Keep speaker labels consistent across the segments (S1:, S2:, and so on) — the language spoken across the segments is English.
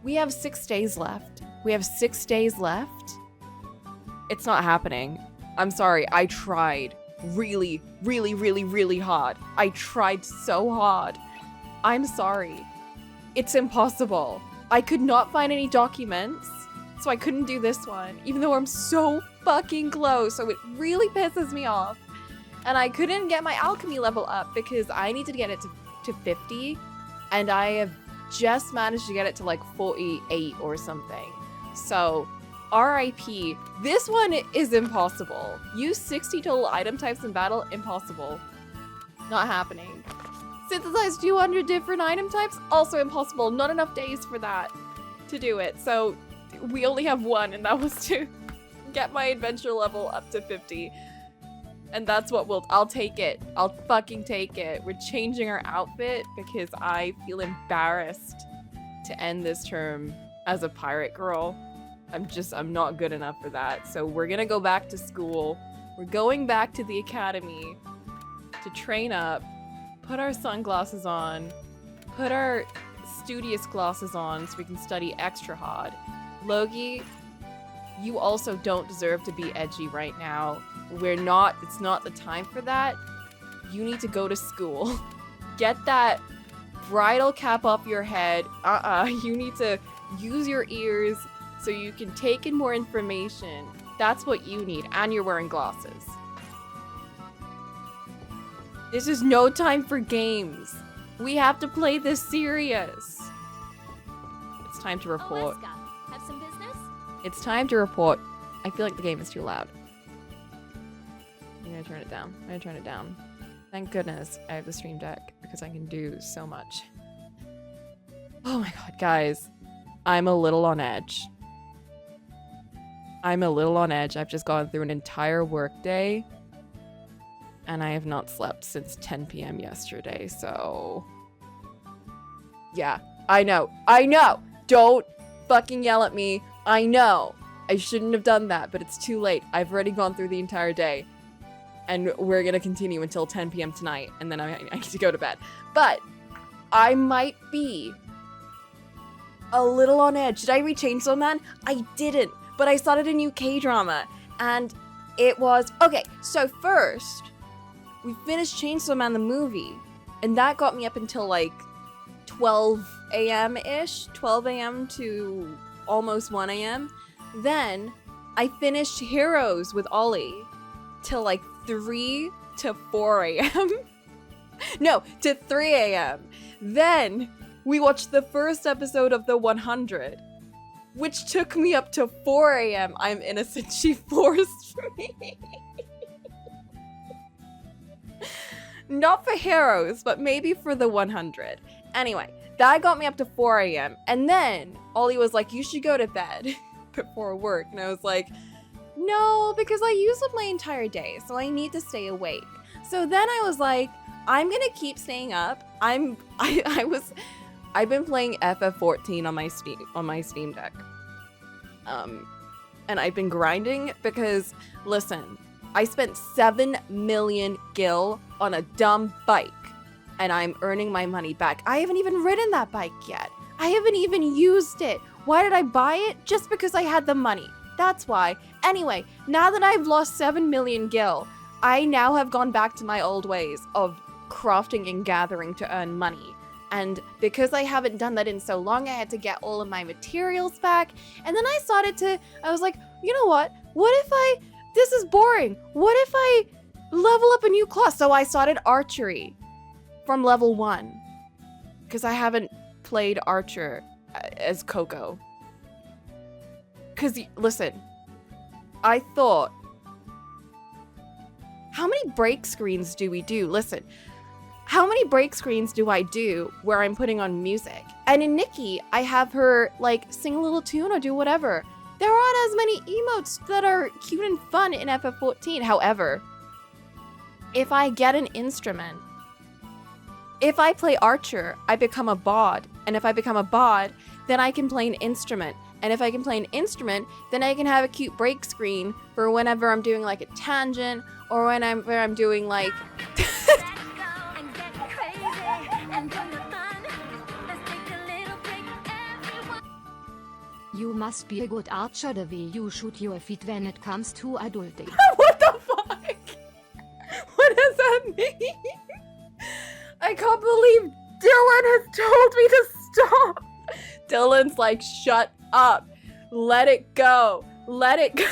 S1: We have 6 days left. We have 6 days left. It's not happening. I'm sorry. I tried really, really, really, really hard. I tried so hard. I'm sorry. It's impossible. I could not find any documents, so I couldn't do this one, even though I'm so fucking close, so it really pisses me off. And I couldn't get my alchemy level up because I needed to get it to 50, and I have just managed to get it to like 48 or something. So, RIP. This one is impossible. Use 60 total item types in battle, impossible. Not happening. Synthesize 200 different item types, also impossible. Not enough days for that to do it. So we only have one, and that was to get my adventure level up to 50. And that's what I'll take it. I'll fucking take it. We're changing our outfit because I feel embarrassed to end this term as a pirate girl. I'm not good enough for that. So we're gonna go back to school. We're going back to the academy to train up, put our sunglasses on, put our studious glasses on so we can study extra hard. Logie, you also don't deserve to be edgy right now. It's not the time for that. You need to go to school. Get that bridal cap off your head. You need to use your ears so you can take in more information. That's what you need, and you're wearing glasses. This is no time for games. We have to play this serious. It's time to report.
S2: Escha, have some business?
S1: It's time to report. I feel like the game is too loud. I'm gonna turn it down. Thank goodness I have the stream deck because I can do so much. Oh my god, guys. I'm a little on edge. I've just gone through an entire workday and I have not slept since 10 p.m. yesterday, so yeah, I know. Don't fucking yell at me. I know. I shouldn't have done that, but it's too late. I've already gone through the entire day. And we're gonna continue until 10 p.m. tonight, and then I need to go to bed. But I might be a little on edge. Did I read Chainsaw Man? I didn't, but I started a new K-drama, and it was... Okay, so first, we finished Chainsaw Man the movie, and that got me up until like 12 a.m.-ish, 12 a.m. to almost 1 a.m. Then I finished Heroes with Ollie till like 3 to 4 a.m. No, to 3 a.m. Then we watched the first episode of The 100, which took me up to 4 a.m. I'm innocent. She forced me. Not for Heroes, but maybe for The 100. Anyway, that got me up to 4 a.m. And then Ollie was like, you should go to bed before work. And I was like, no, because I use up my entire day, so I need to stay awake. So then I was like, I'm gonna keep staying up. I've been playing FF14 on my Steam Deck. And I've been grinding because, listen, I spent 7 million gil on a dumb bike, and I'm earning my money back. I haven't even ridden that bike yet. I haven't even used it. Why did I buy it? Just because I had the money. That's why. Anyway, now that I've lost 7 million gil, I now have gone back to my old ways of crafting and gathering to earn money. And because I haven't done that in so long, I had to get all of my materials back. And then I was like, you know what? This is boring. What if I level up a new class? So I started archery from level 1. Because I haven't played archer as Coco. Because, listen, I thought, how many break screens do we do? Listen, how many break screens do I do where I'm putting on music? And in Nikki, I have her, like, sing a little tune or do whatever. There aren't as many emotes that are cute and fun in FF14. However, if I get an instrument, if I play archer, I become a bod. And if I become a bod, then I can play an instrument. And if I can play an instrument, then I can have a cute break screen for whenever I'm doing like a tangent or whenever I'm doing like...
S2: You must be a good archer the way you shoot your feet when it comes to adulting.
S1: What the fuck? What does that mean? I can't believe Dylan has told me to stop. Dylan's like, shut up. Let it go. Let it go.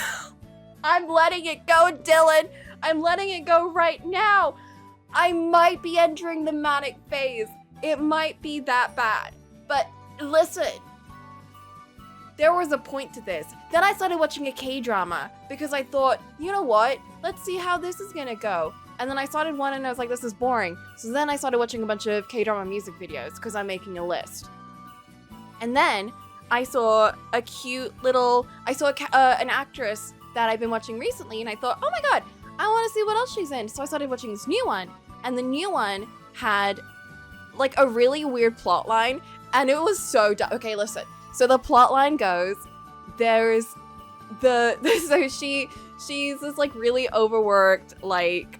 S1: I'm letting it go, Dylan. I'm letting it go right now. I might be entering the manic phase. It might be that bad. But listen, there was a point to this. Then I started watching a K-drama because I thought, you know what? Let's see how this is gonna go. And then I started one and I was like, this is boring. So then I started watching a bunch of K-drama music videos because I'm making a list. And then I saw a cute little, an actress that I've been watching recently, and I thought, oh my god, I want to see what else she's in. So I started watching this new one, and the new one had like a really weird plot line, and it was so dumb. Okay, listen. So the plot line goes, she's this like really overworked, like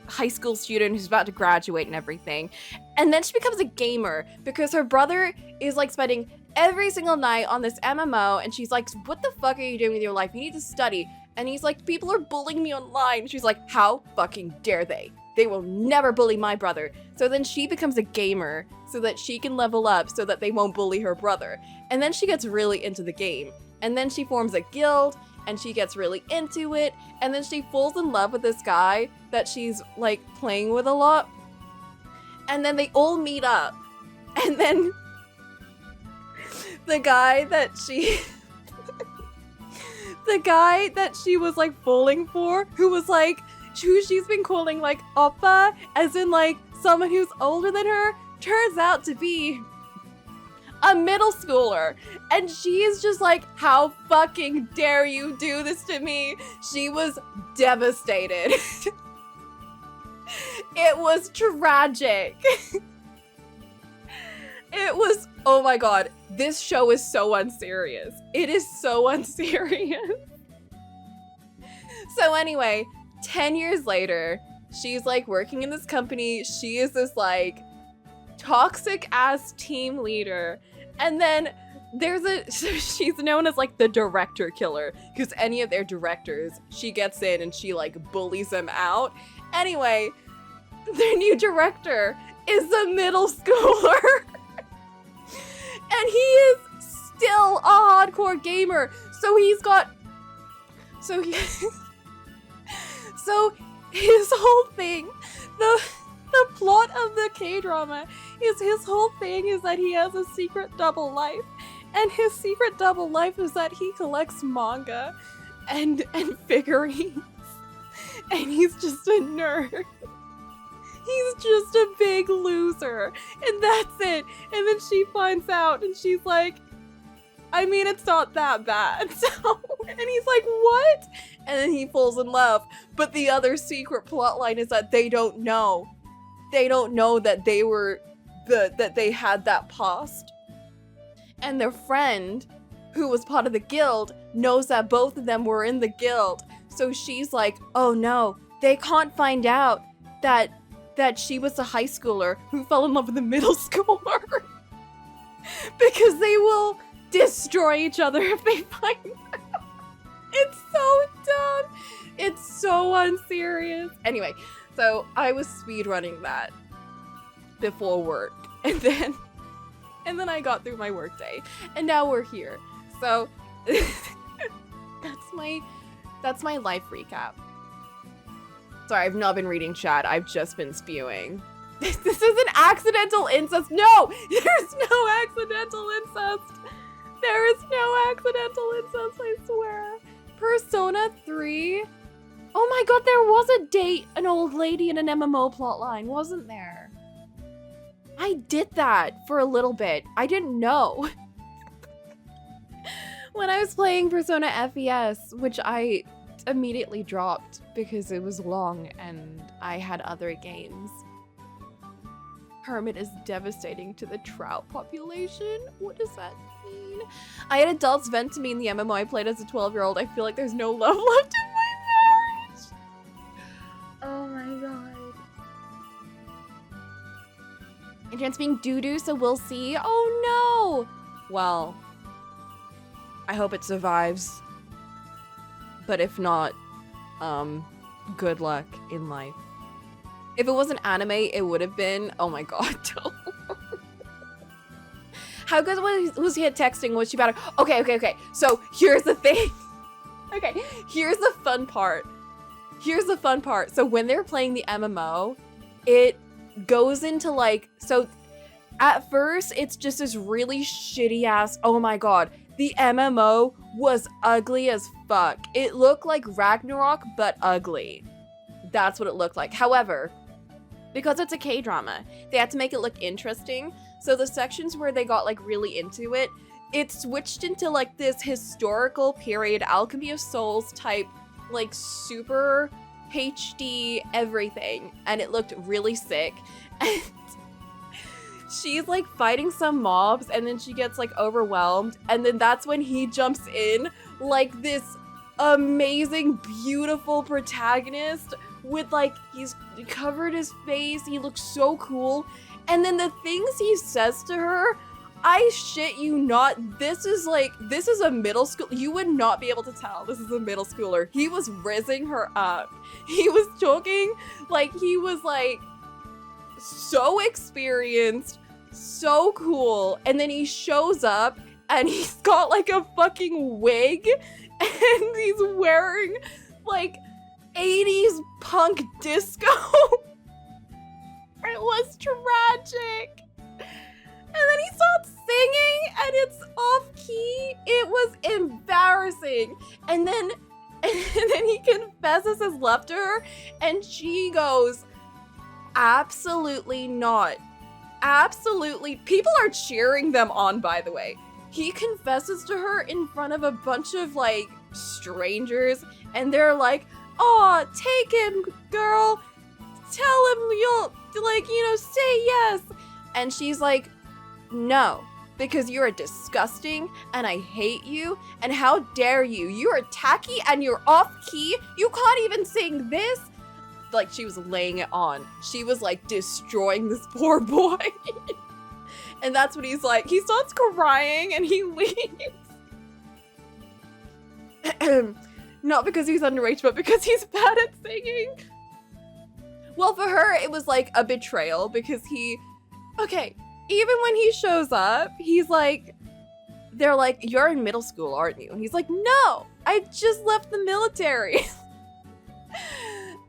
S1: high school student who's about to graduate and everything. And then she becomes a gamer because her brother is like spending every single night on this MMO, and she's like, what the fuck are you doing with your life? You need to study. And he's like, people are bullying me online. She's like, how fucking dare they? They will never bully my brother. So then she becomes a gamer so that she can level up so that they won't bully her brother. And then she gets really into the game. And then she forms a guild, and she gets really into it. And then she falls in love with this guy that she's like playing with a lot. And then they all meet up. And then the guy that she was like falling for, who she's been calling like Oppa, as in like someone who's older than her, turns out to be a middle schooler. And she is just like, how fucking dare you do this to me? She was devastated. It was tragic. It was, oh my god, this show is so unserious. It is so unserious. So anyway, 10 years later, she's like working in this company. She is this like toxic ass team leader. And then she's known as like the director killer, because any of their directors, she gets in and she like bullies them out. Anyway, their new director is a middle schooler. And he is still a hardcore gamer. So his whole thing, the plot of the K-drama is his whole thing is that he has a secret double life. And his secret double life is that he collects manga and figurines. And he's just a nerd. He's just a big loser. And that's it. And then she finds out and she's like, I mean, it's not that bad. So, and he's like, what? And then he falls in love. But the other secret plotline is that they don't know. They don't know that they were that they had that past. And their friend, who was part of the guild, knows that both of them were in the guild. So she's like, oh no, they can't find out that she was a high schooler who fell in love with a middle schooler. Because they will destroy each other if they find out. It's so dumb. It's so unserious. Anyway, so I was speedrunning that before work. And then I got through my workday. And now we're here. So that's my life recap. Sorry, I've not been reading chat. I've just been spewing. This is an accidental incest. No! There's no accidental incest. There is no accidental incest, I swear. Persona 3? Oh my god, there was a date, an old lady in an MMO plotline, wasn't there? I did that for a little bit. I didn't know. When I was playing Persona FES, which I immediately dropped because it was long and I had other games. Hermit is devastating to the trout population. What does that mean? I had adults vent to me in the MMO I played as a 12-year-old. I feel like there's no love left in my marriage. Oh my god. Internet's being doo-doo, so we'll see. Oh no! Well, I hope it survives. But if not, good luck in life. If it was an anime, it would have been, oh my god. How good was he at texting? Was she better? Okay. So here's the thing. Okay, here's the fun part. So when they're playing the MMO, it goes into like, so at first it's just this really shitty ass, oh my god, the MMO was ugly as fuck. It looked like Ragnarok, but ugly. That's what it looked like. However, because it's a K-drama, they had to make it look interesting. So the sections where they got like really into it, it switched into like this historical period, Alchemy of Souls type, like super HD everything. And it looked really sick. And she's like fighting some mobs and then she gets like overwhelmed. And then that's when he jumps in like this amazing, beautiful protagonist with like, he's covered his face. He looks so cool. And then the things he says to her, I shit you not, this is a middle school, you would not be able to tell this is a middle schooler. He was rizzing her up. He was talking like he was like so experienced, so cool, and then he shows up and he's got like a fucking wig and he's wearing like 80s punk disco. It was tragic. And then he starts singing and it's off key. It was embarrassing. And then he confesses his love to her and she goes, absolutely not. Absolutely. People are cheering them on, by the way. He confesses to her in front of a bunch of like strangers and they're like, "Oh, take him, girl. Tell him you'll like, you know, say yes." And she's like, "No, because you're disgusting and I hate you and how dare you? You're tacky and you're off key. You can't even sing this." Like she was laying it on. She was like destroying this poor boy. And that's what he's like. He starts crying and he leaves. Not because he's underage, but because he's bad at singing. Well, for her, it was like a betrayal because okay, even when he shows up, he's like, they're like, "You're in middle school, aren't you?" And he's like, "No, I just left the military."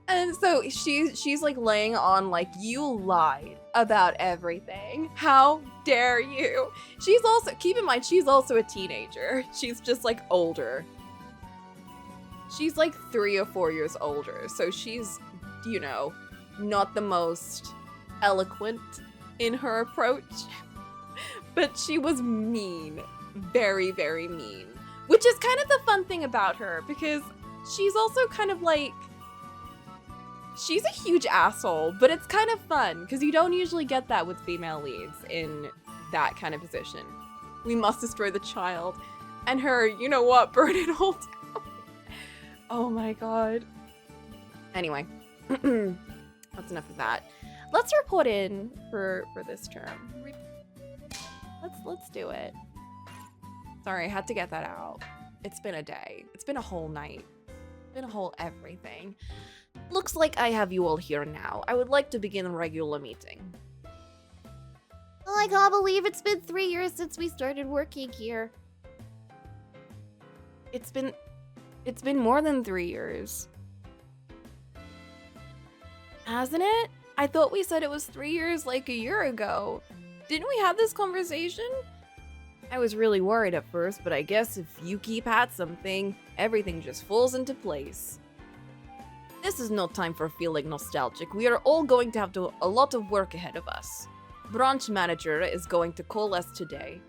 S1: And so she's like laying on like, "You lied about everything. How dare you?" She's also, keep in mind, she's also a teenager. She's just like older. She's like 3 or 4 years older. So she's, you know, not the most eloquent in her approach. But she was mean. Very, very mean. Which is kind of the fun thing about her because she's also kind of like, she's a huge asshole, but it's kind of fun because you don't usually get that with female leads in that kind of position. We must destroy the child. And her, you know what, burn it all down. Oh my god. Anyway, that's enough of that. Let's report in for this term. Let's do it. Sorry, I had to get that out. It's been a day. It's been a whole night. It's been a whole everything. Looks like I have you all here now. I would like to begin a regular meeting.
S3: Oh, I can't believe it's been 3 years since we started working here.
S1: It's been more than 3 years. Hasn't it? I thought we said it was 3 years like a year ago. Didn't we have this conversation? I was really worried at first, but I guess if you keep at something, everything just falls into place. This is no time for feeling nostalgic. We are all going to have a lot of work ahead of us. Branch manager is going to call us today.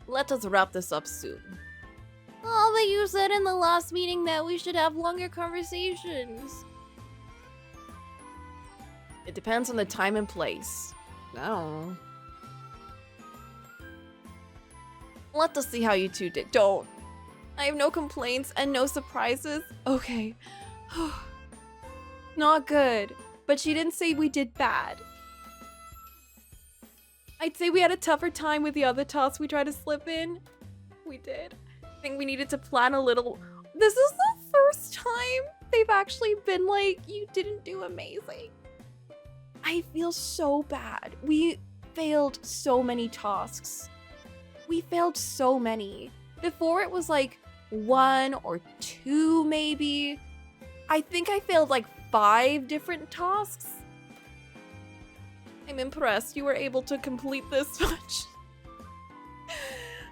S1: Let us wrap this up soon.
S3: Oh, but you said in the last meeting that we should have longer conversations.
S1: It depends on the time and place. No. Let us see how you two did. Don't. I have no complaints and no surprises. Okay. Not good. But she didn't say we did bad. I'd say we had a tougher time with the other tasks we tried to slip in. We did. I think we needed to plan a little. This is the first time they've actually been like, you didn't do amazing. I feel so bad. We failed so many tasks. We failed so many. Before it was like 1 or 2 maybe. I think I failed like 5 different tasks. I'm impressed you were able to complete this much.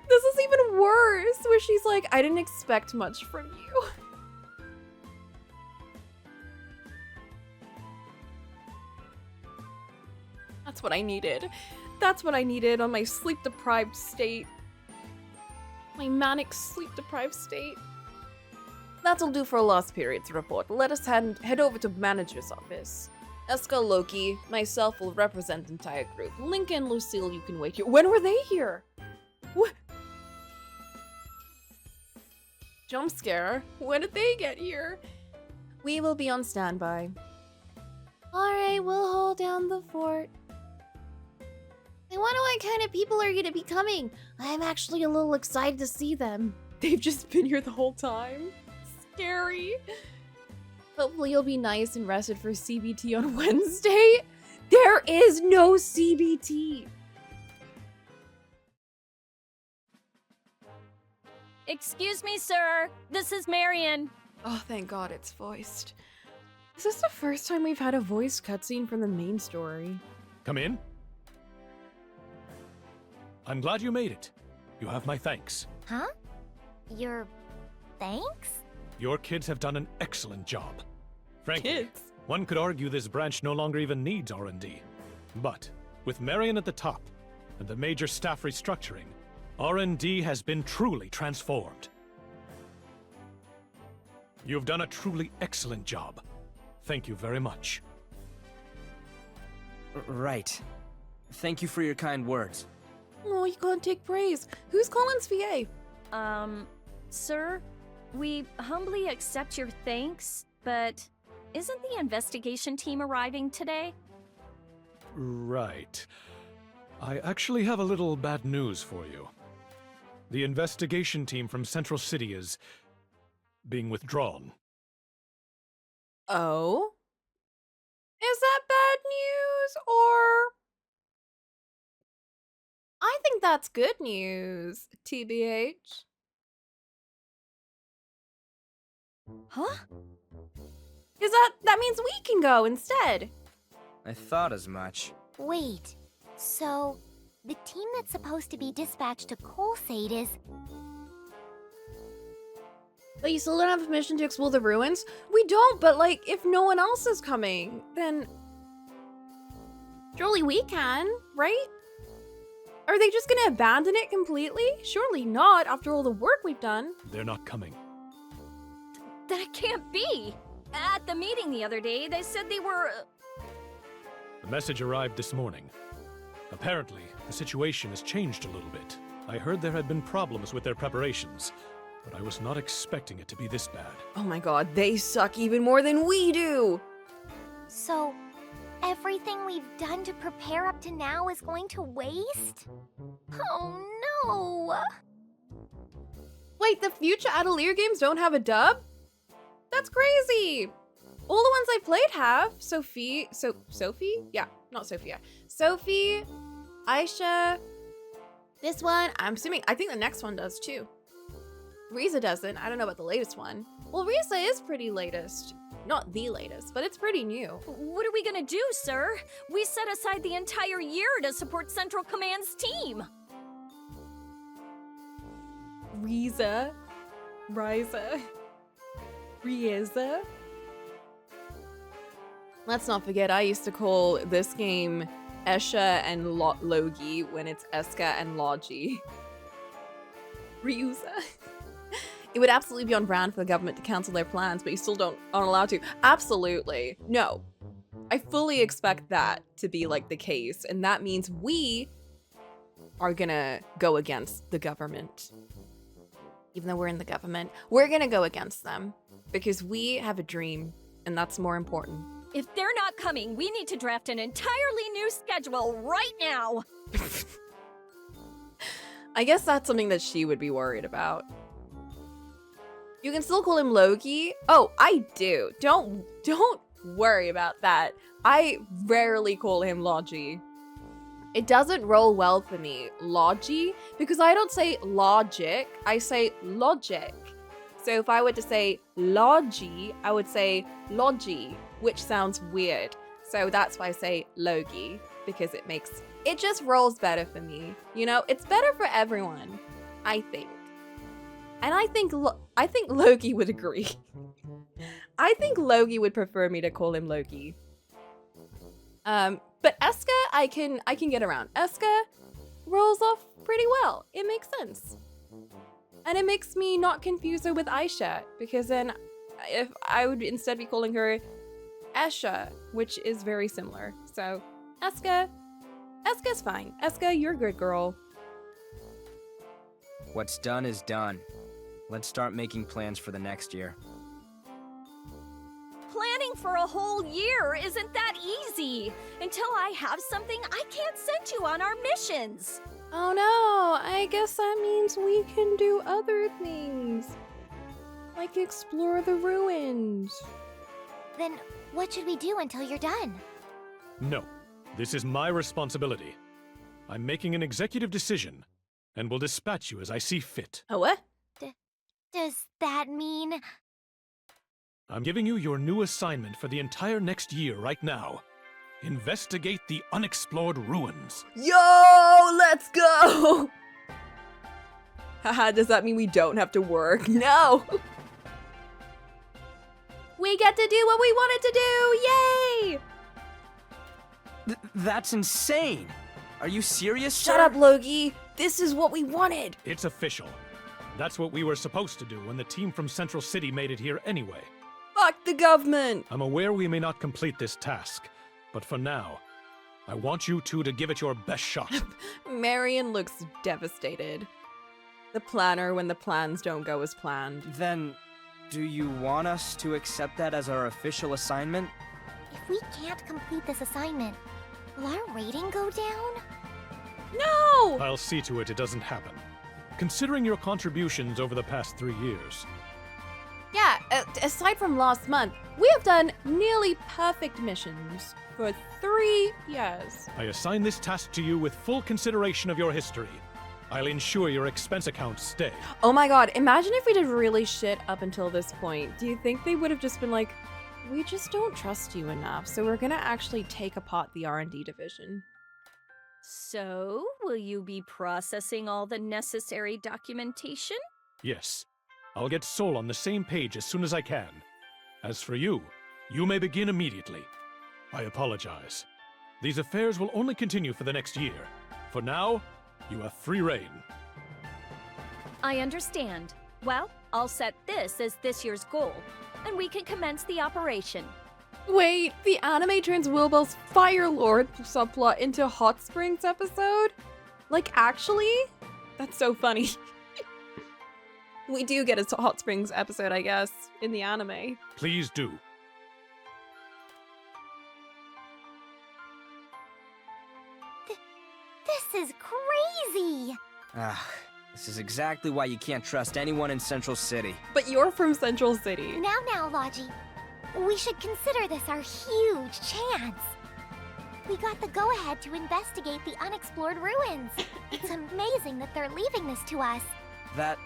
S1: This is even worse, where she's like, I didn't expect much from you. That's what I needed. That's what I needed on my sleep-deprived state. My manic sleep-deprived state. That'll do for a lost periods report. Let us head over to manager's office. Escha Logy, myself will represent entire group. Lincoln and Lucille, you can wait here. When were they here? What? Jump scare. When did they get here? We will be on standby.
S3: Alright, we'll hold down the fort. I wonder what kind of people are gonna be coming. I'm actually a little excited to see them.
S1: They've just been here the whole time. Scary. Hopefully you'll be nice and rested for CBT on Wednesday. There is no CBT.
S4: Excuse me, sir. This is Marion.
S1: Oh, thank God it's voiced. Is this the first time we've had a voice cutscene from the main story?
S5: Come in. I'm glad you made it. You have my thanks.
S6: Huh? Your thanks?
S5: Your kids have done an excellent job. Frankly,
S1: Kids?
S5: one could argue this branch no longer even needs R&D. But with Marion at the top and the major staff restructuring, R&D has been truly transformed. You've done a truly excellent job. Thank you very much.
S7: Right. Thank you for your kind words.
S1: Oh, you can't take praise. Who's Colin's VA?
S4: Sir, we humbly accept your thanks, but isn't the investigation team arriving today?
S5: Right. I actually have a little bad news for you. The investigation team from Central City is being withdrawn.
S1: Oh? Is that bad news, or? I think that's good news, TBH.
S4: Huh?
S1: That means we can go instead.
S7: I thought as much.
S6: Wait, so the team that's supposed to be dispatched to Colsade is...
S1: But you still don't have permission to explore the ruins? We don't, but like, if no one else is coming, then... surely we can, right? Are they just gonna abandon it completely? Surely not, after all the work we've done.
S5: They're not coming.
S4: That can't be! At the meeting the other day, they said they were...
S5: The message arrived this morning. Apparently, the situation has changed a little bit. I heard there had been problems with their preparations, but I was not expecting it to be this bad.
S1: Oh my god, they suck even more than we do!
S6: So, everything we've done to prepare up to now is going to waste? Oh no!
S1: Wait, the future Atelier games don't have a dub? That's crazy! All the ones I played have. Sophie? Yeah, not Sophia. Sophie, Aisha, this one, I'm assuming, I think the next one does too. Ryza doesn't, I don't know about the latest one. Well, Ryza is pretty latest. Not the latest, but it's pretty new.
S4: What are we gonna do, sir? We set aside the entire year to support Central Command's team.
S1: Ryza. Let's not forget, I used to call this game Escha and Logy when it's Escha and Logy. Ryza. It would absolutely be on brand for the government to cancel their plans, but you still aren't allowed to. Absolutely. No. I fully expect that to be like the case, and that means we are gonna go against the government. Even though we're in the government, we're gonna go against them because we have a dream, and that's more important.
S4: If they're not coming, we need to draft an entirely new schedule right now.
S1: I guess that's something that she would be worried about. You can still call him Logi. Oh, I do. Don't worry about that. I rarely call him Logi. It doesn't roll well for me, Logi, because I don't say logic, I say logic. So if I were to say Logi, I would say Logi, which sounds weird. So that's why I say Logi, because it just rolls better for me. You know, it's better for everyone, I think. And I think Logi would agree. I think Logi would prefer me to call him Logi. But Escha, I can get around. Escha rolls off pretty well. It makes sense. And it makes me not confuse her with Aisha, because then if I would instead be calling her Escha, which is very similar. So Escha's fine. Escha, you're a good girl.
S7: What's done is done. Let's start making plans for the next year.
S4: Planning for a whole year isn't that easy. Until I have something, I can't send you on our missions.
S1: Oh no, I guess that means we can do other things. Like explore the ruins.
S6: Then what should we do until you're done?
S5: No, this is my responsibility. I'm making an executive decision, and will dispatch you as I see fit.
S1: Oh, what?
S6: Does that mean...
S5: I'm giving you your new assignment for the entire next year right now. Investigate the unexplored ruins.
S1: Yo, let's go! Haha, does that mean we don't have to work? No! We get to do what we wanted to do! Yay!
S7: That's insane! Are you serious,
S1: Shut
S7: sir?
S1: up, Logi! This is what we wanted!
S5: It's official. That's what we were supposed to do when the team from Central City made it here anyway.
S1: Fuck the government!
S5: I'm aware we may not complete this task, but for now, I want you two to give it your best shot.
S1: Marion looks devastated. The planner when the plans don't go as planned.
S7: Then, do you want us to accept that as our official assignment?
S6: If we can't complete this assignment, will our rating go down?
S1: No!
S5: I'll see to it doesn't happen. Considering your contributions over the past 3 years.
S1: Yeah, aside from last month, we have done nearly perfect missions for 3 years.
S5: I assign this task to you with full consideration of your history. I'll ensure your expense accounts stay.
S1: Oh my god, imagine if we did really shit up until this point. Do you think they would have just been like, we just don't trust you enough, so we're gonna actually take apart the R&D division?
S4: So, will you be processing all the necessary documentation?
S5: Yes. I'll get Sol on the same page as soon as I can. As for you, you may begin immediately. I apologize. These affairs will only continue for the next year. For now, you have free reign.
S4: I understand. Well, I'll set this as this year's goal, and we can commence the operation.
S1: Wait, the anime turns Wilbel's Fire Lord subplot into Hot Springs episode? Like, actually? That's so funny. We do get a Hot Springs episode, I guess, in the anime.
S5: Please do.
S6: This is crazy!
S7: This is exactly why you can't trust anyone in Central City.
S1: But you're from Central City.
S6: Now, Logy. We should consider this our huge chance. We got the go-ahead to investigate the unexplored ruins. It's amazing that they're leaving this to us.
S7: That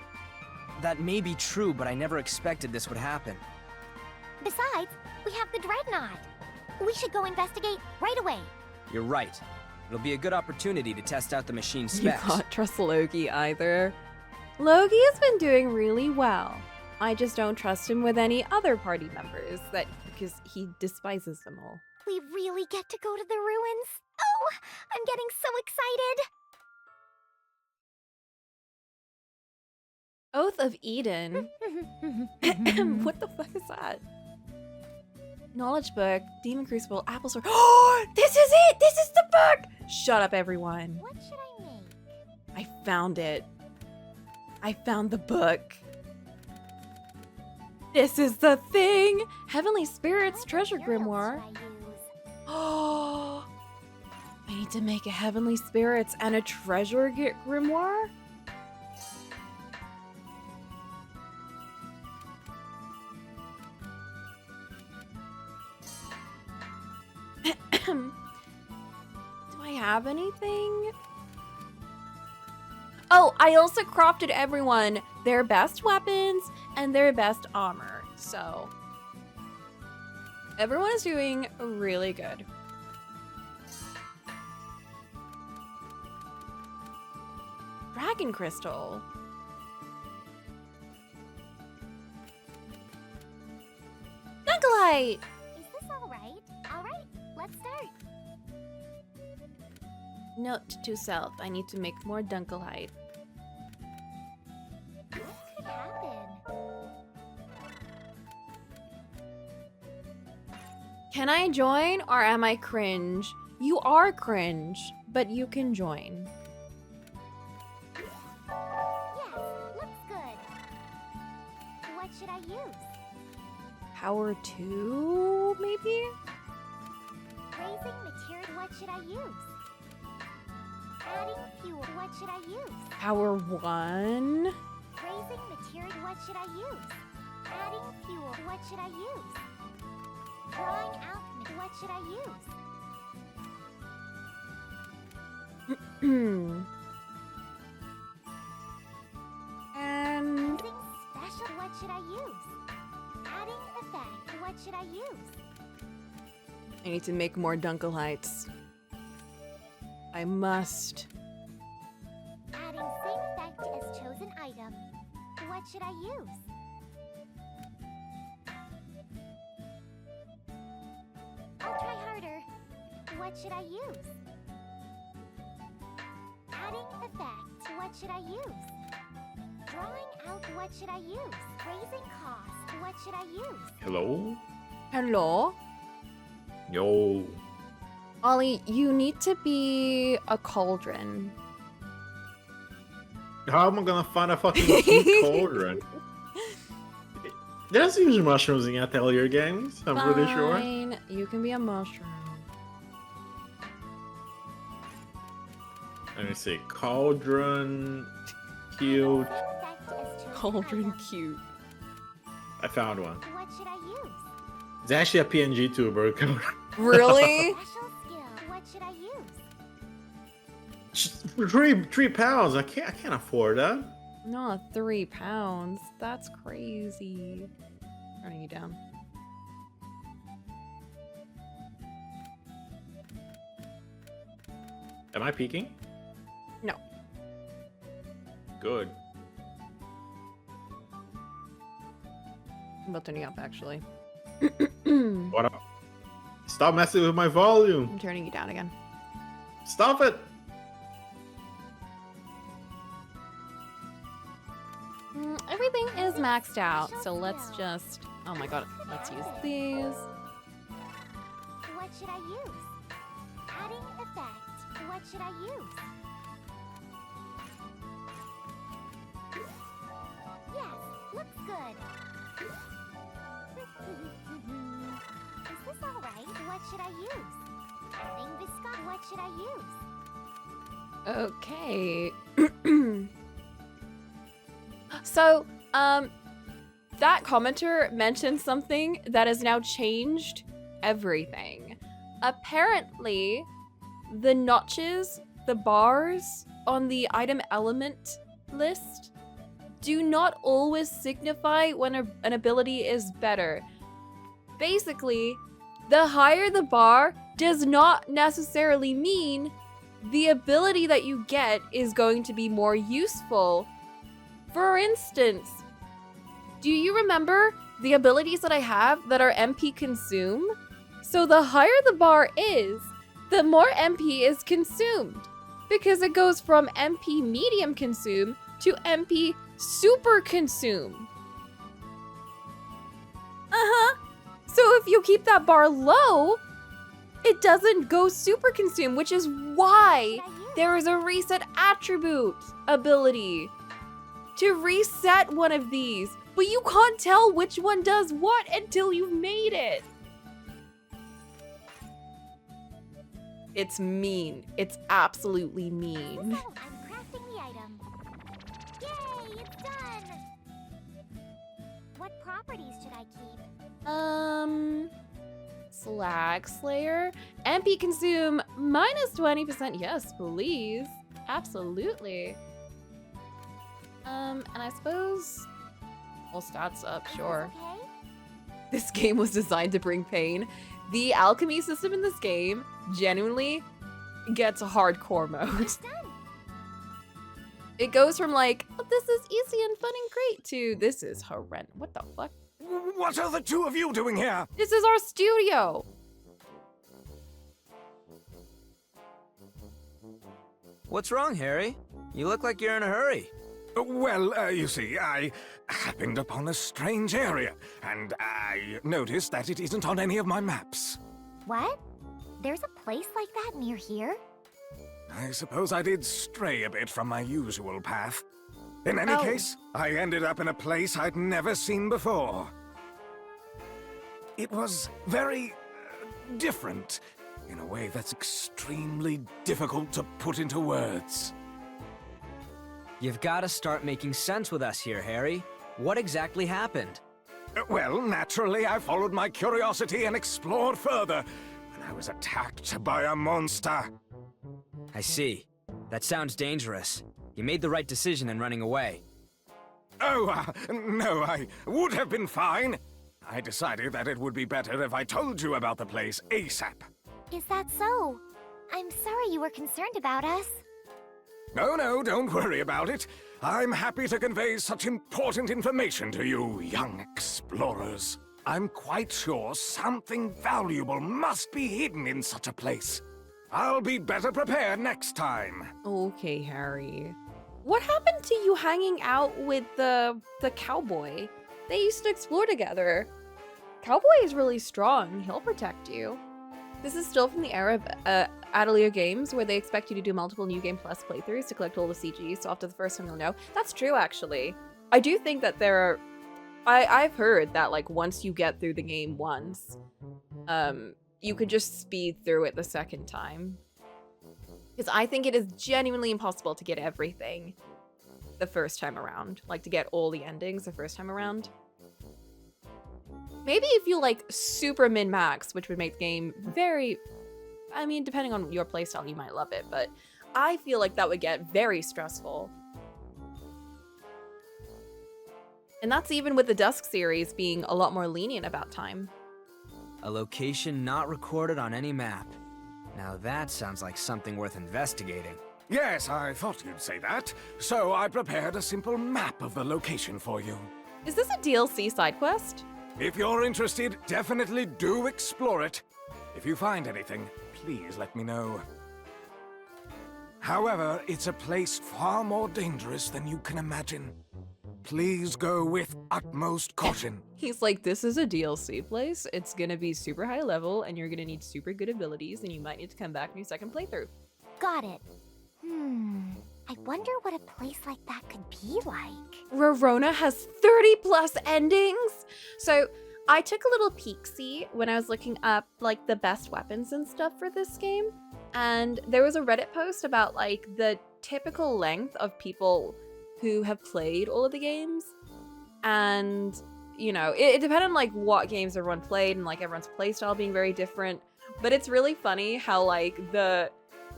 S7: may be true, but I never expected this would happen.
S6: Besides, we have the Dreadnought. We should go investigate right away.
S7: You're right. It'll be a good opportunity to test out the machine's
S1: You
S7: specs.
S1: can't trust Logi either. Logi has been doing really well. I just don't trust him with any other party members, because he despises them all.
S6: We really get to go to the ruins? Oh, I'm getting so excited!
S1: Oath of Eden? What the fuck is that? Knowledge book, Demon Crucible, Apple Sword. Oh, this is it! This is the book! Shut up, everyone.
S6: What should I make?
S1: I found it. I found the book. This is the thing! Heavenly Spirits Treasure Grimoire.
S6: What should I use?
S1: Oh, I need to make a Heavenly Spirits and a Treasure Grimoire? Do I have anything? Oh, I also crafted everyone their best weapons and their best armor. So everyone is doing really good. Dragon crystal. Dunkelite!
S6: Is this alright? Alright, let's start.
S1: Note to self, I need to make more Dunkelite.
S6: What could happen?
S1: Can I join or am I cringe? You are cringe, but you can join.
S6: Yes, looks good. What should I use?
S1: Power 2, maybe?
S6: Raising material. What should I use? Adding fuel. What should I use?
S1: Power 1?
S6: Raising material. What should I use? Adding fuel. What should I use? Drawing out. What should I use?
S1: And
S6: Using special. What should I use? Adding effect. What should I use?
S1: I need to make more Dunkelites. I must.
S6: Adding same effect as chosen item. What should I use? I'll try harder. What should I use? Adding effect. What should I use? Drawing out. What should I use? Raising cost. What should I use?
S8: Hello?
S1: Hello?
S8: Yo.
S1: Ollie, you need to be a cauldron.
S8: How am I gonna find a fucking cute cauldron? There's usually mushrooms in Atelier games, I'm pretty sure.
S1: Fine, you can be a mushroom.
S8: Let me see. Cauldron. Cute.
S6: Same effect as chosen
S1: Cauldron
S6: item.
S1: cute.
S8: I found one.
S6: What should I use?
S8: It's actually a PNG tuber.
S1: Really?
S6: Special skill. What should I use?
S8: 3 pounds. I can't afford that.
S1: No, 3 pounds. That's crazy. Turning you down.
S8: Am I peeking?
S1: No.
S8: Good.
S1: I'm about turning up, actually.
S8: What up? Stop messing with my volume.
S1: I'm turning you down again.
S8: Stop it.
S1: Everything is maxed out, so let's just... Oh my god, let's use these.
S6: What should I use? Adding effect. What should I use? Yes, looks good. Is this alright? What should I use? Adding viscosity. What should I use?
S1: Okay. So, that commenter mentioned something that has now changed everything. Apparently, the notches, the bars on the item element list do not always signify when an ability is better. Basically, the higher the bar does not necessarily mean the ability that you get is going to be more useful. For instance, do you remember the abilities that I have that are MP consume? So the higher the bar is, the more MP is consumed, because it goes from MP medium consume to MP super consume. So if you keep that bar low, it doesn't go super consume, which is why there is a reset attribute ability to reset one of these, but you can't tell which one does what until you've made it. It's mean. It's absolutely mean.
S6: I'm crafting the item. Yay, it's done! What properties should I keep?
S1: Slag Slayer. MP consume minus 20%. Yes, please. Absolutely. And I suppose all stats up, sure.
S6: Okay?
S1: This game was designed to bring pain. The alchemy system in this game genuinely gets a hardcore mode.
S6: Done.
S1: It goes from like, oh, this is easy and fun and great to this is horrendous. What the fuck?
S9: What are the two of you doing here?
S1: This is our studio.
S7: What's wrong, Harry? You look like you're in a hurry.
S9: Well, you see, I happened upon a strange area, and I noticed that it isn't on any of my maps.
S6: What? There's a place like that near here?
S9: I suppose I did stray a bit from my usual path. In any
S1: Oh.
S9: case, I ended up in a place I'd never seen before. It was very different, in a way that's extremely difficult to put into words.
S7: You've got to start making sense with us here, Harry. What exactly happened?
S9: Well, naturally, I followed my curiosity and explored further, when I was attacked by a monster.
S7: I see. That sounds dangerous. You made the right decision in running away.
S9: Oh, no, I would have been fine. I decided that it would be better if I told you about the place ASAP.
S6: Is that so? I'm sorry you were concerned about us.
S9: No, don't worry about it. I'm happy to convey such important information to you, young explorers. I'm quite sure something valuable must be hidden in such a place. I'll be better prepared next time.
S1: Okay, Harry. What happened to you hanging out with the cowboy? They used to explore together. Cowboy is really strong. He'll protect you. This is still from the era of Atelier games, where they expect you to do multiple New Game Plus playthroughs to collect all the CG, so after the first time you'll know. That's true, actually. I do think that there are... I've heard that, like, once you get through the game once, you could just speed through it the second time. Because I think it is genuinely impossible to get everything the first time around. Like, to get all the endings the first time around. Maybe if you, like, super min-max, which would make the game very... I mean, depending on your playstyle, you might love it, but I feel like that would get very stressful. And that's even with the Dusk series being a lot more lenient about time.
S7: A location not recorded on any map. Now that sounds like something worth investigating.
S9: Yes, I thought you'd say that. So I prepared a simple map of the location for you.
S1: Is this a DLC side quest?
S9: If you're interested, definitely do explore it. If you find anything, please let me know. However, it's a place far more dangerous than you can imagine. Please go with utmost caution.
S1: He's like, this is a DLC place. It's gonna be super high level, and you're gonna need super good abilities, and you might need to come back in your second playthrough.
S6: Got it. I wonder what a place like that could be like.
S1: Rorona has 30 plus endings! So I took a little peek-see when I was looking up like the best weapons and stuff for this game, and there was a Reddit post about like the typical length of people who have played all of the games, and you know, it depended on like what games everyone played and like everyone's playstyle being very different, but it's really funny how like the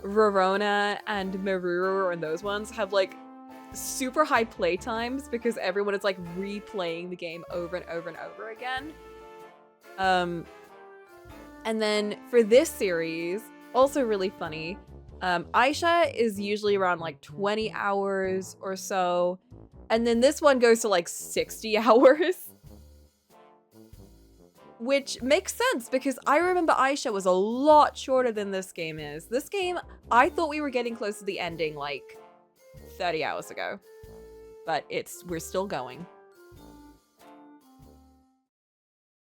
S1: Rorona and Maruru and those ones have like super high play times because everyone is like replaying the game over and over and over again. And then for this series, also really funny, Escha is usually around like 20 hours or so, and then this one goes to like 60 hours. Which makes sense because I remember Escha was a lot shorter than this game is. This game, I thought we were getting close to the ending like 30 hours ago, but we're still going.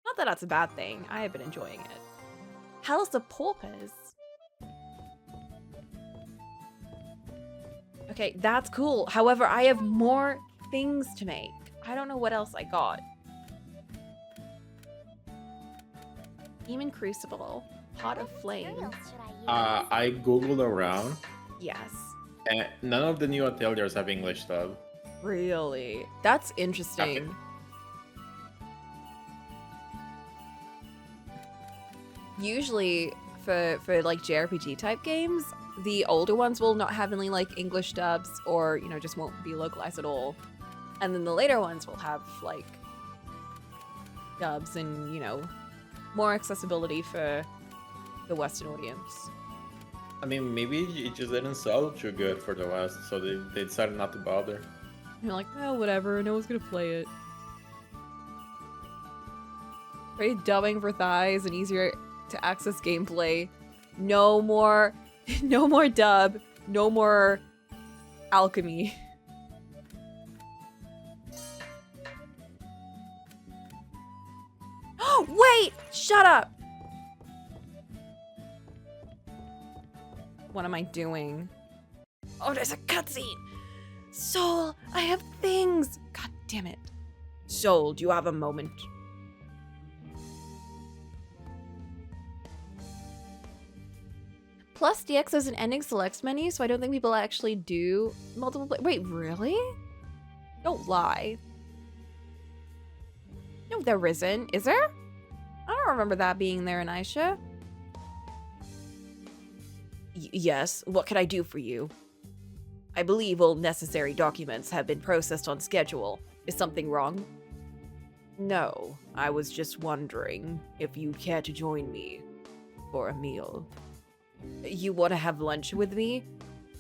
S1: Not that that's a bad thing. I have been enjoying it. House of Paupers. Okay, that's cool. However, I have more things to make. I don't know what else I got. Demon Crucible. Pot of Flame.
S6: Materials should I use?
S8: I googled around,
S1: Yes.
S8: and none of the new ateliers have English dub.
S1: Really? That's interesting. usually for like JRPG type games, the older ones will not have any like English dubs or, you know, just won't be localized at all. And then the later ones will have like dubs and, you know, more accessibility for the Western audience.
S8: I mean, maybe it just didn't sell too good for the West, so they decided not to bother.
S1: You're like, oh, whatever, no one's gonna play it. Right, dubbing for thighs and easier to access gameplay. No more dub, no more alchemy. Wait! Shut up! What am I doing? Oh, there's a cutscene! Soul, I have things! God damn it. Soul, do you have a moment? Plus, DX has an ending select menu, so I don't think people actually do multiple play. Wait, really? Don't lie. No, there isn't. Is there? I don't remember that being there in Aisha. Yes, what can I do for you? I believe all necessary documents have been processed on schedule. Is something wrong? No, I was just wondering if you care to join me for a meal. You want to have lunch with me?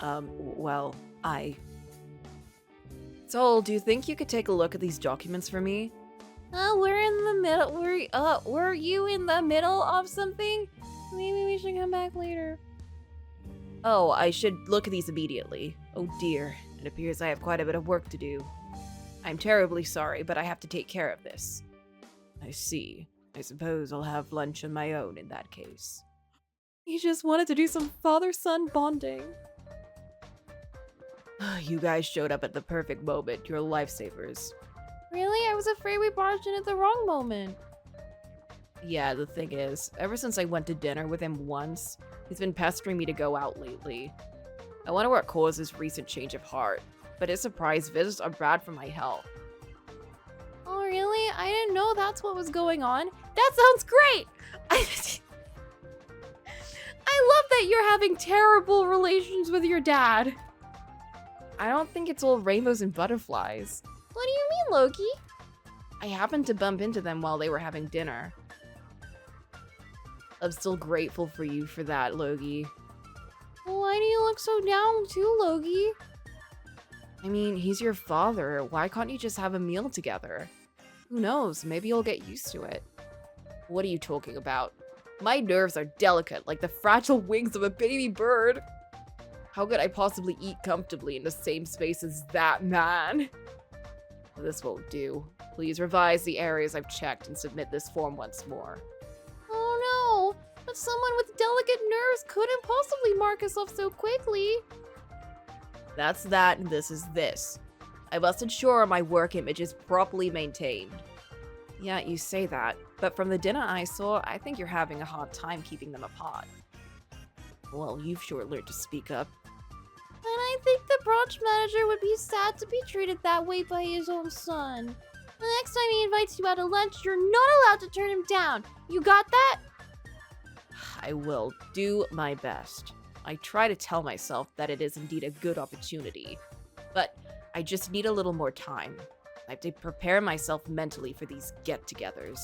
S1: Well, Soul, do you think you could take a look at these documents for me? We're in the middle. Were you in the middle of something? Maybe we should come back later. Oh, I should look at these immediately. Oh dear, it appears I have quite a bit of work to do. I'm terribly sorry, but I have to take care of this. I see. I suppose I'll have lunch on my own in that case. He just wanted to do some father-son bonding. You guys showed up at the perfect moment. You're lifesavers. Really? I was afraid we barged in at the wrong moment. Yeah, the thing is, ever since I went to dinner with him once, he's been pestering me to go out lately. I wonder what caused his recent change of heart, but his surprise visits are bad for my health. Oh, really? I didn't know that's what was going on. That sounds great! I love that you're having terrible relations with your dad. I don't think it's all rainbows and butterflies. What do you mean, Loki? I happened to bump into them while they were having dinner. I'm still grateful for you for that, Loki. Why do you look so down too, Loki? I mean, he's your father. Why can't you just have a meal together? Who knows? Maybe you'll get used to it. What are you talking about? My nerves are delicate, like the fragile wings of a baby bird. How could I possibly eat comfortably in the same space as that man? This won't do. Please revise the areas I've checked and submit this form once more. Oh no! But someone with delicate nerves couldn't possibly mark us off so quickly. That's that, and this is this. I must ensure my work image is properly maintained. Yeah, you say that, but from the dinner I saw, I think you're having a hard time keeping them apart. Well, you've sure learned to speak up. And I think the branch manager would be sad to be treated that way by his own son. The next time he invites you out to lunch, you're not allowed to turn him down. You got that? I will do my best. I try to tell myself that it is indeed a good opportunity, but I just need a little more time. I have to prepare myself mentally for these get-togethers.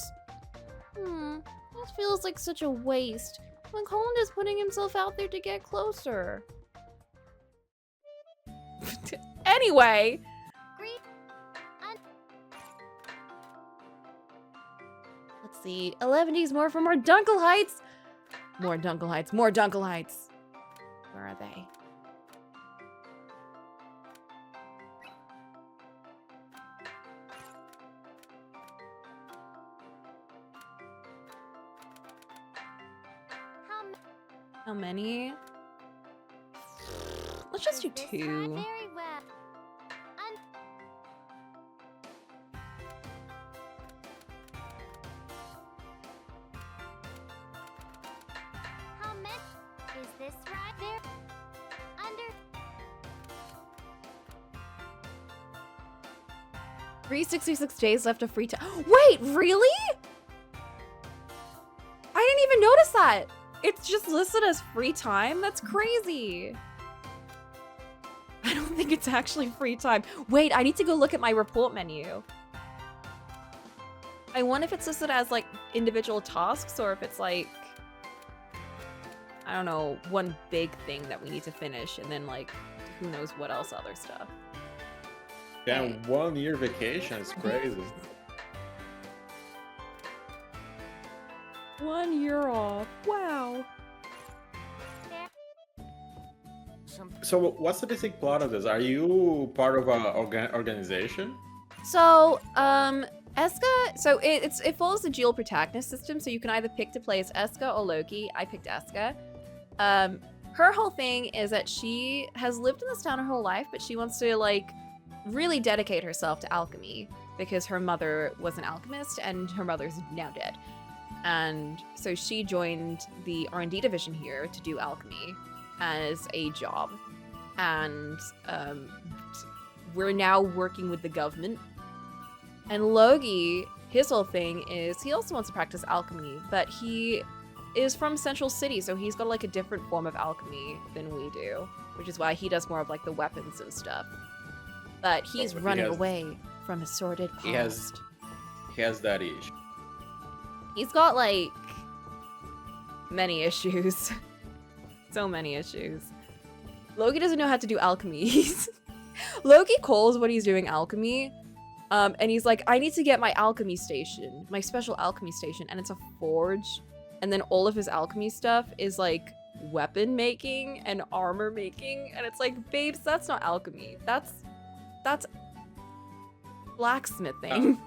S1: This feels like such a waste. When Colin is putting himself out there to get closer. Anyway. Let's see. 11 days more for more Dunkel Heights. More Dunkel Heights. More Dunkel Heights. Where are they? How many? Let's just do 2.
S6: How many? Is this right there? Under.
S1: 366 days left of free time. Wait, really? I didn't even notice that. It's just listed as free time. That's crazy. I don't think it's actually free time. Wait, I need to go look at my report menu. I wonder if it's listed as like individual tasks or if it's like, I don't know, one big thing that we need to finish and then like who knows what else other stuff.
S8: Damn, 1 year vacation is crazy.
S1: 1 year off. Wow.
S8: So what's the basic plot of this? Are you part of a organization?
S1: So, Escha, so it follows the dual protagonist system, so you can either pick to play as Escha or Loki. I picked Escha. Her whole thing is that she has lived in this town her whole life, but she wants to like really dedicate herself to alchemy because her mother was an alchemist and her mother's now dead. And so she joined the R&D division here to do alchemy as a job. And we're now working with the government. And Logi, his whole thing is he also wants to practice alchemy, but he is from Central City, so he's got like a different form of alchemy than we do, which is why he does more of like the weapons and stuff. But he's running away from his sordid past.
S8: He has that issue.
S1: He's got like many issues. So many issues. Loki doesn't know how to do alchemy. Loki calls what he's doing alchemy. And he's like, I need to get my alchemy station, my special alchemy station, and it's a forge. And then all of his alchemy stuff is like weapon making and armor making. And it's like, babes, that's not alchemy. That's blacksmithing.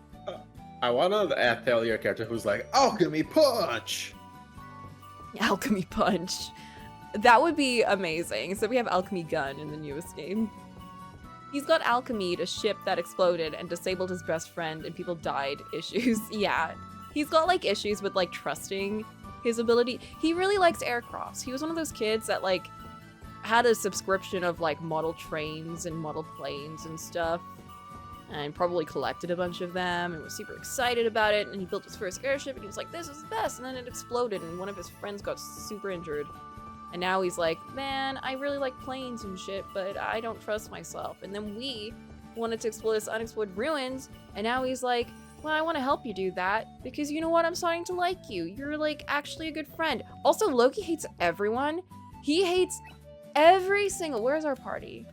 S8: I want an Atelier character who's like, alchemy punch!
S1: Alchemy punch. That would be amazing. So we have alchemy gun in the newest game. He's got alchemy to ship that exploded and disabled his best friend and people died issues. Yeah. He's got like issues with like trusting his ability. He really likes aircrafts. He was one of those kids that like had a subscription of like model trains and model planes and stuff. And probably collected a bunch of them and was super excited about it. And he built his first airship and he was like, this is the best. And then it exploded and one of his friends got super injured. And now he's like, man, I really like planes and shit, but I don't trust myself. And then we wanted to explore this unexplored ruins. And now he's like, well, I want to help you do that because you know what? I'm starting to like you. You're like actually a good friend. Also, Loki hates everyone. He hates every single, where's our party?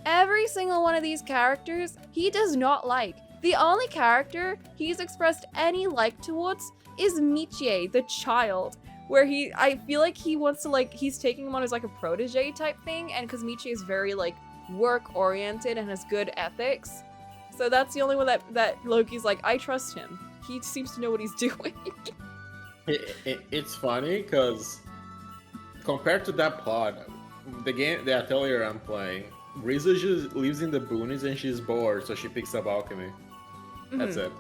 S1: Every single one of these characters, he does not like. The only character he's expressed any like towards is Michie, the child. Where I feel like he wants to like, he's taking him on as like a protege type thing. And because Michie is very like work oriented and has good ethics. So that's the only one that Loki's like, I trust him. He seems to know what he's doing.
S8: It's funny because compared to that plot, the Atelier I'm playing, Ryza just lives in the boonies and she's bored, so she picks up alchemy. That's it.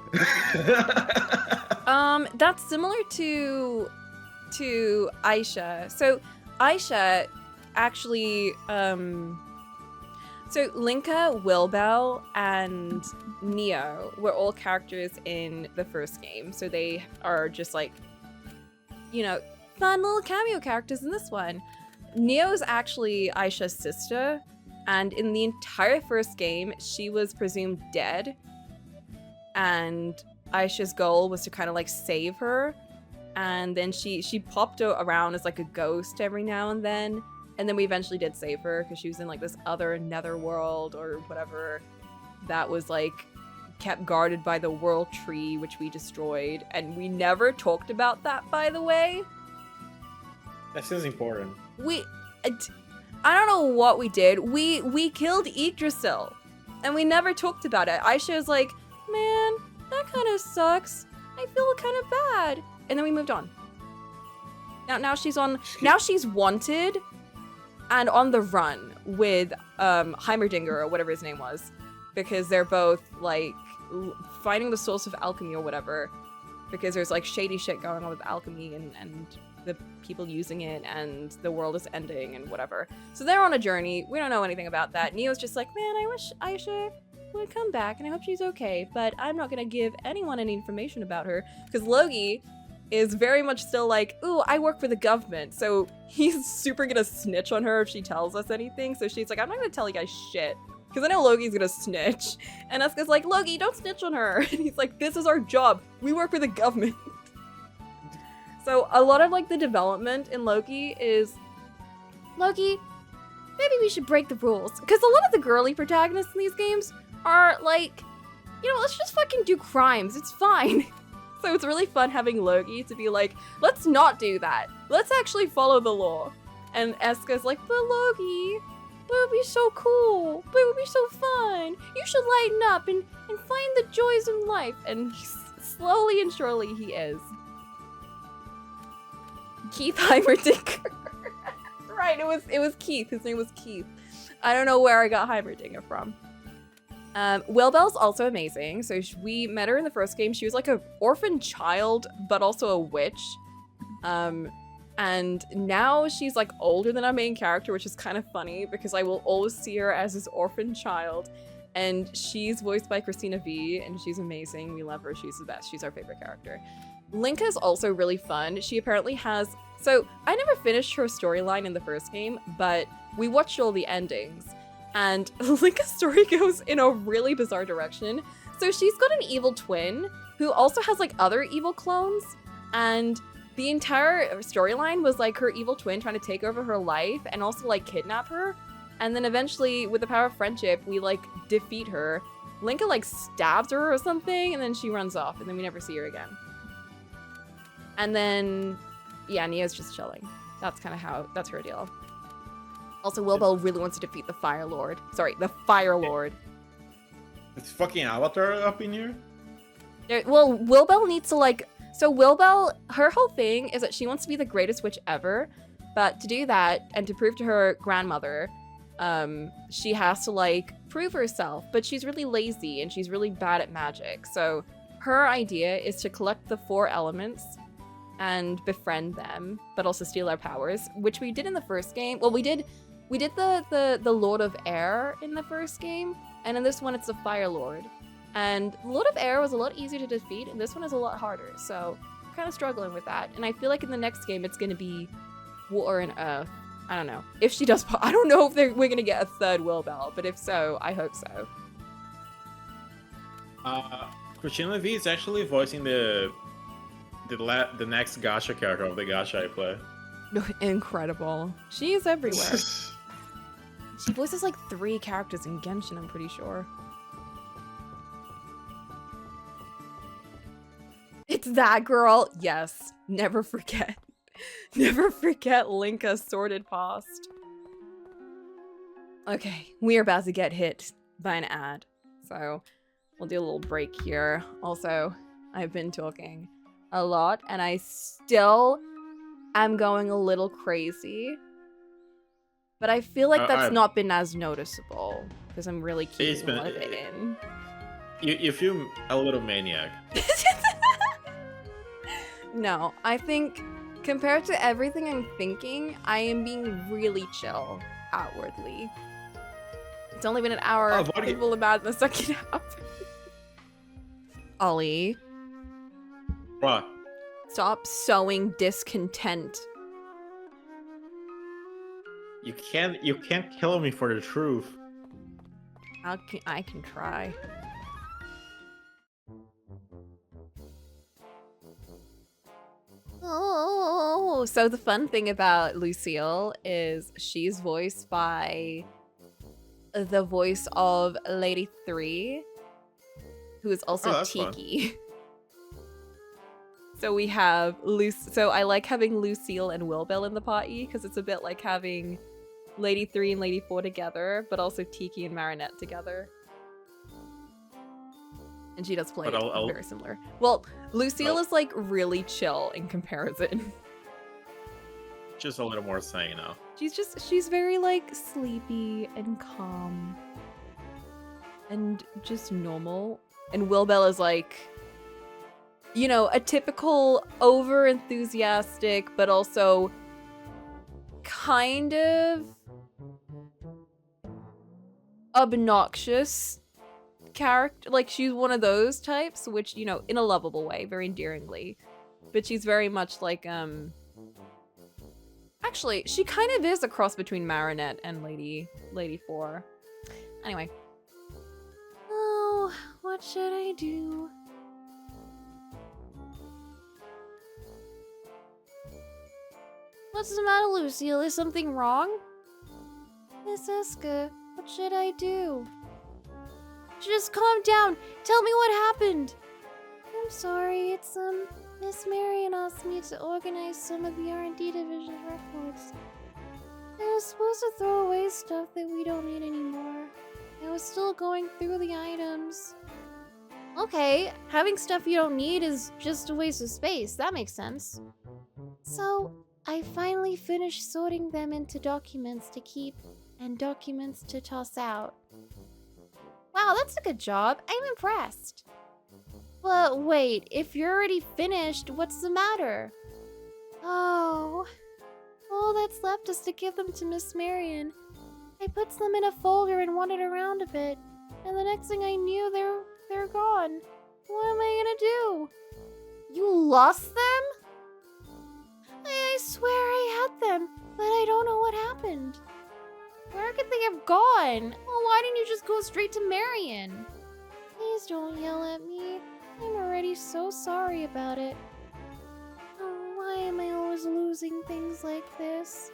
S1: That's similar to Escha. So Escha actually, so Linka, Wilbel, and Neo were all characters in the first game. So they are just like, you know, fun little cameo characters in this one. Neo's actually Escha's sister. And in the entire first game, she was presumed dead. And Escha's goal was to kind of like save her. And then she popped around as like a ghost every now and then. And then we eventually did save her because she was in like this other netherworld or whatever that was like kept guarded by the world tree, which we destroyed. And we never talked about that, by the way.
S8: That seems important.
S1: I don't know what we did. We killed Yggdrasil, and we never talked about it. Escha was like, man, that kind of sucks. I feel kind of bad. And then we moved on. Now she's wanted and on the run with Heimerdinger or whatever his name was, because they're both like finding the source of alchemy or whatever, because there's like shady shit going on with alchemy and the people using it and the world is ending and whatever. So they're on a journey. We don't know anything about that. Neo's just like, man, I wish Escha would come back and I hope she's okay, but I'm not gonna give anyone any information about her because Logi is very much still like, ooh, I work for the government. So he's super gonna snitch on her if she tells us anything. So she's like, I'm not gonna tell you guys shit. Because I know Logi's gonna snitch. And Eska's like, Logi, don't snitch on her. And he's like, this is our job. We work for the government. So a lot of like the development in Loki is, Loki, maybe we should break the rules. Because a lot of the girly protagonists in these games are like, you know, let's just fucking do crimes. It's fine. So it's really fun having Loki to be like, let's not do that. Let's actually follow the law. And Eska's like, but Loki, but it would be so cool. But it would be so fun. You should lighten up and find the joys in life. And slowly and surely he is. Keith Heimerdinger. Right, it was Keith. His name was Keith. I don't know where I got Heimerdinger from. Willbell's also amazing. So we met her in the first game. She was like an orphan child, but also a witch. And now she's like older than our main character, which is kind of funny because I will always see her as this orphan child. And she's voiced by Christina V, and she's amazing. We love her. She's the best. She's our favorite character. Linka's also really fun. She apparently has... So I never finished her storyline in the first game, but we watched all the endings. And Linka's story goes in a really bizarre direction. So she's got an evil twin who also has like other evil clones. And the entire storyline was like her evil twin trying to take over her life and also like kidnap her. And then eventually, with the power of friendship, we like defeat her. Linka like stabs her or something, and then she runs off, and then we never see her again. And then, yeah, Nia's just chilling. That's kind of that's her deal. Also, Willbell really wants to defeat the Fire Lord. Sorry, the Fire Lord.
S8: It's fucking Avatar up in here?
S1: Well, Willbell needs to like... So Willbell, her whole thing is that she wants to be the greatest witch ever. But to do that, and to prove to her grandmother, she has to like prove herself. But she's really lazy and she's really bad at magic. So her idea is to collect the 4 elements and befriend them, but also steal our powers, which we did in the first game. Well, we did the Lord of Air in the first game, and in this one it's the Fire Lord. And Lord of Air was a lot easier to defeat, and this one is a lot harder, so I'm kind of struggling with that. And I feel like in the next game it's gonna be Water and Earth. I don't know. If she does, I don't know if we're gonna get a third Willbell, but if so, I hope so.
S8: Christina V is actually voicing the next gacha character of the gacha I play.
S1: Incredible. She is everywhere. She voices like 3 characters in Genshin, I'm pretty sure. It's that girl. Yes. Never forget. Never forget Linka's sordid past. Okay, we are about to get hit by an ad. So we'll do a little break here. Also, I've been talking a lot and I still am going a little crazy. But I feel like that's not been as noticeable because I'm really keeping a lot of it in.
S8: You feel a little maniac.
S1: No, I think compared to everything I'm thinking, I am being really chill outwardly. It's only been an hour. I will about the second half. Ollie.
S8: What?
S1: Stop sowing discontent.
S8: You can't kill me for the truth.
S1: I can try. Oh, so the fun thing about Lucille is she's voiced by the voice of Lady 3, who is also Tiki. Fun. So we have So I like having Lucille and Willbell in the party because it's a bit like having Lady 3 and Lady 4 together, but also Tiki and Marinette together. And she does play very similar. Well, Lucille is like really chill in comparison.
S8: Just a little more sane now.
S1: She's very like sleepy and calm. And just normal. And Willbell is like, you know, a typical over-enthusiastic, but also kind of obnoxious character. Like, she's one of those types, which, you know, in a lovable way, very endearingly. But she's very much like, actually, she kind of is a cross between Marinette and Lady 4. Anyway. Oh, what should I do? What's the matter, Lucille? Is something wrong? Miss Escha, what should I do? Just calm down. Tell me what happened. I'm sorry. It's, Miss Marion asked me to organize some of the R&D division records. I was supposed to throw away stuff that we don't need anymore. I was still going through the items. Okay, having stuff you don't need is just a waste of space. That makes sense. So, I finally finished sorting them into documents to keep and documents to toss out. Wow, that's a good job. I'm impressed. But wait, if you're already finished, what's the matter? Oh, all that's left is to give them to Miss Marion. I put them in a folder and wandered around a bit, and the next thing I knew, they're gone. What am I gonna do? You lost them? I swear I had them, but I don't know what happened. Where could they have gone? Well, why didn't you just go straight to Marion? Please don't yell at me. I'm already so sorry about it. Oh, why am I always losing things like this?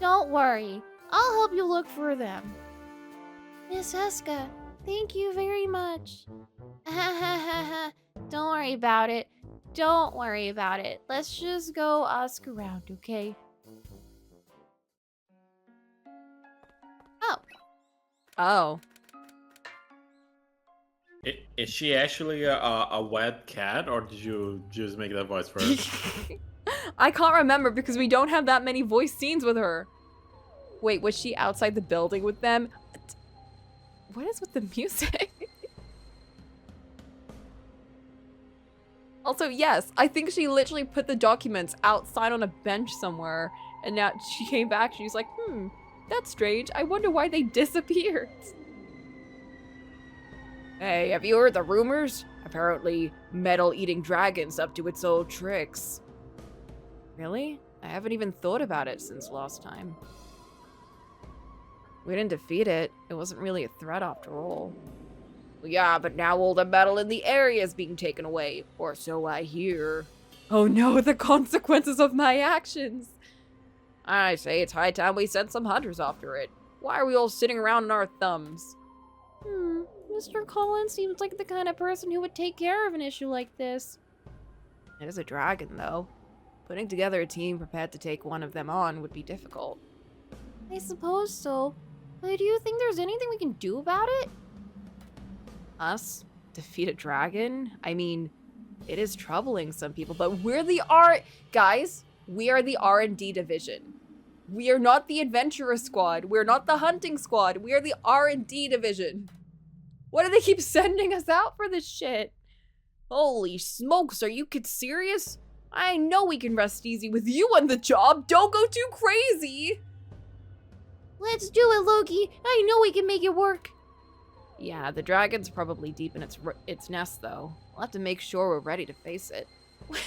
S1: Don't worry. I'll help you look for them. Miss Escha, thank you very much. Don't worry about it. Don't worry about it. Let's just go ask around, okay? Oh.
S8: Is she actually a wet cat, or did you just make that voice for her?
S1: I can't remember because we don't have that many voice scenes with her. Wait, was she outside the building with them? What is with the music? Also, yes, I think she literally put the documents outside on a bench somewhere, and now she came back, she's like, that's strange. I wonder why they disappeared. Hey, have you heard the rumors? Apparently, metal-eating dragon's up to its old tricks. Really? I haven't even thought about it since last time. We didn't defeat it. It wasn't really a threat after all. Well, yeah, but now all the metal in the area is being taken away, or so I hear. Oh no, the consequences of my actions! I say it's high time we sent some hunters after it. Why are we all sitting around on our thumbs? Mr. Collins seems like the kind of person who would take care of an issue like this. It is a dragon, though. Putting together a team prepared to take one of them on would be difficult. I suppose so. But do you think there's anything we can do about it? Us? Defeat a dragon? I mean, it is troubling some people, but we're the Guys, we are the R&D division. We are not the adventurer squad. We're not the hunting squad. We are the R&D division. Why do they keep sending us out for this shit? Holy smokes, are you kids serious? I know we can rest easy with you on the job. Don't go too crazy. Let's do it, Loki. I know we can make it work. Yeah, the dragon's probably deep in its nest, though. We'll have to make sure we're ready to face it. What?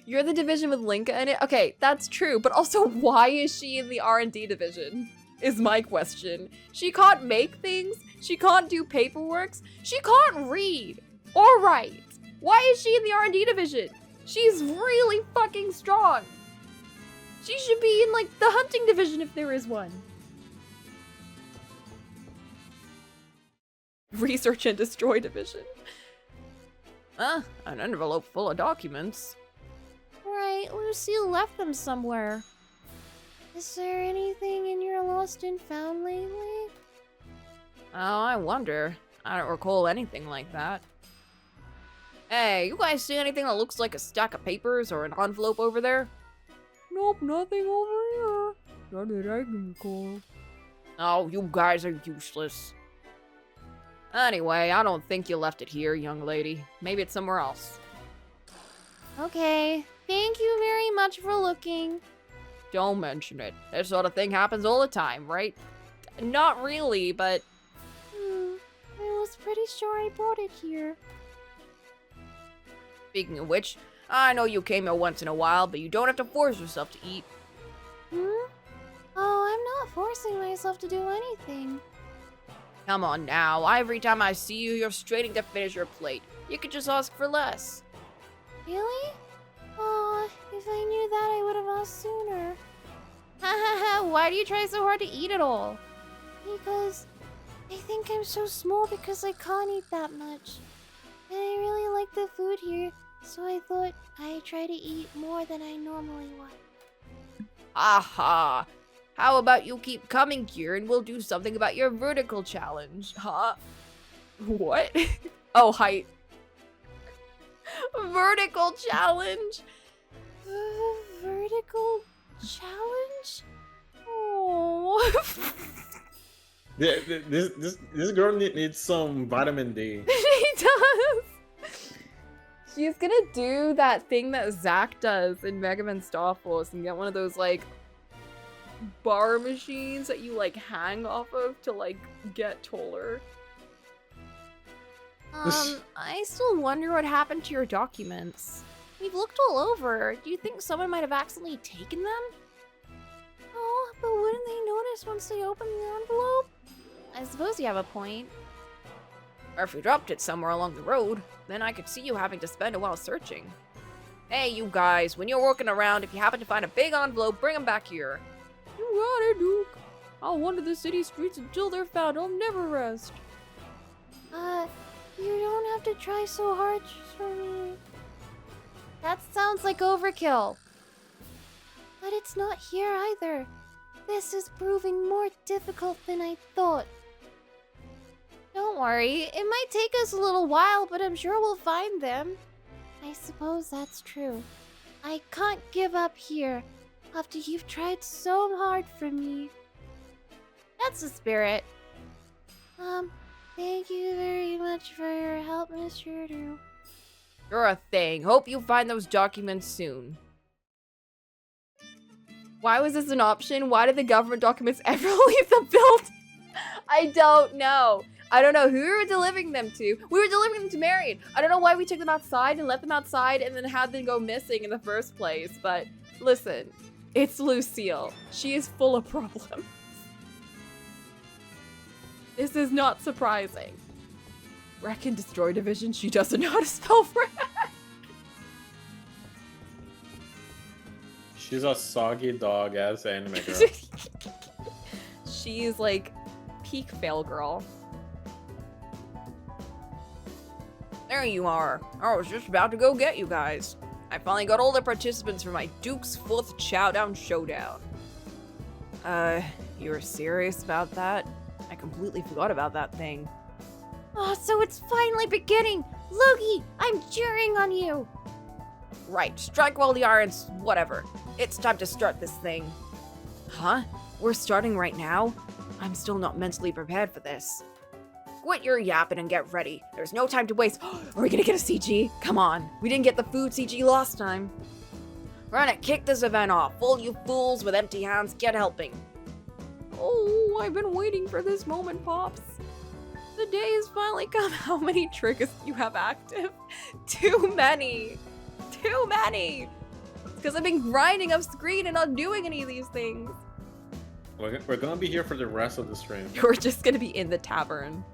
S1: You're the division with Linka in it? Okay, that's true, but also why is she in the R&D division? Is my question. She can't make things, she can't do paperwork, she can't read or write. Why is she in the R&D division? She's really fucking strong. She should be in, like, the hunting division if there is one. Research and destroy division. An envelope full of documents. Right, Lucille left them somewhere. Is there anything in your lost and found lately? Oh, I wonder. I don't recall anything like that. Hey, you guys see anything that looks like a stack of papers or an envelope over there? Nope, nothing over here. Not that I can recall. Oh, you guys are useless. Anyway, I don't think you left it here, young lady. Maybe it's somewhere else. Okay, thank you very much for looking. Don't mention it. This sort of thing happens all the time, right? Not really, but... I was pretty sure I brought it here. Speaking of which, I know you came here once in a while, but you don't have to force yourself to eat.
S3: Hmm? Oh, I'm not forcing myself to do anything.
S1: Come on now, every time I see you, you're straining to finish your plate. You could just ask for less.
S3: Really? Oh, if I knew that, I would have asked sooner. Hahaha, why do you try so hard to eat it all? Because I think I'm so small because I can't eat that much. And I really like the food here, so I thought I'd try to eat more than I normally would.
S1: Aha! How about you keep coming here and we'll do something about your vertical challenge, huh? What? Oh, height. Vertical challenge?
S3: Vertical challenge? Oh.
S8: This girl needs some vitamin D.
S1: She does! She's gonna do that thing that Zack does in Mega Man Star Force and get one of those, like, bar machines that you, like, hang off of to, like, get taller.
S3: I still wonder what happened to your documents. We've looked all over. Do you think someone might have accidentally taken them? Oh, but wouldn't they notice once they open the envelope? I suppose you have a point.
S1: Or if you dropped it somewhere along the road, then I could see you having to spend a while searching. Hey, you guys, when you're walking around, if you happen to find a big envelope, bring them back here. You got it, Duke. I'll wander the city streets until they're found. I'll never rest.
S3: You don't have to try so hard just for me. That sounds like overkill. But it's not here either. This is proving more difficult than I thought. Don't worry, it might take us a little while, but I'm sure we'll find them. I suppose that's true. I can't give up here after you've tried so hard for me. That's the spirit. Thank you very much for your help, Mr. Drew.
S1: Sure a thing. Hope you find those documents soon. Why was this an option? Why did the government documents ever leave the building? I don't know. I don't know who we were delivering them to. We were delivering them to Marion. I don't know why we took them outside and left them outside and then had them go missing in the first place. But listen, it's Lucille. She is full of problems. This is not surprising. Wreck and Destroy Division, she doesn't know how to spell wreck.
S8: She's a soggy dog ass anime girl.
S1: She's like peak fail girl. There you are. I was just about to go get you guys. I finally got all the participants for my Duke's 4th CHOWDOWN showdown. You were serious about that? I completely forgot about that thing.
S3: Oh, so it's finally beginning! Logie, I'm cheering on you!
S1: Right, strike while the iron's whatever. It's time to start this thing. Huh? We're starting right now? I'm still not mentally prepared for this. Quit your yapping and get ready. There's no time to waste. Are we gonna get a CG? Come on. We didn't get the food CG last time. We're gonna kick this event off. All you fools with empty hands, get helping. Oh, I've been waiting for this moment, Pops. The day has finally come. How many triggers do you have active? Too many. Too many. It's because I've been grinding up screen and not doing any of these things.
S8: We're gonna be here for the rest of the stream.
S1: We're just gonna be in the tavern.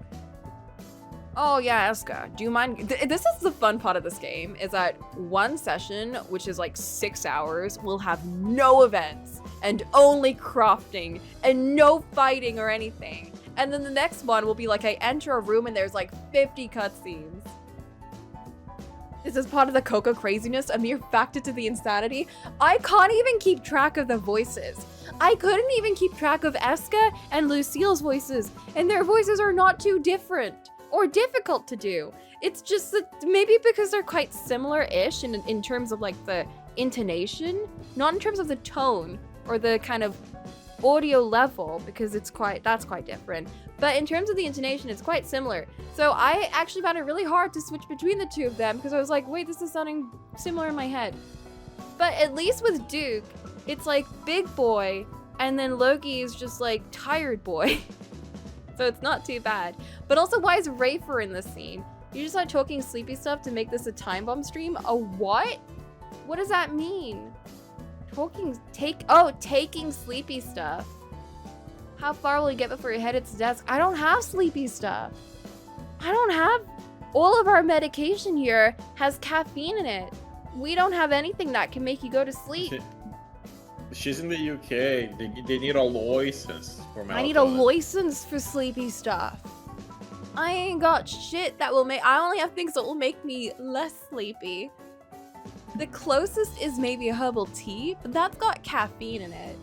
S1: Oh yeah, Escha, do you mind? This is the fun part of this game, is that one session, which is like 6 hours, will have no events and only crafting and no fighting or anything. And then the next one will be like I enter a room and there's like 50 cutscenes. This is part of the Coco craziness, a mere factor to the insanity. I can't even keep track of the voices. I couldn't even keep track of Escha and Lucille's voices, and their voices are not too different or difficult to do. It's just that maybe because they're quite similar-ish in terms of like the intonation, not in terms of the tone or the kind of audio level, because that's quite different. But in terms of the intonation, it's quite similar. So I actually found it really hard to switch between the two of them because I was like, wait, this is sounding similar in my head. But at least with Duke, it's like big boy, and then Loki is just like tired boy. So it's not too bad. But also, why is Rafer in this scene? You just started talking sleepy stuff to make this a time bomb stream? A what? What does that mean? Taking sleepy stuff. How far will you get before you're headed to desk? I don't have sleepy stuff. I don't have... All of our medication here has caffeine in it. We don't have anything that can make you go to sleep.
S8: She's in the UK. They need a license for melatonin.
S1: I need a license for sleepy stuff. I ain't got shit that will make... I only have things that will make me less sleepy. The closest is maybe a herbal tea, but that's got caffeine in it.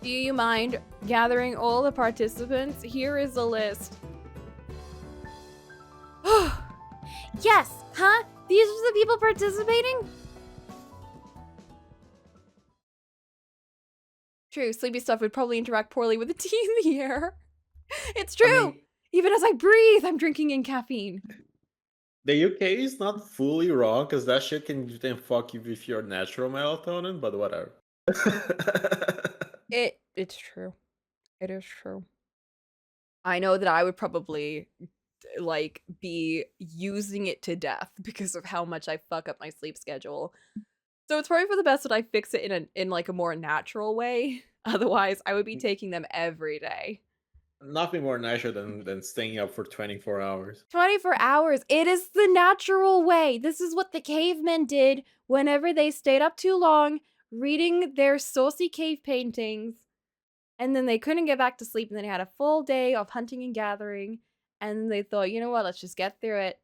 S1: Do you mind gathering all the participants? Here is a list.
S3: Yes, huh? These are the people participating?
S1: True, sleepy stuff would probably interact poorly with the tea in the air. It's true!
S8: I mean,
S1: even as I breathe, I'm drinking in caffeine.
S8: The UK is not fully wrong, because that shit can fuck you with your natural melatonin, but whatever.
S1: It's true. It is true. I know that I would probably like be using it to death because of how much I fuck up my sleep schedule. So it's probably for the best that I fix it in like a more natural way. Otherwise, I would be taking them every day.
S8: Nothing more natural than staying up for 24 hours.
S1: 24 hours. It is the natural way. This is what the cavemen did whenever they stayed up too long reading their saucy cave paintings. And then they couldn't get back to sleep. And then they had a full day of hunting and gathering. And they thought, you know what? Let's just get through it.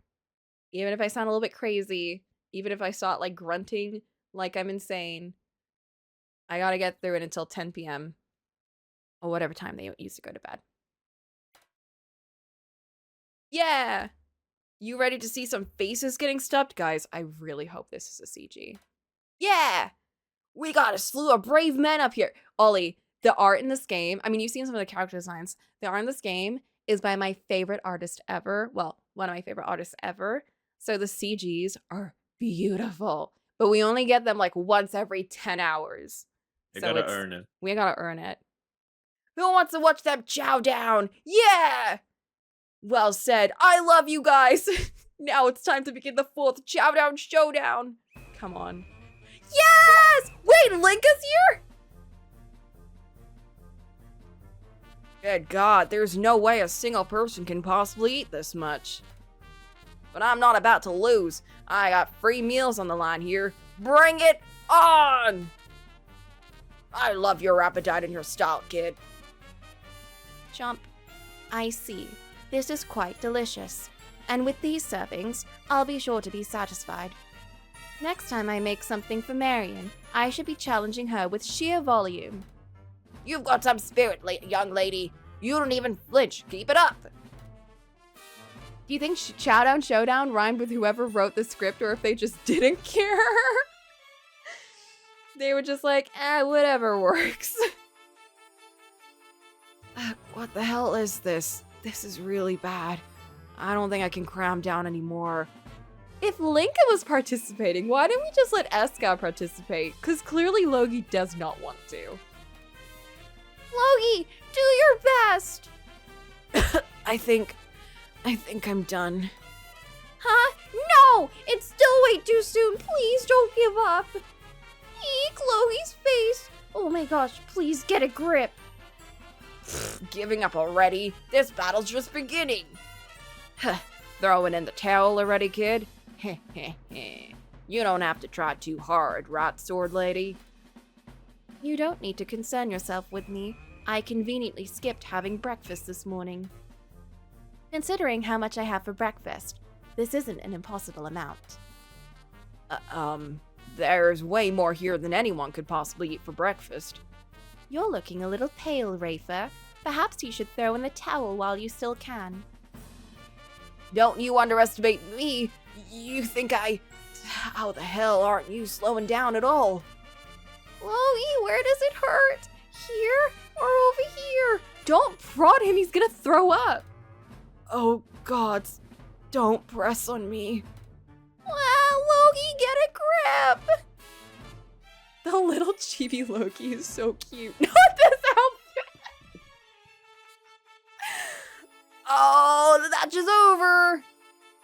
S1: Even if I sound a little bit crazy. Even if I start like grunting like I'm insane. I gotta get through it until 10 p.m. Or whatever time they used to go to bed. Yeah! You ready to see some faces getting stuffed? Guys, I really hope this is a CG. Yeah! We got a slew of brave men up here. Ollie, the art in this game, I mean, you've seen some of the character designs. The art in this game is by my favorite artist ever. Well, one of my favorite artists ever. So the CGs are beautiful. But we only get them like once every 10 hours.
S8: You
S1: so
S8: gotta earn it.
S1: We gotta earn it. Who wants to watch them CHOWDOWN? Yeah! Well said. I love you guys. Now it's time to begin the 4th CHOWDOWN Showdown. Come on. Yes! Wait, Link is here? Good God, there's no way a single person can possibly eat this much. But I'm not about to lose. I got free meals on the line here. Bring it on! I love your appetite and your style, kid.
S3: Chomp. I see. This is quite delicious. And with these servings, I'll be sure to be satisfied. Next time I make something for Marion, I should be challenging her with sheer volume.
S1: You've got some spirit, young lady. You don't even flinch. Keep it up. Do you think CHOWDOWN Showdown rhymed with whoever wrote the script, or if they just didn't care? They were just like, whatever works. What the hell is this? This is really bad. I don't think I can cram down anymore. If Linka was participating, why didn't we just let Escha participate? Because clearly Logy does not want to.
S3: Logy, do your best!
S1: I think I'm done.
S3: Huh? No! It's still way too soon. Please don't give up. Eek, Logy's face. Oh my gosh, please get a grip.
S1: Giving up already? This battle's just beginning. Throwing in the towel already, kid? You don't have to try too hard, right, sword lady?
S3: You don't need to concern yourself with me. I conveniently skipped having breakfast this morning. Considering how much I have for breakfast, this isn't an impossible amount.
S1: There's way more here than anyone could possibly eat for breakfast.
S3: You're looking a little pale, Rafer. Perhaps you should throw in the towel while you still can.
S1: Don't you underestimate me. You think How the hell aren't you slowing down at all?
S3: Logy, where does it hurt? Here or over here?
S1: Don't prod him, he's gonna throw up. Oh God, don't press on me.
S3: Wow, Logy, get a grip!
S1: The little chibi Loki is so cute. Not this outfit! Oh, the match is over!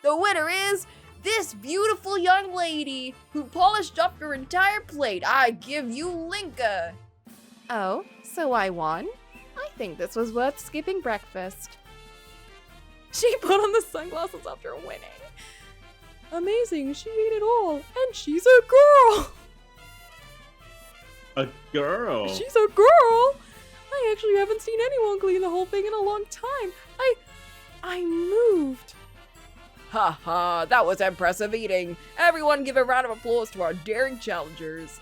S1: The winner is this beautiful young lady who polished up her entire plate. I give you Linka. Oh, so I won? I think this was worth skipping breakfast. She put on the sunglasses after winning. Amazing, she ate it all, and she's a girl.
S8: A girl.
S1: She's a girl. I actually haven't seen anyone clean the whole thing in a long time. I moved. Ha ha, that was impressive eating. Everyone give a round of applause to our daring challengers.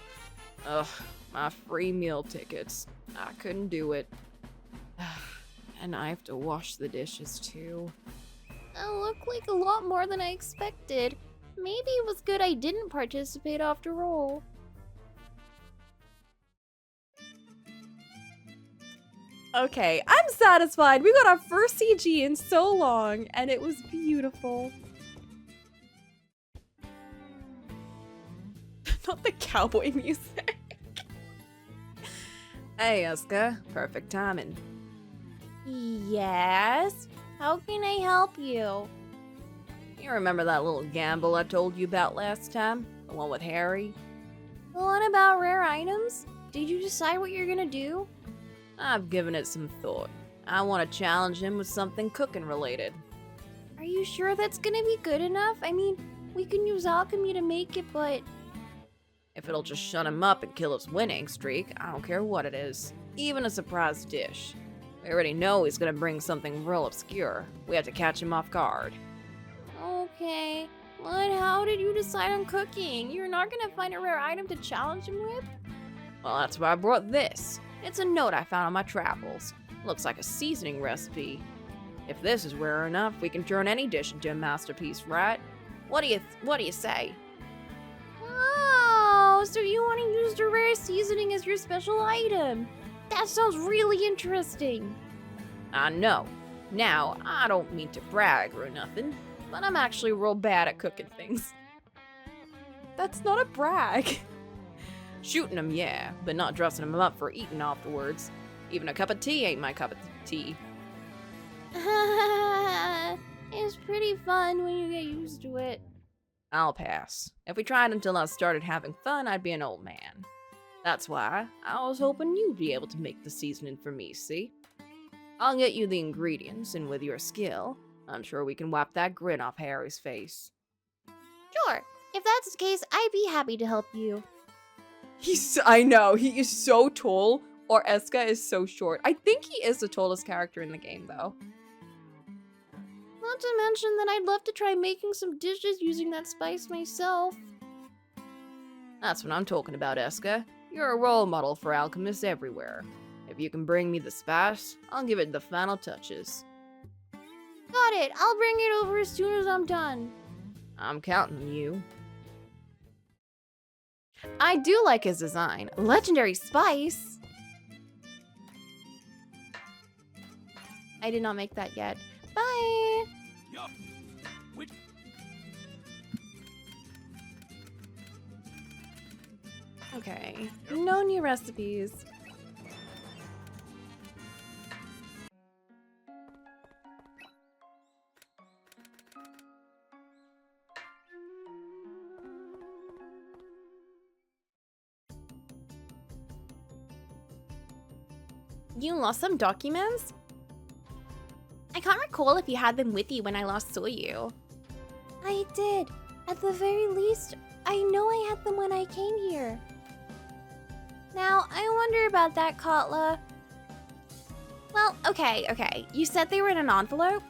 S1: Ugh, my free meal tickets. I couldn't do it. And I have to wash the dishes too.
S3: That looked like a lot more than I expected. Maybe it was good I didn't participate after all.
S1: Okay, I'm satisfied. We got our first CG in so long, and it was beautiful. Not the cowboy music. Hey, Escha. Perfect timing.
S3: Yes? How can I help you?
S1: You remember that little gamble I told you about last time? The one with Harry?
S3: The one about rare items? Did you decide what you're gonna do?
S1: I've given it some thought. I want to challenge him with something cooking related.
S3: Are you sure that's gonna be good enough? I mean, we can use alchemy to make it, but...
S1: If it'll just shut him up and kill his winning streak, I don't care what it is. Even a surprise dish. We already know he's gonna bring something real obscure. We have to catch him off guard.
S3: Okay, but how did you decide on cooking? You're not gonna find a rare item to challenge him with?
S1: Well, that's why I brought this. It's a note I found on my travels. Looks like a seasoning recipe. If this is rare enough, we can turn any dish into a masterpiece, right? What do you say?
S3: Oh, so you want to use the rare seasoning as your special item? That sounds really interesting.
S1: I know. Now, I don't mean to brag or nothing, but I'm actually real bad at cooking things. That's not a brag. Shooting them, yeah, but not dressing them up for eating afterwards. Even a cup of tea ain't my cup of tea.
S3: It's pretty fun when you get used to it.
S1: I'll pass. If we tried until I started having fun, I'd be an old man. That's why I was hoping you'd be able to make the seasoning for me, see? I'll get you the ingredients, and with your skill, I'm sure we can wipe that grin off Harry's face.
S3: Sure, if that's the case, I'd be happy to help you.
S1: I know, he is so tall, or Escha is so short. I think he is the tallest character in the game, though.
S3: Not to mention that I'd love to try making some dishes using that spice myself.
S1: That's what I'm talking about, Escha. You're a role model for alchemists everywhere. If you can bring me the spice, I'll give it the final touches.
S3: Got it, I'll bring it over as soon as I'm done.
S1: I'm counting on you. I do like his design. Legendary spice!
S3: I did not make that yet. Bye!
S1: Okay, no new recipes.
S3: You lost some documents? I can't recall if you had them with you when I last saw you. I did. At the very least, I know I had them when I came here. Now, I wonder about that, Katla. Well, okay. You said they were in an envelope?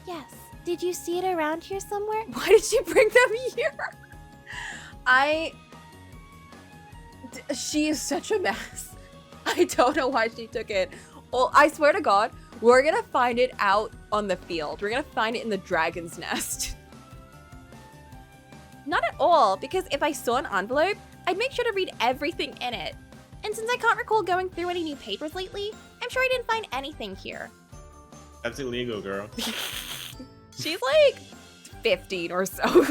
S3: Yes. Did you see it around here somewhere?
S1: Why did you bring them here? She is such a mess. I don't know why she took it. Well, I swear to God, we're gonna find it out on the field. We're gonna find it in the dragon's nest. Not at all, because if I saw an envelope, I'd make sure to read everything in it. And since I can't recall going through any new papers lately, I'm sure I didn't find anything here.
S8: That's illegal, girl.
S1: She's like 15 or so.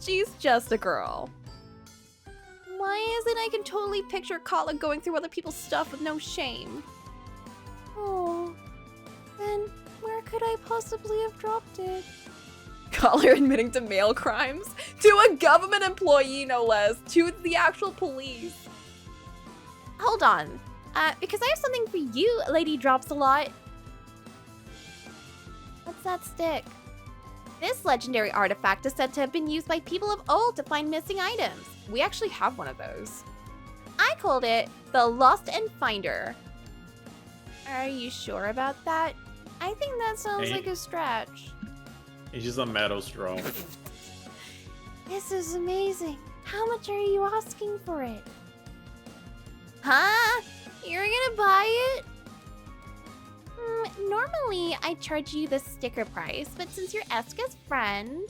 S1: She's just a girl. Why is it I can totally picture Katla going through other people's stuff with no shame?
S3: Oh, I possibly have dropped it?
S1: Collar admitting to mail crimes? To a government employee, no less. To the actual police.
S3: Hold on. Because I have something for you, Lady Drops a Lot. What's that stick? This legendary artifact is said to have been used by people of old to find missing items.
S1: We actually have one of those.
S3: I called it the Lost and Finder. Are you sure about that? I think that sounds
S8: Hey.
S3: like a stretch.
S8: It's just a metal straw.
S3: This is amazing. How much are you asking for it? Huh? You're gonna buy it? Normally, I charge you the sticker price, but since you're Eska's friend,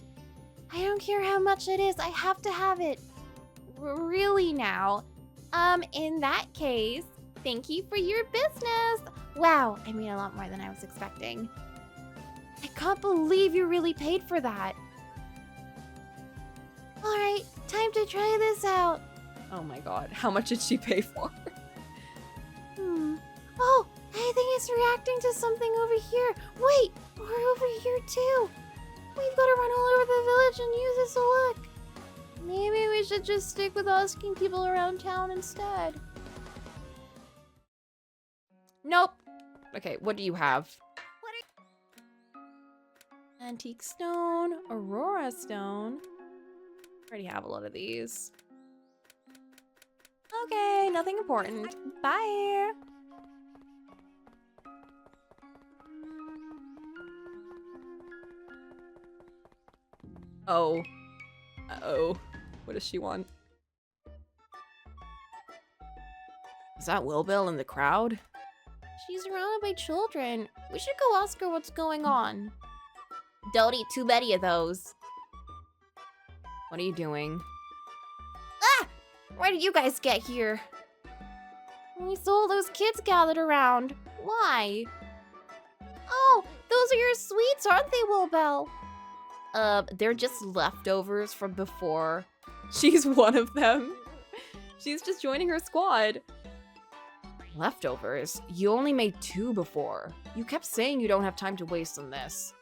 S3: I don't care how much it is. I have to have it. Really now. In that case, thank you for your business. Wow, I made a lot more than I was expecting. I can't believe you really paid for that. All right, time to try this out.
S1: Oh my god, how much did she pay for?
S3: Oh, I think it's reacting to something over here. Wait, we're over here too. We've got to run all over the village and use this to look. Maybe we should just stick with asking people around town instead.
S1: Nope. Okay, what do you have? Antique stone, Aurora stone. Already have a lot of these. Okay, nothing important. Bye. Oh. Uh-oh. What does she want? Is that Wilbell in the crowd?
S3: She's surrounded by children. We should go ask her what's going on. Don't eat too many of those.
S1: What are you doing?
S3: Ah! Why did you guys get here? We saw all those kids gathered around. Why? Oh, those are your sweets, aren't they, Wilbell?
S1: They're just leftovers from before. She's one of them. She's just joining her squad. Leftovers? You only made 2 before. You kept saying you don't have time to waste on this.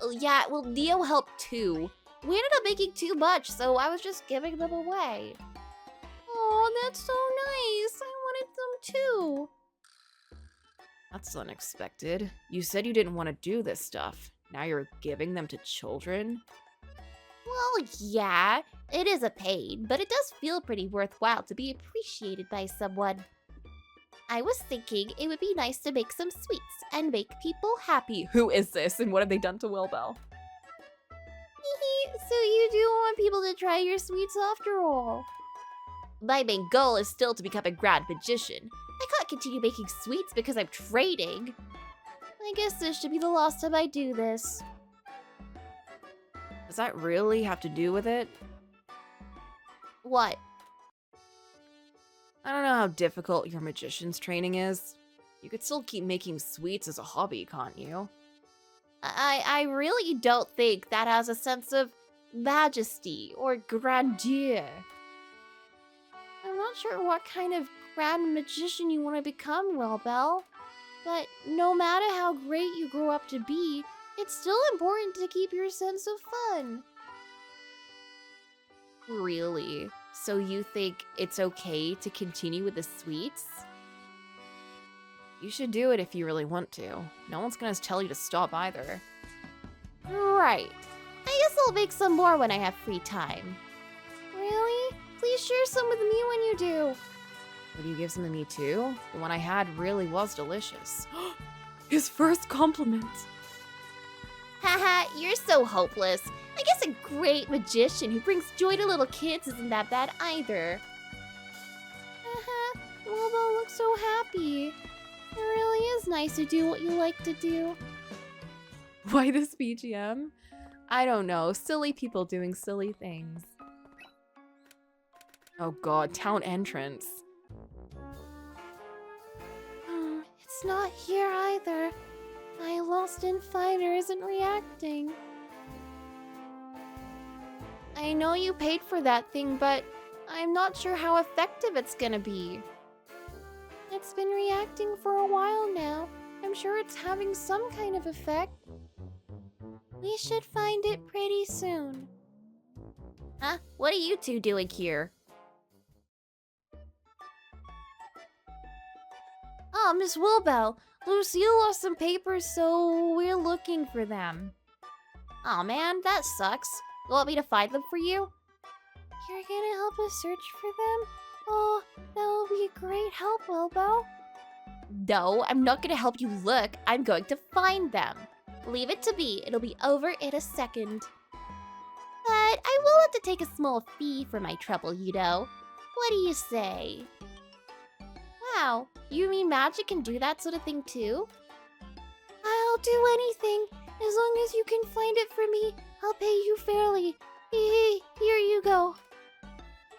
S3: Oh, yeah, well, Neo helped too. We ended up making too much, so I was just giving them away. Oh, that's so nice. I wanted them too.
S1: That's unexpected. You said you didn't want to do this stuff. Now you're giving them to children?
S3: Well, yeah, it is a pain, but it does feel pretty worthwhile to be appreciated by someone. I was thinking it would be nice to make some sweets and make people happy.
S1: Who is this and what have they done to Wilbell?
S3: So you do want people to try your sweets after all. My main goal is still to become a grand magician. I can't continue making sweets because I'm trading. I guess this should be the last time I do this.
S1: Does that really have to do with it?
S3: What?
S1: I don't know how difficult your magician's training is. You could still keep making sweets as a hobby, can't you?
S3: I really don't think that has a sense of majesty or grandeur. I'm not sure what kind of grand magician you want to become, Wilbell. But no matter how great you grow up to be, it's still important to keep your sense of fun.
S1: Really? So you think it's okay to continue with the sweets? You should do it if you really want to. No one's gonna tell you to stop either.
S3: Right. I guess I'll make some more when I have free time. Really? Please share some with me when you do.
S1: Would you give some to me too? The one I had really was delicious. His first compliment.
S3: Haha, you're so hopeless. I guess a great magician who brings joy to little kids isn't that bad either. Haha, Wilbell looks so happy. It really is nice to do what you like to do.
S1: Why this BGM? I don't know. Silly people doing silly things. Oh god, town entrance.
S3: It's not here either. My Lost in Finder isn't reacting. I know you paid for that thing, but I'm not sure how effective it's gonna be. It's been reacting for a while now. I'm sure it's having some kind of effect. We should find it pretty soon. Huh? What are you two doing here? Oh, Miss Wilbell, Lucille lost some papers, so we're looking for them. Aw, man, that sucks. You want me to find them for you? You're gonna help us search for them? Oh, that will be a great help, Wilbell. No, I'm not gonna help you look. I'm going to find them. Leave it to me. It'll be over in a second. But I will have to take a small fee for my trouble, you know. What do you say? Wow, you mean magic can do that sort of thing too? I'll do anything. As long as you can find it for me, I'll pay you fairly. Here you go.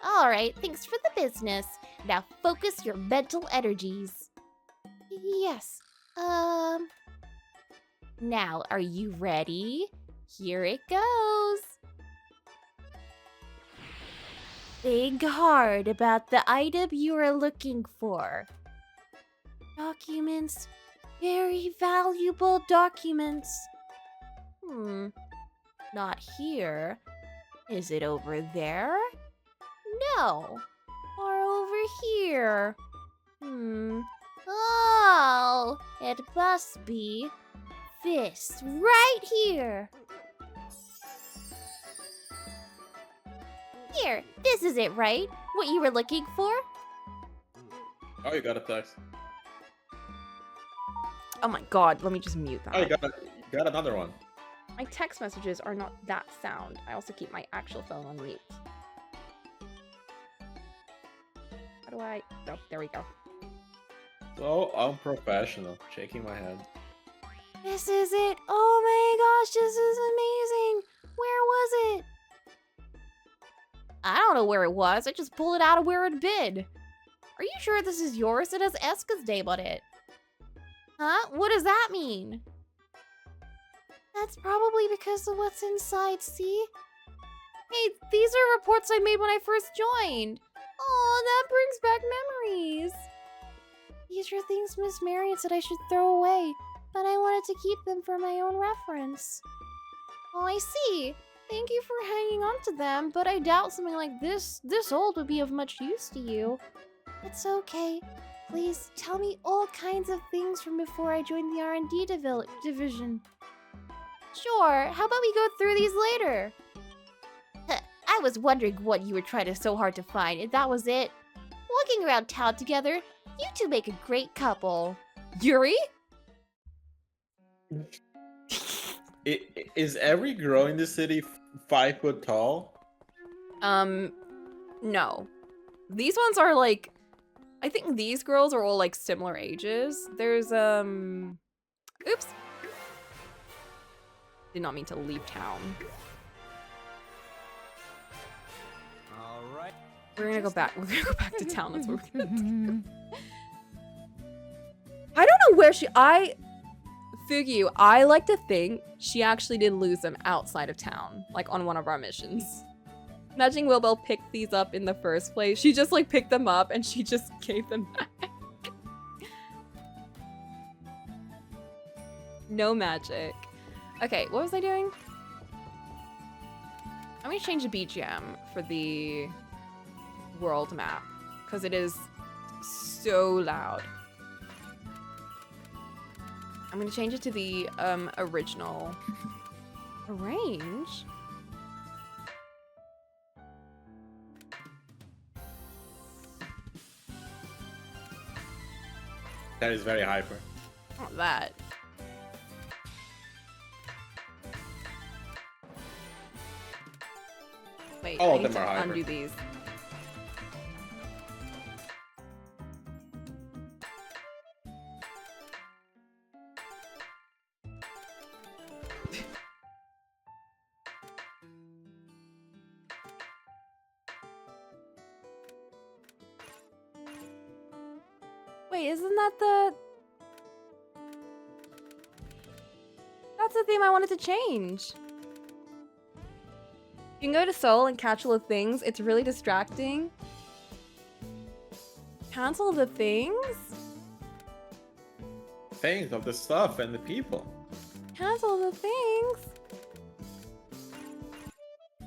S3: Alright, thanks for the business. Now focus your mental energies. Yes. Now, are you ready? Here it goes. Think hard about the item you are looking for. Documents. Very valuable documents. Not here. Is it over there? No. Or over here. Oh, it must be this right here. Here, this is it, right? What you were looking for?
S8: Oh, you got a text.
S1: Oh my god, let me just mute that.
S8: Oh, you got another one.
S1: My text messages are not that sound. I also keep my actual phone on mute. How do I... Oh, there we go.
S8: So unprofessional. Shaking my head.
S3: This is it. Oh my gosh, this is amazing. Where was it? I don't know where it was. I just pulled it out of where it'd been. Are you sure this is yours? It has Eska's name on it. Huh? What does that mean? That's probably because of what's inside, see? Hey, these are reports I made when I first joined. Oh, that brings back memories. These are things Miss Marion said I should throw away, but I wanted to keep them for my own reference. Oh, I see. Thank you for hanging on to them, but I doubt something like this old would be of much use to you. It's okay. Please tell me all kinds of things from before I joined the R&D division. Sure, how about we go through these later? I was wondering what you were trying so hard to find, and that was it. Walking around town together, you two make a great couple. Yuri?
S8: Is every girl in the city 5 foot tall?
S1: No. These ones are like... I think these girls are all like similar ages. There's, oops. Did not mean to leave town.
S7: Alright.
S1: We're gonna go back. We're gonna go back to town. That's what we're gonna do. I don't know where I figure I like to think she actually did lose them outside of town, like on one of our missions. Imagine Wilbell picked these up in the first place. She just like picked them up and she just gave them back. No magic. Okay, what was I doing? I'm gonna change the BGM for the world map because it is so loud. I'm gonna change it to the original range.
S8: That is very hyper.
S1: Not that. Wait,
S8: All
S1: I
S8: of
S1: need
S8: them
S1: to
S8: are hyper.
S1: undo these. Wait, isn't that the... That's the theme I wanted to change. You can go to Seoul and catch all the things. It's really distracting. Cancel the things?
S8: Things of the stuff and the people.
S1: Cancel the things?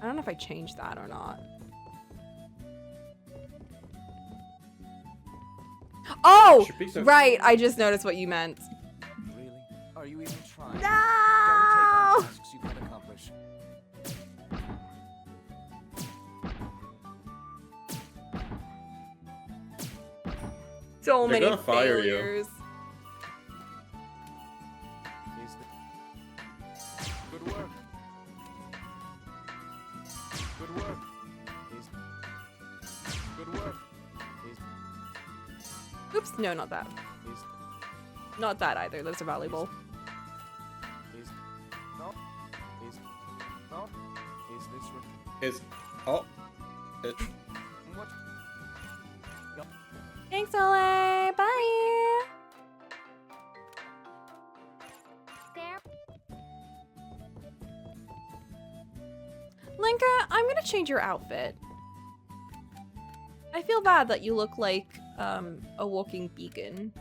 S1: I don't know if I changed that or not. Oh,
S8: Should pick the-
S1: right. I just noticed what you meant.
S9: Really? Are you even trying?
S1: No!
S9: Don't take on tasks you can't accomplish.
S1: So
S8: They're
S1: many
S8: gonna fire you.
S1: failures.
S9: Is good work. Good work. Is good work.
S1: Oops, no, not that.
S9: Is
S1: Not that either. Those are valuable.
S9: is no is no is this
S8: Is oh, it,
S9: what?
S1: Thanks, Ollie. Bye.
S6: There.
S1: Linka, I'm gonna change your outfit. I feel bad that you look like a walking beacon.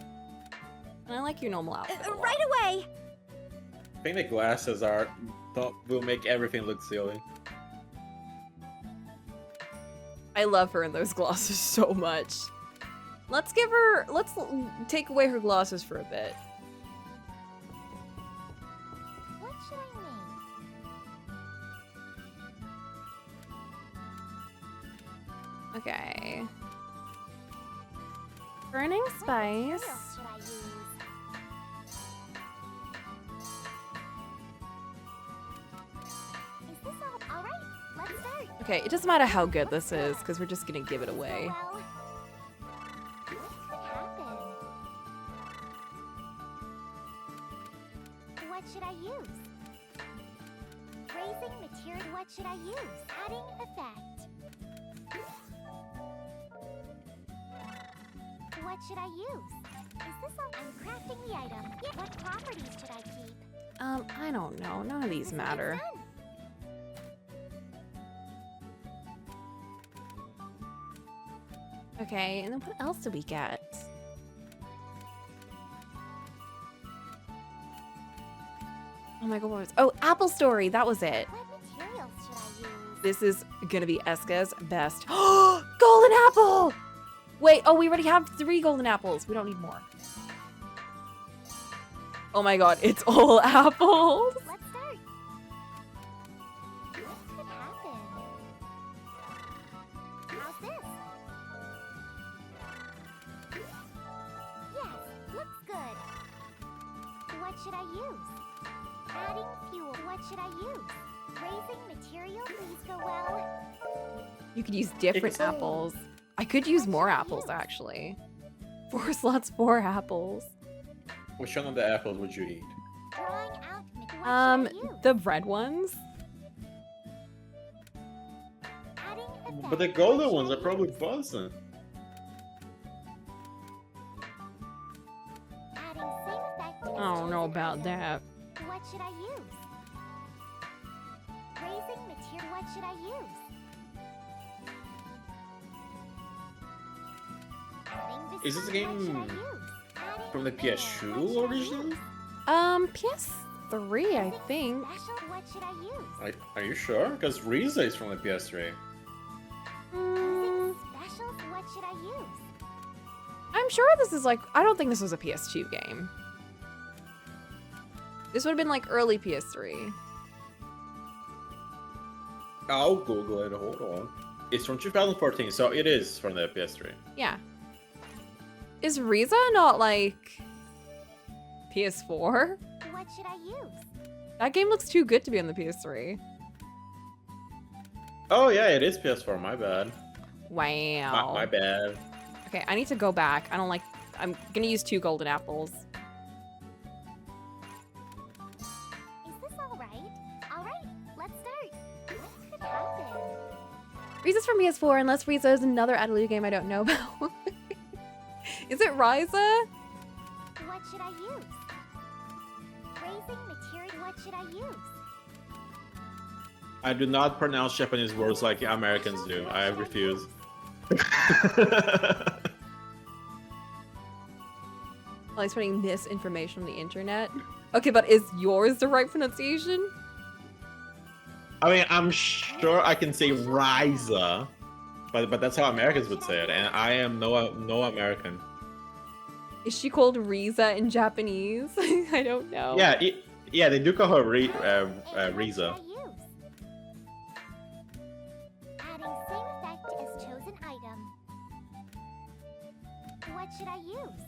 S1: And I like your normal outfit. a lot.
S4: Right away!
S8: I think the glasses will make everything look silly.
S1: I love her in those glasses so much. Let's take away her glasses for a bit.
S6: What should I make?
S1: Okay. Burning
S6: What
S1: spice.
S6: materials should I use? Is this all right? Let's start.
S1: Okay, it doesn't matter how good this is, because we're just gonna give it away.
S6: Well, what could happen? What should I use? Raising material. What should I use? Adding effect. What should I use? Is this all? I'm crafting the item. Yeah. What properties should I keep?
S1: I don't know. None of these
S6: This is
S1: matter.
S6: done.
S1: Okay, and then what else did we get? Oh my god, what was... Oh, Apple Story! That was it.
S6: What materials should I use?
S1: This is gonna be Escha's best. Golden apple! Wait, oh, we already have 3 golden apples. We don't need more. Oh my god, it's all apples.
S6: Let's start. What could happen? How's this? Yes, looks good. What should I use? Adding fuel. What should I use? Raising material. Please go well.
S1: You could use different
S8: Excellent.
S1: apples. I could use more apples, actually. 4 slots, 4 apples.
S8: Which one of the apples would you eat?
S6: Drawing out. What should I use?
S1: The red ones.
S6: Adding effect.
S8: But the golden ones are probably buzzing.
S6: Adding same effect.
S1: I don't know about that.
S6: What should I use? Raising material. What should I use? Adding
S8: Is this
S6: what
S8: game
S6: should I use? Adding
S8: from the
S6: fuel.
S8: PS2
S6: What should I
S8: originally?
S6: use?
S1: PS3, I think.
S6: Special. What should I use?
S8: Are you sure? Because Ryza is from the PS3.
S1: Mm,
S6: Special. What should I use?
S1: I'm sure this is like... I don't think this was a PS2 game. This would have been like early PS3.
S8: I'll Google it. Hold on. It's from 2014, so it is from the PS3.
S1: Yeah. Is Ryza not like PS4?
S6: What should I use?
S1: That game looks too good to be on the PS3.
S8: Oh yeah, it is PS4. My bad.
S1: Wow.
S8: My bad.
S1: Okay, I need to go back. I don't like... I'm gonna use 2 golden apples.
S6: Is this all right? All right. Let's start. What could happen?
S1: Ryza's from PS4, unless Ryza is another Atelier game I don't know about. Is it Ryza?
S6: What should I use? Raising material. What should I use?
S8: I do not pronounce Japanese words like Americans do. I refuse.
S1: Well, he's putting this information on the internet. Okay, but is yours the right pronunciation?
S8: I mean, I'm sure I can say Ryza, but that's how Americans would say it, and I am no American.
S1: Is she called Ryza in Japanese? I don't know.
S8: Yeah, yeah, they do call her Ryza.
S6: Adding same effect as chosen item. What should I use?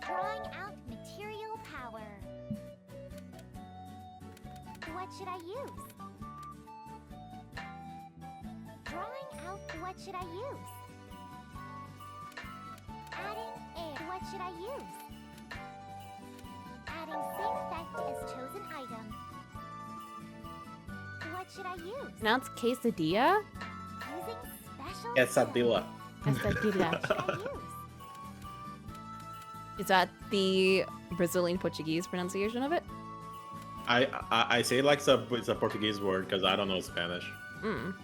S6: Drawing out material power. What should I use? Drawing out, what should I use? Adding air, what should I use? Adding same effect as chosen item. What should I use?
S1: Pronounced quesadilla?
S6: Using special
S8: Quesadilla.
S1: Quesadilla.
S6: What should I use?
S1: Is that the Brazilian Portuguese pronunciation of it?
S8: I say it like it's a Portuguese word because I don't know Spanish.
S1: Mm.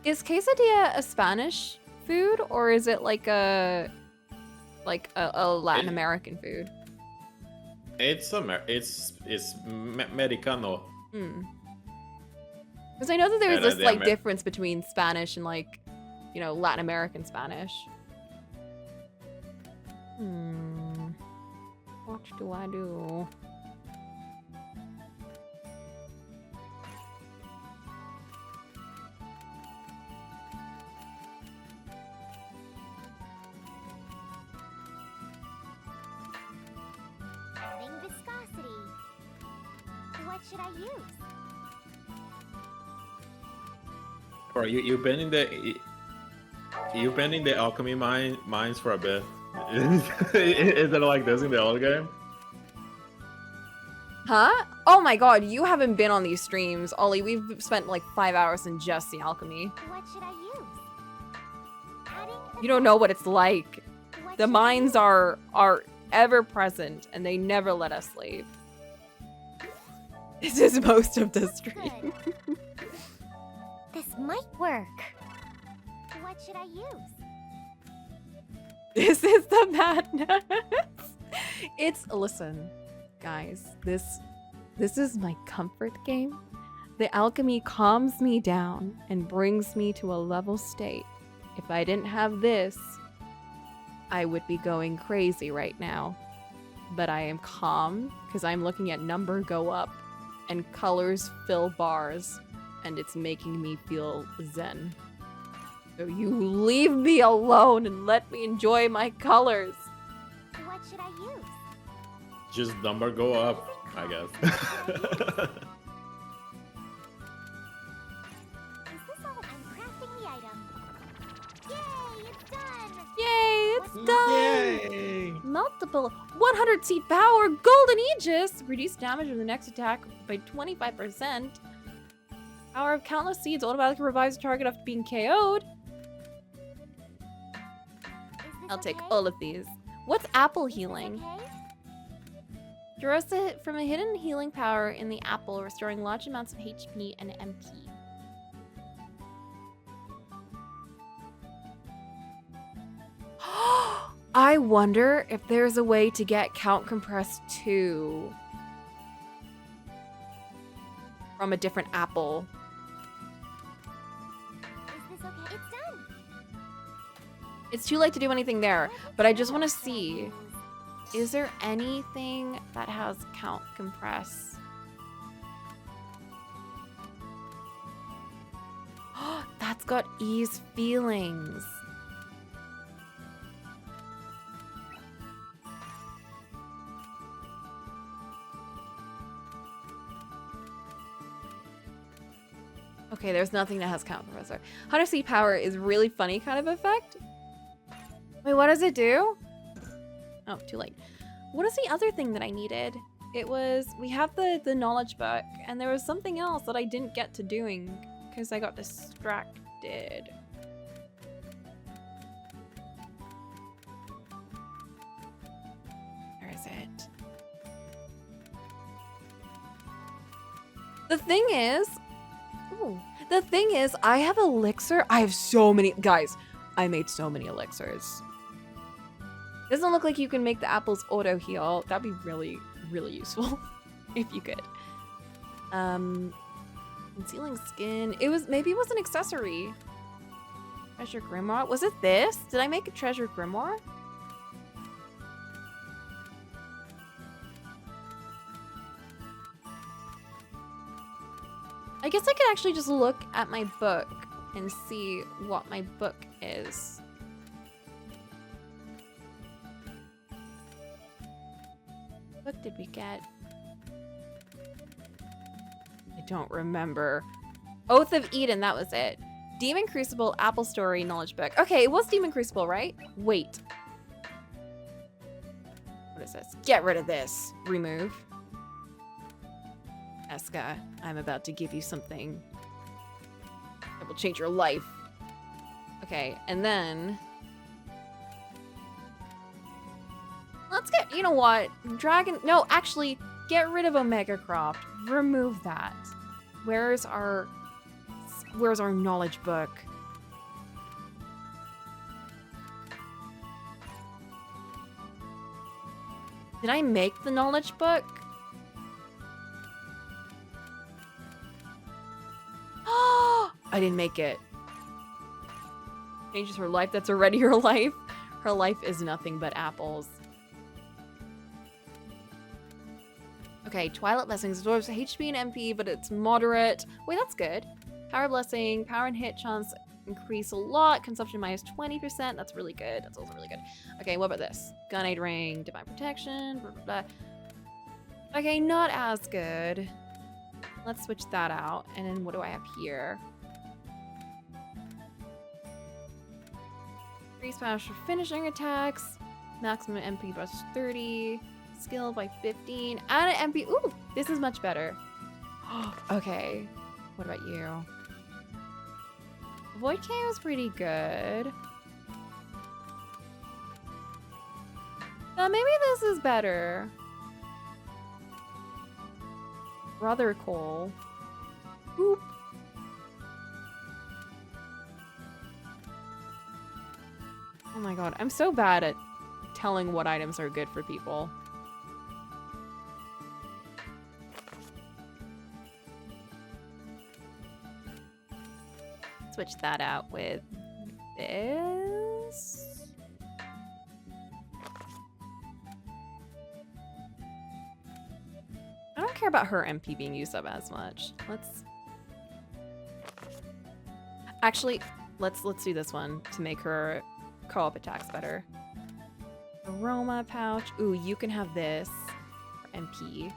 S1: Is quesadilla a Spanish food or is it like a Latin American food?
S8: It's Americano.
S1: Because I know that there's this
S8: the
S1: like difference between Spanish and like, you know, Latin American Spanish. What do I do?
S6: Adding viscosity. What should I use?
S8: Bro, you've been in the alchemy mines for a bit. Is it like this in the old game?
S1: Huh? Oh my god, you haven't been on these streams. Ollie, we've spent like 5 hours in just the alchemy.
S6: What should I use? Adding
S1: You don't know what it's like.
S6: what
S1: The
S6: should I
S1: mines
S6: use?
S1: are ever present and they never let us leave. This is most of the stream.
S6: Good. This might work. What should I use?
S1: This is the madness. Listen, guys, this is my comfort game. The alchemy calms me down and brings me to a level state. If I didn't have this, I would be going crazy right now. But I am calm because I'm looking at number go up and colors fill bars and it's making me feel zen. So you leave me alone and let me enjoy my colors.
S6: What should I use?
S8: Just number go up, I guess.
S6: Is this all? I'm crafting the item. Yay, it's done!
S1: Yay, it's done!
S8: Yay!
S1: Multiple 100 seed power, golden aegis, reduce damage of the next attack by 25%. Power of countless seeds automatically revives the target after being KO'd.
S6: Is this
S1: I'll take
S6: okay?
S1: all of these. What's apple
S6: Is this
S1: healing?
S6: okay?
S1: Draws from a hidden healing power in the apple, restoring large amounts of HP and MP. I wonder if there's a way to get Count Compress 2 from a different apple.
S6: Is this okay? It's done!
S1: It's too late to do anything there, but I just want to
S6: What should I
S1: see,
S6: use?
S1: is there anything that has Count Compress? That's got ease feelings. Okay, there's nothing that has Count Compressor. Hunter Sea Power is really funny kind of effect. Wait, what does it do? Oh, too late. What is the other thing that I needed? It was, we have the knowledge book, and there was something else that I didn't get to doing because I got distracted. Where is it? The thing is, I have elixir. I have so many, guys, I made so many elixirs. Doesn't look like you can make the apples auto heal. That'd be really, really useful if you could. Concealing skin. Maybe it was an accessory. Treasure grimoire. Was it this? Did I make a treasure grimoire? I guess I could actually just look at my book and see what my book is. What did we get? I don't remember. Oath of Eden, that was it. Demon Crucible, Apple Story, Knowledge Book. Okay, it was Demon Crucible, right? Wait. What is this? Get rid of this. Remove. Escha, I'm about to give you something that will change your life. Okay, and then... let's get, you know what? Dragon, no, actually, get rid of Omega Croft. Remove that. Where's our knowledge book? Did I make the knowledge book? I didn't make it. Changes her life. That's already her life. Her life is nothing but apples. Okay, Twilight Blessings absorbs HP and MP, but it's moderate. Wait, that's good. Power Blessing, power and hit chance increase a lot. Consumption minus 20%. That's really good. That's also really good. Okay, what about this? Gunite Ring, Divine Protection, blah, blah, blah. Okay, not as good. Let's switch that out. And then what do I have here? Increase power for finishing attacks. Maximum MP plus 30. Skill by 15. Add an MP. Ooh, this is much better. Okay. What about you? Void KO is pretty good. Maybe this is better. Brother Cole. Boop. Oh my god, I'm so bad at telling what items are good for people. Switch that out with this. I don't care about her MP being used up as much. Actually, let's do this one to make her co-op attacks better. Aroma pouch. Ooh, you can have this for MP.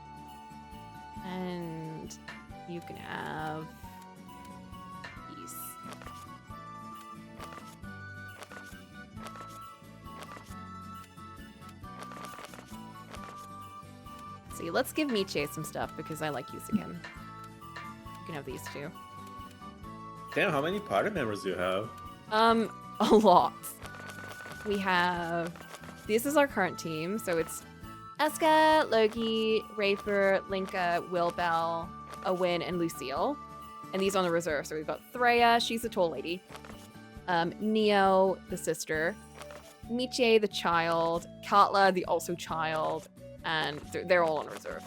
S1: And you can have these. See, let's give Miche some stuff because I like using him. You can have these too.
S8: Damn, how many party members do you have?
S1: A lot. We have... this is our current team, so it's Escha, Logy, Rafer, Linka, Wilbell, Owen, and Lucille. And these are on the reserve, so we've got Threya, she's the tall lady. Neo, the sister. Miche, the child. Katla, the also child. And they're all on reserve.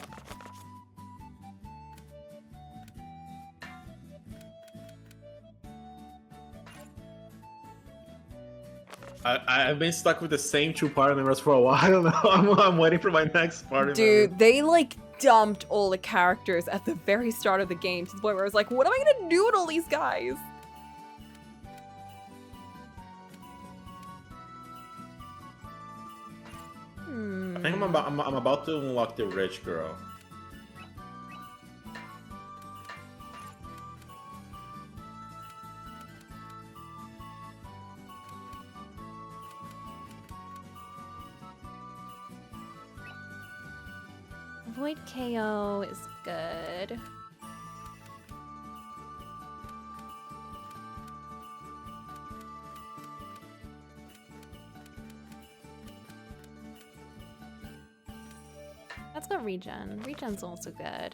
S8: I've been stuck with the same two party members for a while now. I'm waiting for my next party member.
S1: Dude, they like dumped all the characters at the very start of the game to the point where I was like, what am I gonna do with all these guys?
S8: I think I'm about to unlock the rich girl.
S1: Void KO is good. That's got regen. Regen's also good.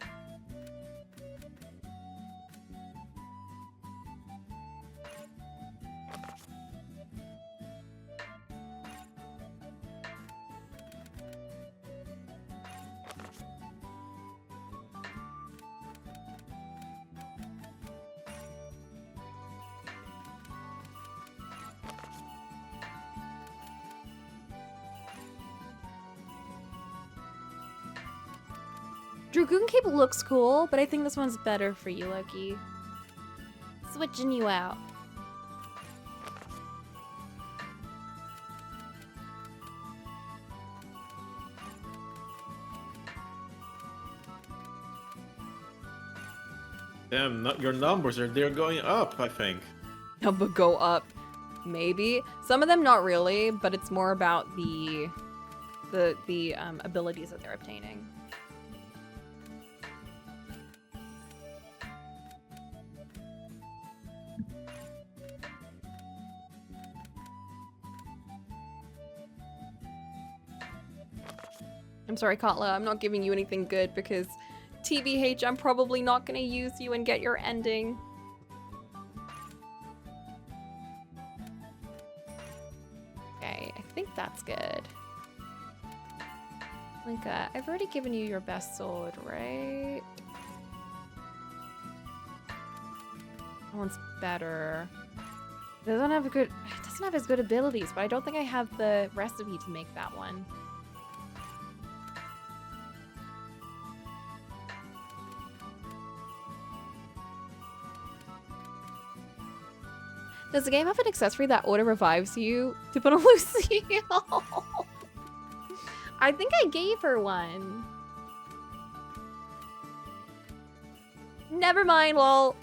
S1: Dragoon Cape looks cool, but I think this one's better for you, Loki. Switching you out.
S8: Damn, your numbers they're going up, I think.
S1: Number go up. Maybe. Some of them not really, but it's more about the abilities that they're obtaining. I'm sorry, Katla, I'm not giving you anything good because TBH, I'm probably not gonna use you and get your ending. Okay, I think that's good. Linka, I've already given you your best sword, right? That one's better. It doesn't have as good abilities, but I don't think I have the recipe to make that one. Does the game have an accessory that auto revives you to put on Lucille? I think I gave her one. Never mind, lol.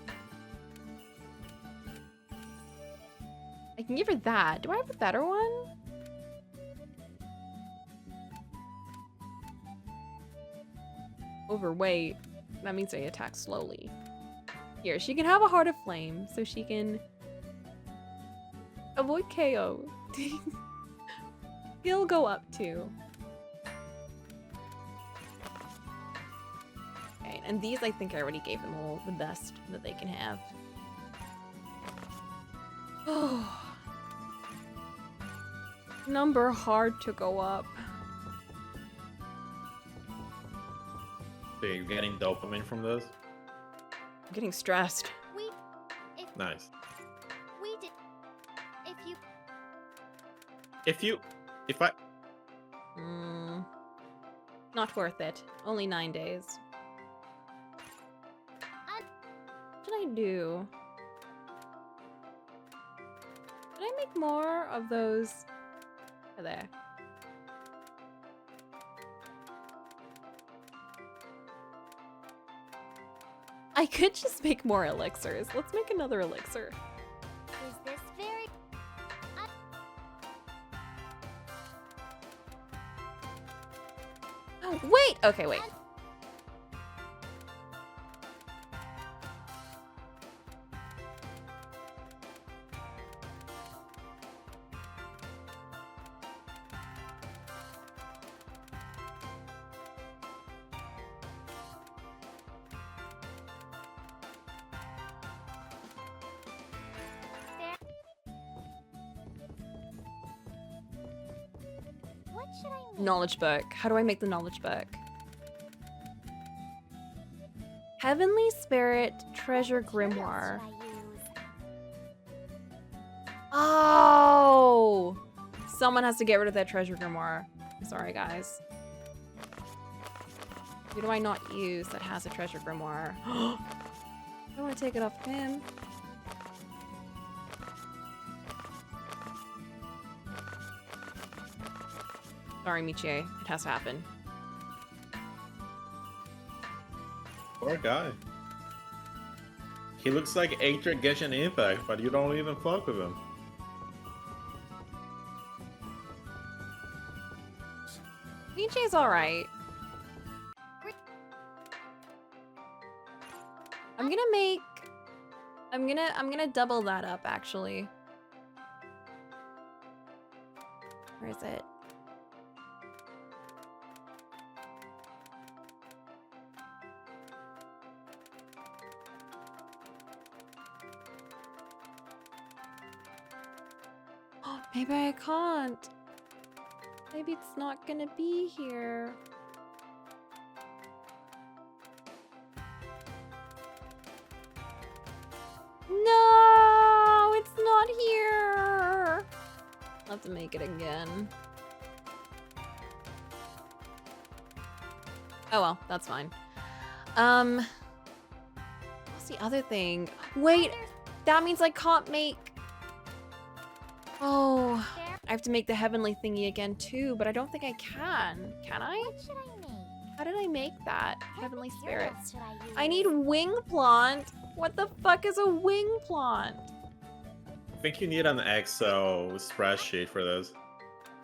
S1: I can give her that. Do I have a better one? Overweight. That means I attack slowly. Here, she can have a Heart of Flame, so she can avoid KO. He'll go up too. Okay, and these I think I already gave them all the best that they can have. Oh. Number hard to go up.
S8: So you're getting dopamine from this?
S1: I'm getting stressed.
S8: Nice.
S6: We did.
S8: If I...
S1: Not worth it. Only 9 days. What should I do? Should I make more of those? Oh, there. I could just make more elixirs. Let's make another elixir.
S6: Is this very...
S1: Wait! Okay, wait.
S6: What should I make?
S1: Knowledge book. How do I make the knowledge book? Heavenly Spirit Treasure Grimoire.
S6: What should I use?
S1: Oh! Someone has to get rid of that Treasure Grimoire. I'm sorry, guys. Who do I not use that has a Treasure Grimoire? I don't want to take it off him. Sorry, Michie. It has to happen.
S8: Poor guy. He looks like Aether Genshin Impact, but you don't even fuck with him.
S1: Michie's alright. I'm gonna double that up, actually. Where is it? Maybe I can't. Maybe it's not gonna be here. No, it's not here. I'll have to make it again. Oh well, that's fine. What's the other thing? Wait, that means I can't make... Oh, I have to make the heavenly thingy again too, but I don't think I can. Can I?
S6: What should I make?
S1: How did I make that? Heavenly
S6: What
S1: spirit.
S6: materials should I use?
S1: I need wing plant. What the fuck is a wing plant?
S8: I think you need an Excel spreadsheet for this.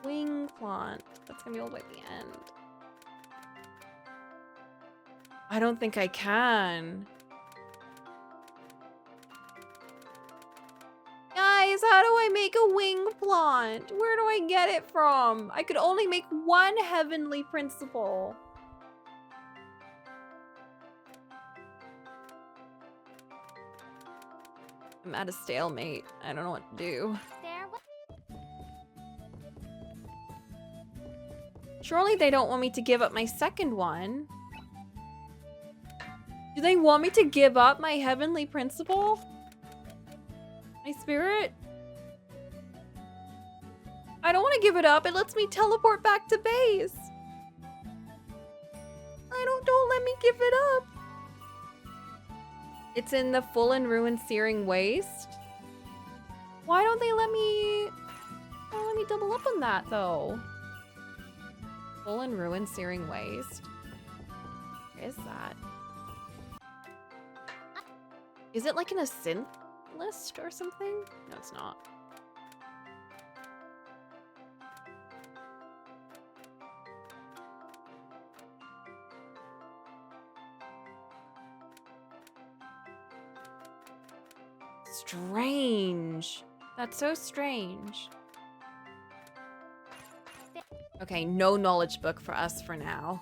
S1: Wing plant. That's gonna be all the way at the end. I don't think I can. Guys, how do I make a wing plant? Where do I get it from? I could only make one heavenly principle. I'm at a stalemate. I don't know what to do.
S6: There, what?
S1: Surely they don't want me to give up my second one. Do they want me to give up my heavenly principle? My spirit? I don't want to give it up. It lets me teleport back to base. Don't let me give it up. It's in the full and ruined searing waste. Why don't they let me... Well, let me double up on that though. Full and ruined searing waste. Where is that? Is it like in a synth list or something? No, it's not. Strange. That's so strange. Okay, no knowledge book for us for now.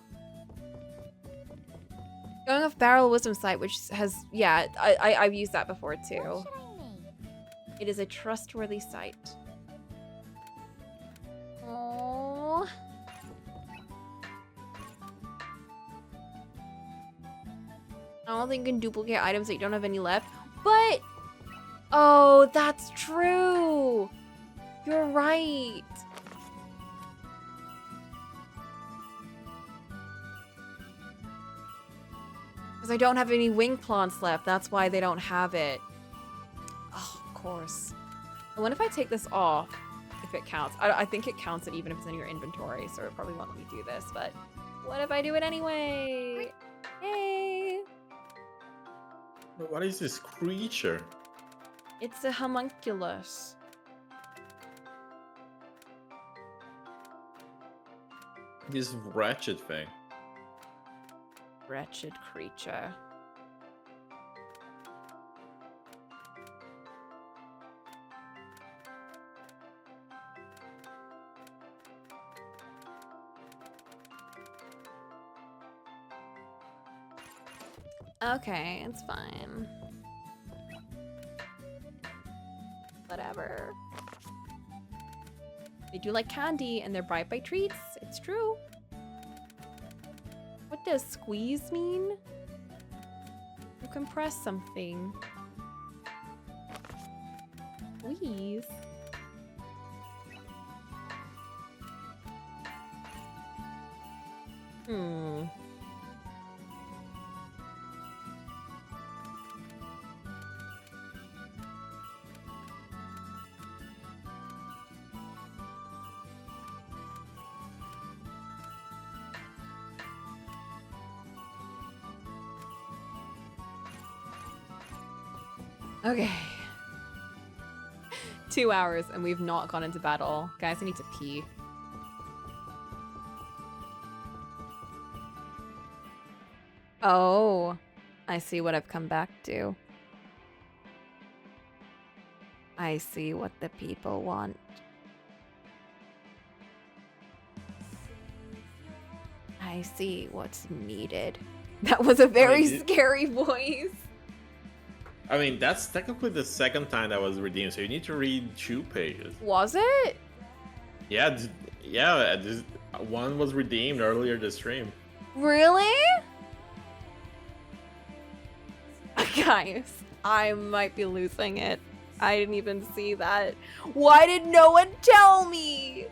S1: Going off Barrel Wisdom site, which has, yeah, I've used that before too.
S6: What should I make?
S1: It is a trustworthy site. Oh. I don't think you can duplicate items that you don't have any left, but oh, that's true. You're right. Because I don't have any wing plants left. That's why they don't have it. Oh, of course. And what if I take this off? If it counts. I think it counts it even if it's in your inventory, so it probably won't let me do this, but what if I do it anyway? Hey!
S8: But what is this creature?
S1: It's a homunculus.
S8: This wretched thing.
S1: Wretched creature. Okay, it's fine. Whatever. They do like candy and they're bright by treats. It's true. What does squeeze mean? You compress something. Squeeze? Okay. 2 hours and we've not gone into battle. Guys, I need to pee. Oh, I see what I've come back to. I see what the people want. I see what's needed. That was a very scary voice.
S8: I mean, that's technically the second time that was redeemed, so you need to read 2 pages.
S1: Was it?
S8: Yeah, yeah. One was redeemed earlier this stream.
S1: Really? Guys, I might be losing it. I didn't even see that. Why did no one tell me?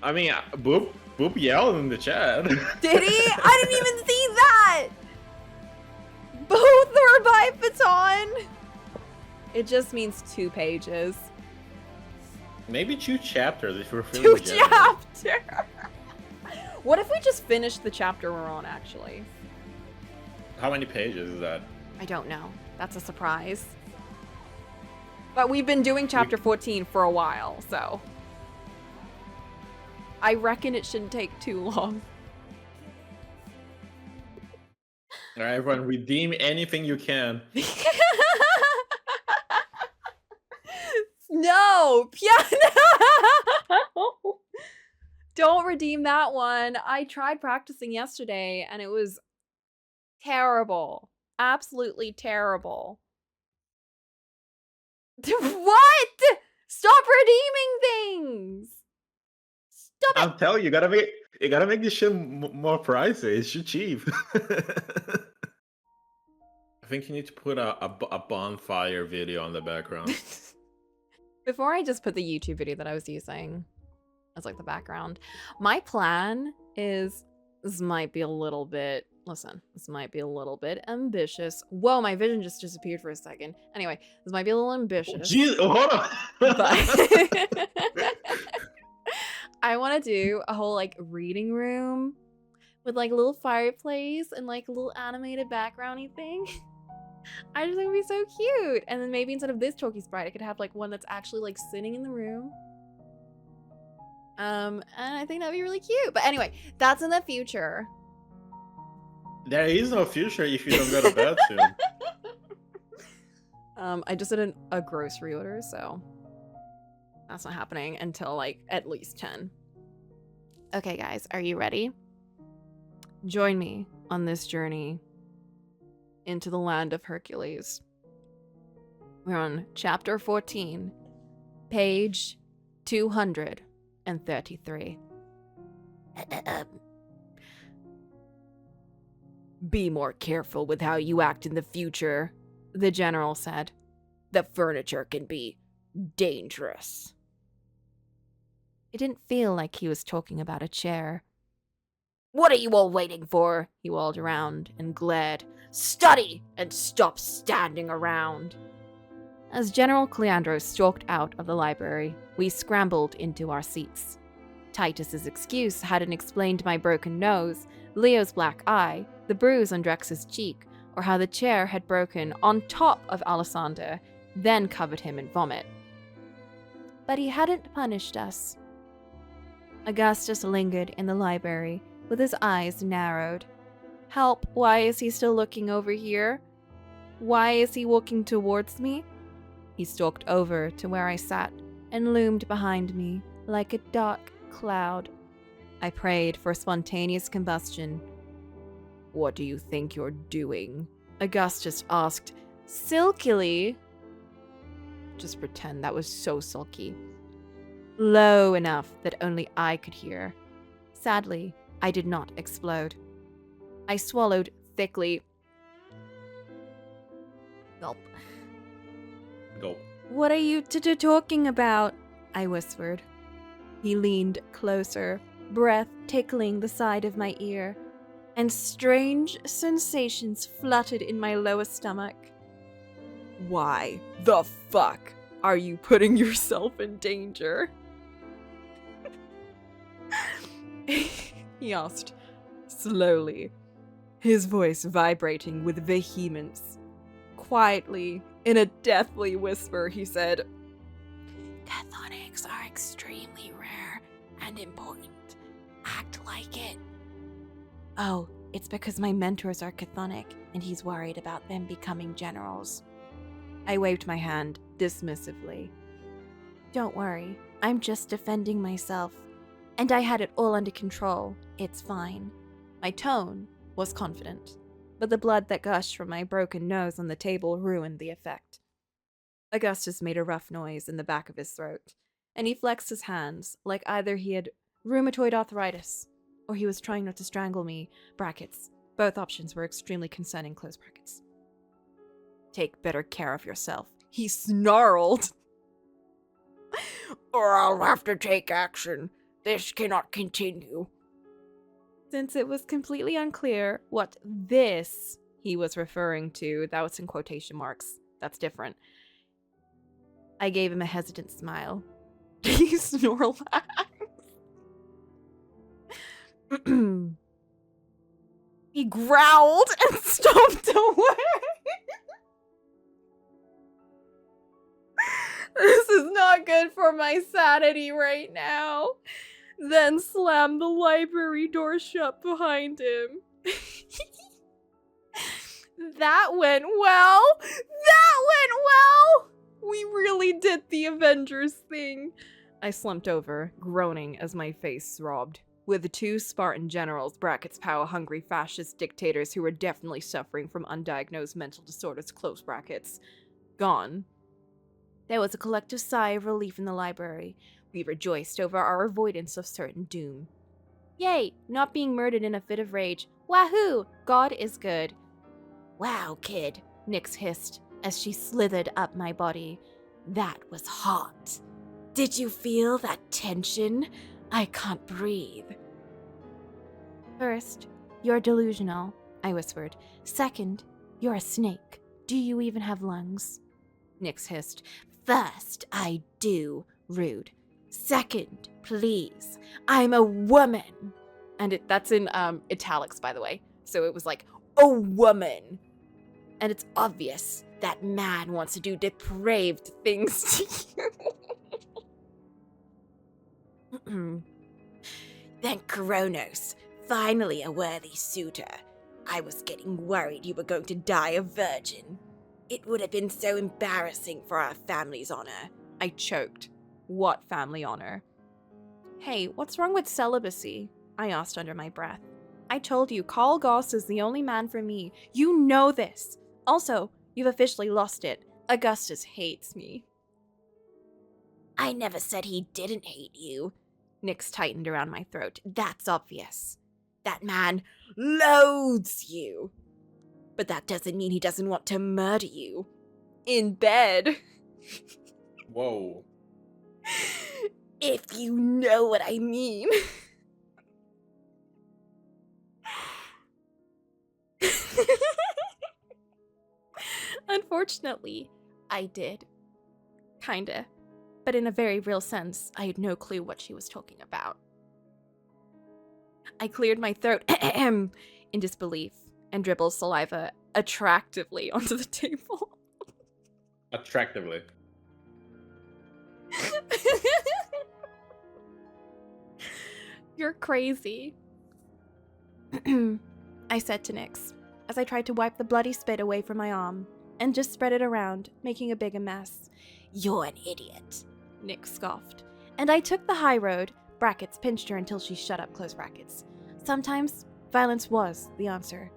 S8: I mean, Boop yelled in the chat.
S1: Did he? I didn't even see that. Both are by baton. It just means 2 pages.
S8: Maybe 2 chapters if we're feeling
S1: 2
S8: generous.
S1: chapters. What if we just finish the chapter we're on, actually?
S8: How many pages is that?
S1: I don't know. That's a surprise. But we've been doing chapter 14 for a while, so I reckon it shouldn't take too long.
S8: All right, everyone, redeem anything you can.
S1: No, piano. Don't redeem that one. I tried practicing yesterday and it was terrible. Absolutely terrible. What? Stop redeeming things. Stop it.
S8: I'm telling you, you gotta make this shit more pricey. It's too cheap. I think you need to put a bonfire video on the background.
S1: Before I just put the YouTube video that I was using as like the background, my plan is, this might be a little bit, listen, this might be a little bit ambitious. Whoa, my vision just disappeared for a second. Anyway, this might be a little ambitious.
S8: Jeez, hold on.
S1: But I want to do a whole like reading room with like a little fireplace and like a little animated backgroundy thing. I just think it would be so cute. And then maybe instead of this talkie sprite, I could have like one that's actually like sitting in the room. And I think that'd be really cute. But anyway, that's in the future.
S8: There is no future if you don't go to bed soon.
S1: I just did a grocery order, so that's not happening until like at least 10. Okay, guys, are you ready? Join me on this journey into the land of Hercules. We're on chapter 14, page 233. Be more careful with how you act in the future, the general said. The furniture can be dangerous. It didn't feel like he was talking about a chair. What are you all waiting for? He whirled around and glared. Study and stop standing around. As General Cleandro stalked out of the library, we scrambled into our seats. Titus's excuse hadn't explained my broken nose, Leo's black eye, the bruise on Drex's cheek, or how the chair had broken on top of Alessander, then covered him in vomit. But he hadn't punished us. Augustus lingered in the library, with his eyes narrowed. Help, why is he still looking over here? Why is he walking towards me? He stalked over to where I sat and loomed behind me like a dark cloud. I prayed for spontaneous combustion. What do you think you're doing? Augustus asked, silkily. Just pretend that was so sulky. Low enough that only I could hear. Sadly, I did not explode. I swallowed thickly. Gulp.
S8: Gulp.
S1: What are you talking about? I whispered. He leaned closer, breath tickling the side of my ear, and strange sensations fluttered in my lower stomach. Why the fuck are you putting yourself in danger? He asked, slowly, his voice vibrating with vehemence. Quietly, in a deathly whisper, he said, Chthonics are extremely rare and important. Act like it. Oh, it's because my mentors are chthonic, and he's worried about them becoming generals. I waved my hand dismissively. Don't worry, I'm just defending myself. And I had it all under control. It's fine. My tone was confident, but the blood that gushed from my broken nose on the table ruined the effect. Augustus made a rough noise in the back of his throat, and he flexed his hands like either he had rheumatoid arthritis or he was trying not to strangle me, brackets. Both options were extremely concerning, close brackets. Take better care of yourself, he snarled. Or I'll have to take action. This cannot continue. Since it was completely unclear what this he he was referring to. That was in quotation marks. That's different. I gave him a hesitant smile. He Snorlax. He growled and stomped away. This is not good for my sanity right now. Then slammed the library door shut behind him. That went well. That went well. We really did the Avengers thing. I slumped over, groaning as my face throbbed. With the 2 Spartan generals, brackets power-hungry fascist dictators who were definitely suffering from undiagnosed mental disorders, close brackets, gone. There was a collective sigh of relief in the library. We rejoiced over our avoidance of certain doom. Yay, not being murdered in a fit of rage. Wahoo! God is good. Wow, kid, Nyx hissed as she slithered up my body. That was hot. Did you feel that tension? I can't breathe. First, you're delusional, I whispered. Second, you're a snake. Do you even have lungs? Nyx hissed. First, I do. Rude. Second, please. I'm a woman. And that's in italics, by the way. So it was like, a woman. And it's obvious that man wants to do depraved things to you. Then Kronos, finally a worthy suitor. I was getting worried you were going to die a virgin. It would have been so embarrassing for our family's honor. I choked. What family honor? Hey, what's wrong with celibacy? I asked under my breath. I told you, Carl Goss is the only man for me. You know this. Also, you've officially lost it. Augustus hates me. I never said he didn't hate you. Nyx tightened around my throat. That's obvious. That man loathes you. But that doesn't mean he doesn't want to murder you. In bed.
S8: Whoa.
S1: If you know what I mean. Unfortunately, I did. Kinda. But in a very real sense, I had no clue what she was talking about. I cleared my throat in disbelief and dribbled saliva attractively onto the table.
S8: Attractively.
S1: You're crazy. I said to Nyx, as I tried to wipe the bloody spit away from my arm, and just spread it around, making a bigger mess. You're an idiot, Nyx scoffed. And I took the high road, brackets pinched her until she shut up, close brackets. Sometimes, violence was the answer.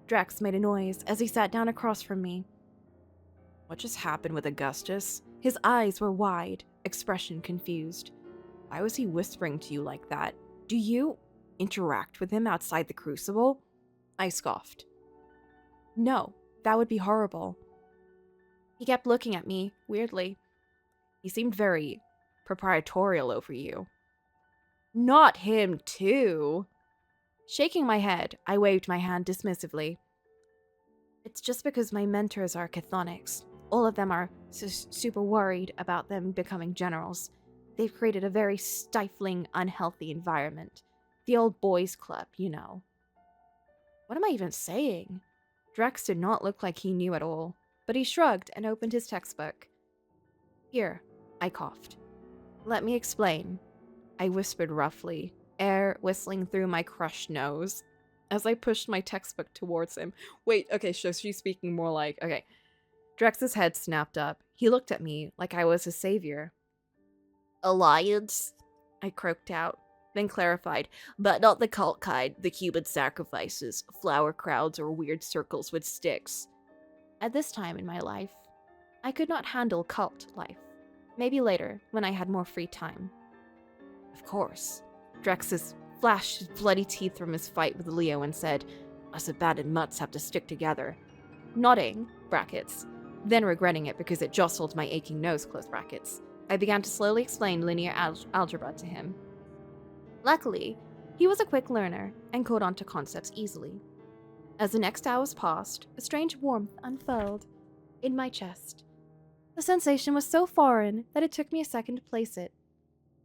S1: Drax made a noise as he sat down across from me. What just happened with Augustus? His eyes were wide, expression confused. Why was he whispering to you like that? Do you interact with him outside the Crucible? I scoffed. No, that would be horrible. He kept looking at me, weirdly. He seemed very proprietorial over you. Not him, too. Shaking my head, I waved my hand dismissively. It's just because my mentors are chthonics. All of them are super worried about them becoming generals. They've created a very stifling, unhealthy environment. The old boys club, you know. What am I even saying? Drax did not look like he knew at all, but he shrugged and opened his textbook. Here, I coughed. Let me explain. I whispered roughly, air whistling through my crushed nose, as I pushed my textbook towards him. Wait, okay, so she's speaking more like, okay. Drex's head snapped up. He looked at me like I was his savior. Alliance? I croaked out, then clarified, but not the cult kind, the human sacrifices, flower crowds, or weird circles with sticks. At this time in my life, I could not handle cult life. Maybe later, when I had more free time. Of course. Drexus flashed his bloody teeth from his fight with Leo and said, us abandoned mutts have to stick together. Nodding, brackets, then regretting it because it jostled my aching nose, close brackets. I began to slowly explain linear algebra to him. Luckily, he was a quick learner and caught on to concepts easily.
S3: As the next hours passed, a strange warmth unfurled in my chest. The sensation was so foreign that it took me a second to place it.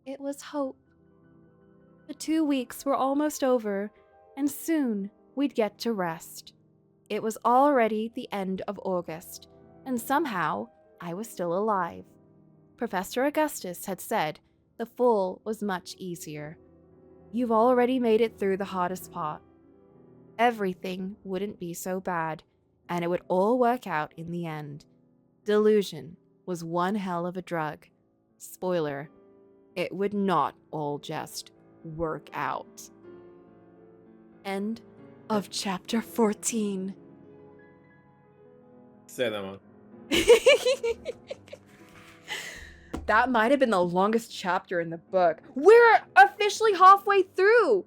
S3: It was hope. The 2 weeks were almost over, and soon we'd get to rest. It was already the end of August, and somehow I was still alive. Professor Augustus had said the fall was much easier. You've already made it through the hardest part. Everything wouldn't be so bad, and it would all work out in the end. Delusion was one hell of a drug. Spoiler, it would not all just work out. End of chapter 14.
S8: Say that one.
S1: That might have been the longest chapter in the book. We're officially halfway through.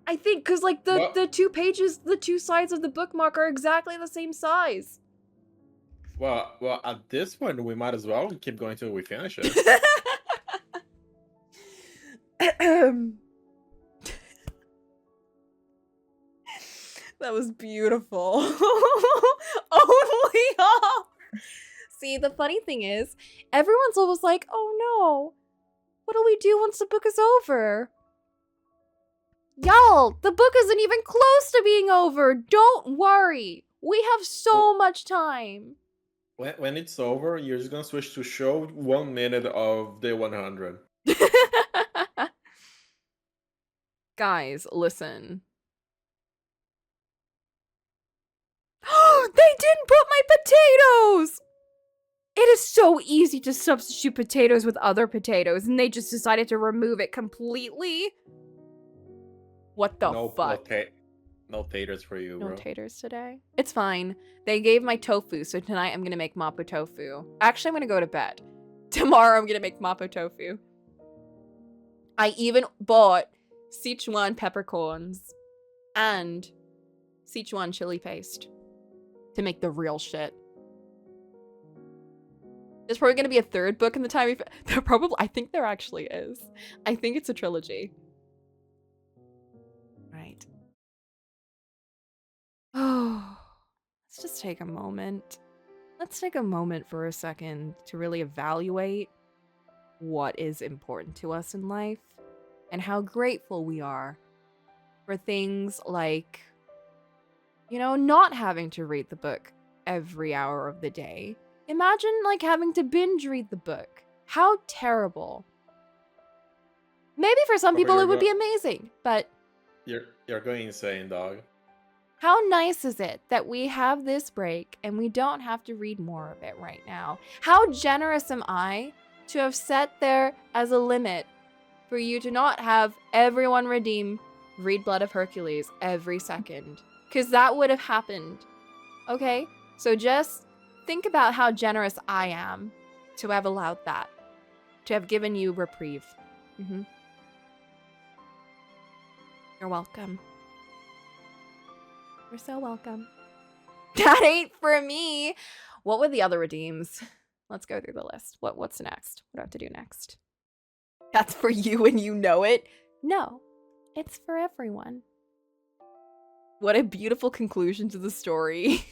S1: I think, because like the 2 pages, the 2 sides of the bookmark are exactly the same size.
S8: Well, at this point, we might as well keep going till we finish it.
S1: That was beautiful. Only half. See, the funny thing is, everyone's always like, oh no, what'll we do once the book is over? Y'all, the book isn't even close to being over. Don't worry. We have so much time.
S8: When it's over, you're just gonna switch to show 1 minute of day 100.
S1: Guys, listen. They didn't put my potatoes! It is so easy to substitute potatoes with other potatoes, and they just decided to remove it completely. What the fuck?
S8: No taters for you, bro.
S1: No taters today. It's fine. They gave my tofu, so tonight I'm gonna make mapo tofu. Actually, I'm gonna go to bed. Tomorrow I'm gonna make mapo tofu. I even bought Sichuan peppercorns and Sichuan chili paste to make the real shit. There's probably gonna be a 3rd book in the time. I think there actually is. I think it's a trilogy. Right. Oh, let's just take a moment. Let's take a moment for a second to really evaluate what is important to us in life and how grateful we are for things like, you know, not having to read the book every hour of the day. Imagine, like, having to binge read the book. How terrible. Maybe for some people it would be amazing, but...
S8: You're going insane, dog.
S1: How nice is it that we have this break and we don't have to read more of it right now? How generous am I to have set there as a limit for you to not have everyone redeem Read Blood of Hercules every second? Because that would have happened. Okay? So just think about how generous I am to have allowed that. To have given you reprieve. You're welcome. You're so welcome. That ain't for me. What were the other redeems? Let's go through the list. What's next? What do I have to do next? That's for you and you know it? No, it's for everyone. What a beautiful conclusion to the story.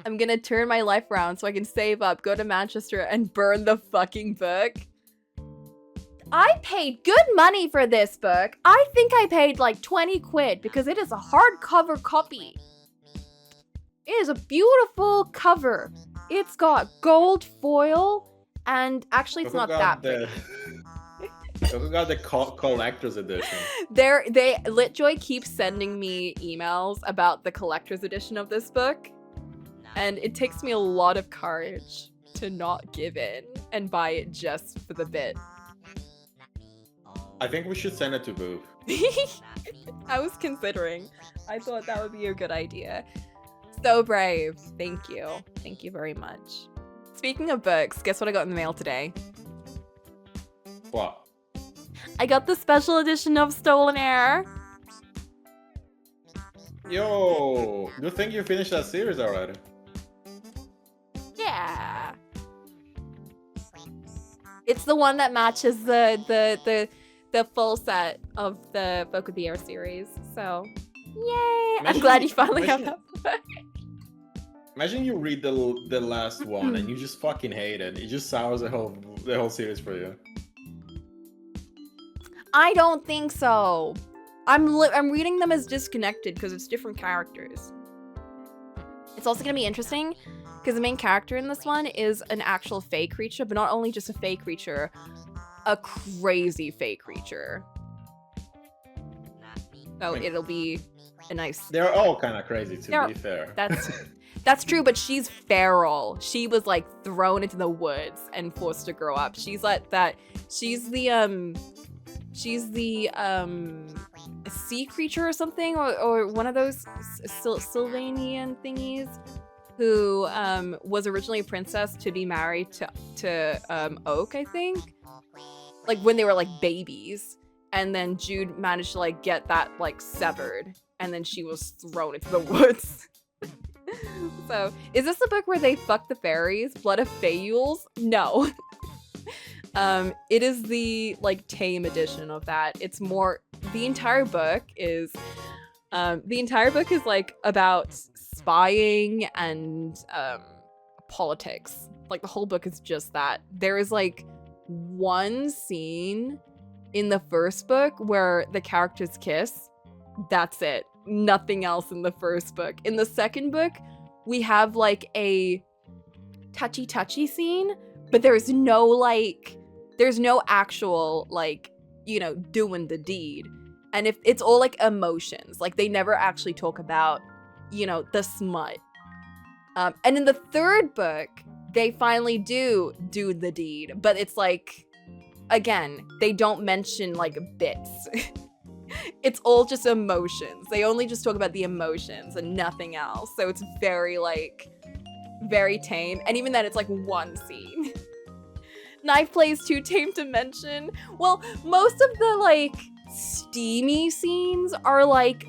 S1: I'm gonna turn my life around so I can save up, go to Manchester, and burn the fucking book. I paid good money for this book. I think I paid like 20 quid because it is a hardcover copy. It is a beautiful cover. It's got gold foil, and actually it's not that big.
S8: We got the collector's edition.
S1: Litjoy keeps sending me emails about the collector's edition of this book, and it takes me a lot of courage to not give in and buy it just for the bit.
S8: I think we should send it to Boop.
S1: I was considering. I thought that would be a good idea. So brave. Thank you. Thank you very much. Speaking of books, guess what I got in the mail today?
S8: What?
S1: I got the special edition of Stolen Air.
S8: Yo, do you think you finished that series already?
S1: Yeah. It's the one that matches the full set of the Folk of the Air series. So, Yay! I'm glad you finally have that book.
S8: Imagine you read the last one and you just fucking hate it. It just sours the whole series for you.
S1: I don't think so. I'm reading them as disconnected because it's different characters. It's also gonna be interesting because the main character in this one is an actual fey creature, but not only just a fey creature, a crazy fey creature. So it'll be a nice.
S8: They're all kind of crazy, to be fair.
S1: That's true, but she's feral. She was like thrown into the woods and forced to grow up. She's like that. She's the sea creature or something, or one of those Sylvanian thingies, who was originally a princess to be married to Oak, I think, like when they were like babies, and then Jude managed to like get that like severed, and then she was thrown into the woods. So, is this the book where they fuck the fairies? Blood of Fayules? No. It is the like tame edition of that. It's more, the entire book is like about spying and politics. Like the whole book is just that. There is like one scene in the first book where the characters kiss. That's it. Nothing else in the first book. In the second book, we have like a touchy scene, but there's no actual like, you know, doing the deed. And if it's all like emotions, like they never actually talk about, you know, the smut. And in the third book, they finally do the deed, but it's like, again, they don't mention like bits. It's all just emotions. They only just talk about the emotions and nothing else. So it's very like, very tame. And even then it's like one scene. Knife play is too tame to mention. Well, most of the like steamy scenes are like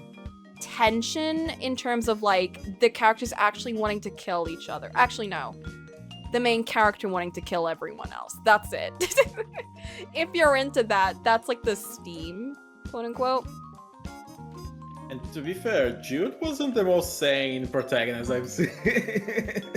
S1: tension in terms of like the characters actually wanting to kill each other. Actually, no. The main character wanting to kill everyone else. That's it. If you're into that, that's like the steam, quote unquote.
S8: And to be fair, Jude wasn't the most sane protagonist I've seen.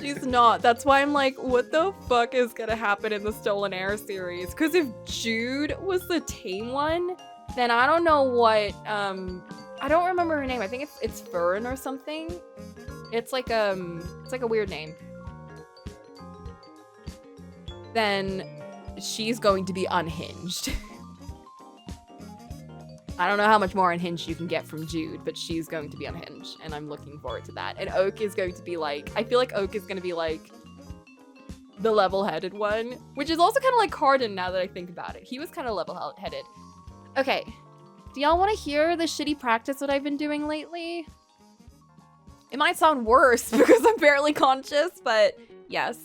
S1: She's not. That's why I'm like, what the fuck is gonna happen in the Stolen Air series? Because if Jude was the tame one, then I don't know what, I don't remember her name. I think it's Fern or something. It's like a weird name. Then she's going to be unhinged. I don't know how much more unhinged you can get from Jude, but she's going to be unhinged, and I'm looking forward to that. And Oak is going to be like, I feel like Oak is going to be like the level-headed one, which is also kind of like Cardin now that I think about it. He was kind of level-headed. Okay, do y'all want to hear the shitty practice that I've been doing lately? It might sound worse because I'm barely conscious, but yes.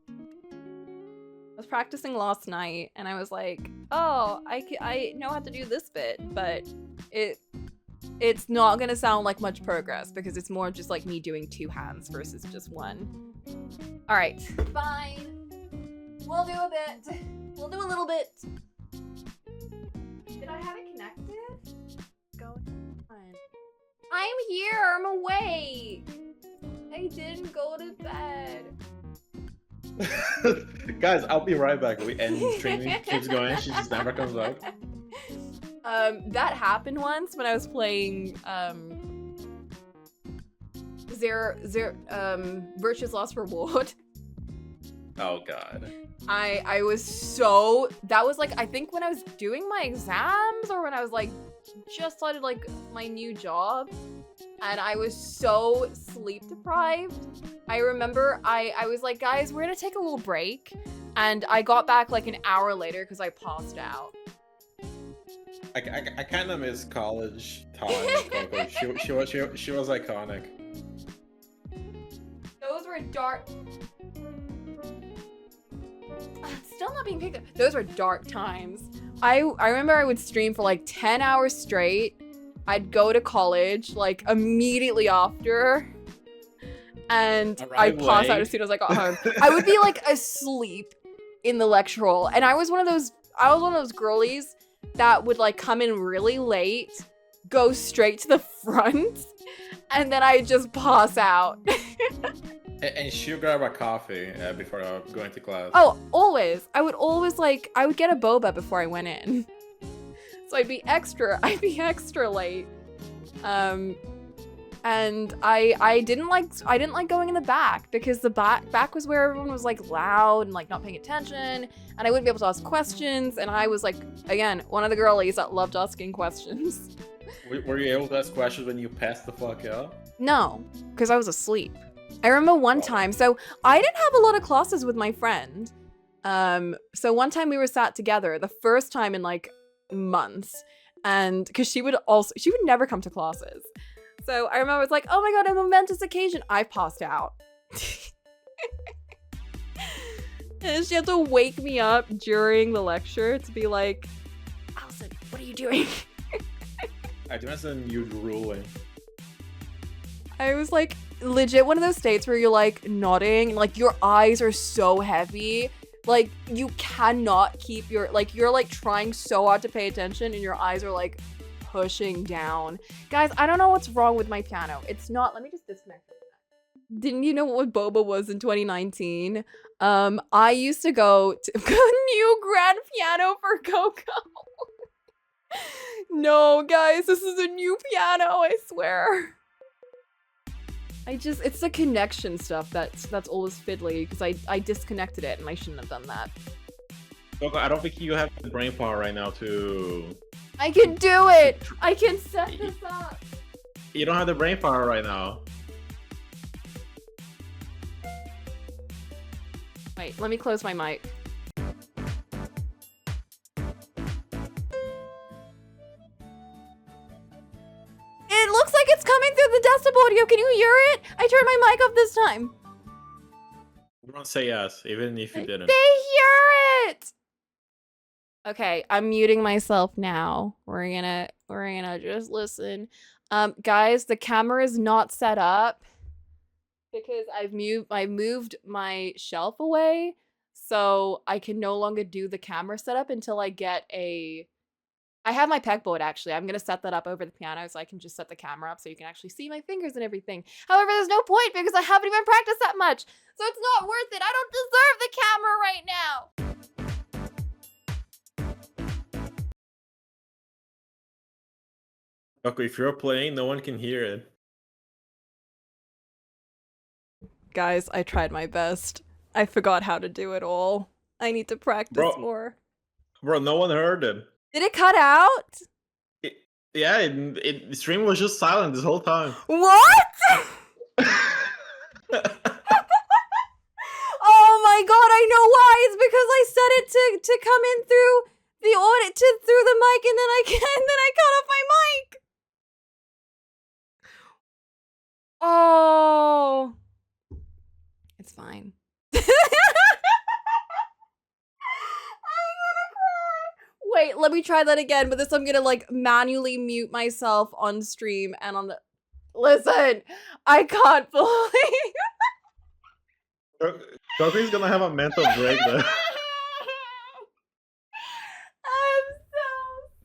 S1: I was practicing last night and I was like, oh, I know how to do this bit, but it's not gonna sound like much progress because it's more just like me doing two hands versus just one. All right, fine. We'll do a bit. We'll do a little bit. Did I have it connected? Go on. I'm here, I'm awake. I didn't go to bed.
S8: Guys, I'll be right back. We end streaming, keeps going, she just never comes back.
S1: That happened once when I was playing Virtue's Lost Reward.
S8: Oh god.
S1: I was so, that was like, I think when I was doing my exams or when I was like just started like my new job, and I was so sleep deprived. I remember I was like, guys, we're gonna take a little break, and I got back like an hour later because I passed out.
S8: I kind of miss college time. Coco. She was iconic.
S1: Those were dark. Still not being picked up. Those were dark times. I remember I would stream for like 10 hours straight. I'd go to college like immediately after, and I'd pass out as soon as I got home. I would be like asleep in the lecture hall, and I was one of those girlies that would like come in really late go straight to the front, and then I just pass out.
S8: And she'll grab a coffee before going to class.
S1: Oh, always. I would always I would get a boba before I went in. So I'd be extra late. And I didn't like going in the back because the back was where everyone was like loud and like not paying attention, and I wouldn't be able to ask questions, and I was like, again, one of the girlies that loved asking questions.
S8: Were you able to ask questions when you passed the fuck out?
S1: No, because I was asleep. I remember one time, so I didn't have a lot of classes with my friend. So one time we were sat together, the first time in like months, and because she would never come to classes. So I remember I was like, oh my god, a momentous occasion. I passed out. And she had to wake me up during the lecture to be like, Allison, what are you doing?
S8: I imagine you drooling.
S1: I was like, legit one of those states where you're like nodding, like your eyes are so heavy, like you cannot keep your, like you're like trying so hard to pay attention and your eyes are like pushing down. Guys, I don't know what's wrong with my piano. It's not, let me just disconnect it. Didn't you know what boba was in 2019? I used to go to new grand piano for Coco. No, guys, this is a new piano, I swear. It's the connection stuff that's always fiddly because I disconnected it and I shouldn't have done that.
S8: Coco, I don't think you have the brain power right now to...
S1: I can do it! I can set this up!
S8: You don't have the brain power right now.
S1: Wait, let me close my mic. It looks like it's coming through the desktop audio. Can you hear it? I turned my mic off this time.
S8: You don't say yes, even if you didn't.
S1: They hear it! Okay, I'm muting myself now. We're gonna just listen. Guys, the camera is not set up because I moved my shelf away, so I can no longer do the camera setup until I get a... I have my pegboard actually. I'm gonna set that up over the piano so I can just set the camera up so you can actually see my fingers and everything. However, there's no point because I haven't even practiced that much, so it's not worth it. I don't deserve the camera right now.
S8: Okay, if you're playing, no one can hear it.
S1: Guys, I tried my best. I forgot how to do it all. I need to practice more.
S8: Bro, no one heard it.
S1: Did it cut out?
S8: The stream was just silent this whole time.
S1: What? Oh my god, I know why. It's because I set it to come in through the audit through the mic, and then I cut off my mic. Oh, it's fine. I'm gonna cry. Wait, let me try that again. But this, I'm gonna like manually mute myself on stream and on the. Listen, I can't believe.
S8: Coco's gonna have a mental break though.
S1: I'm so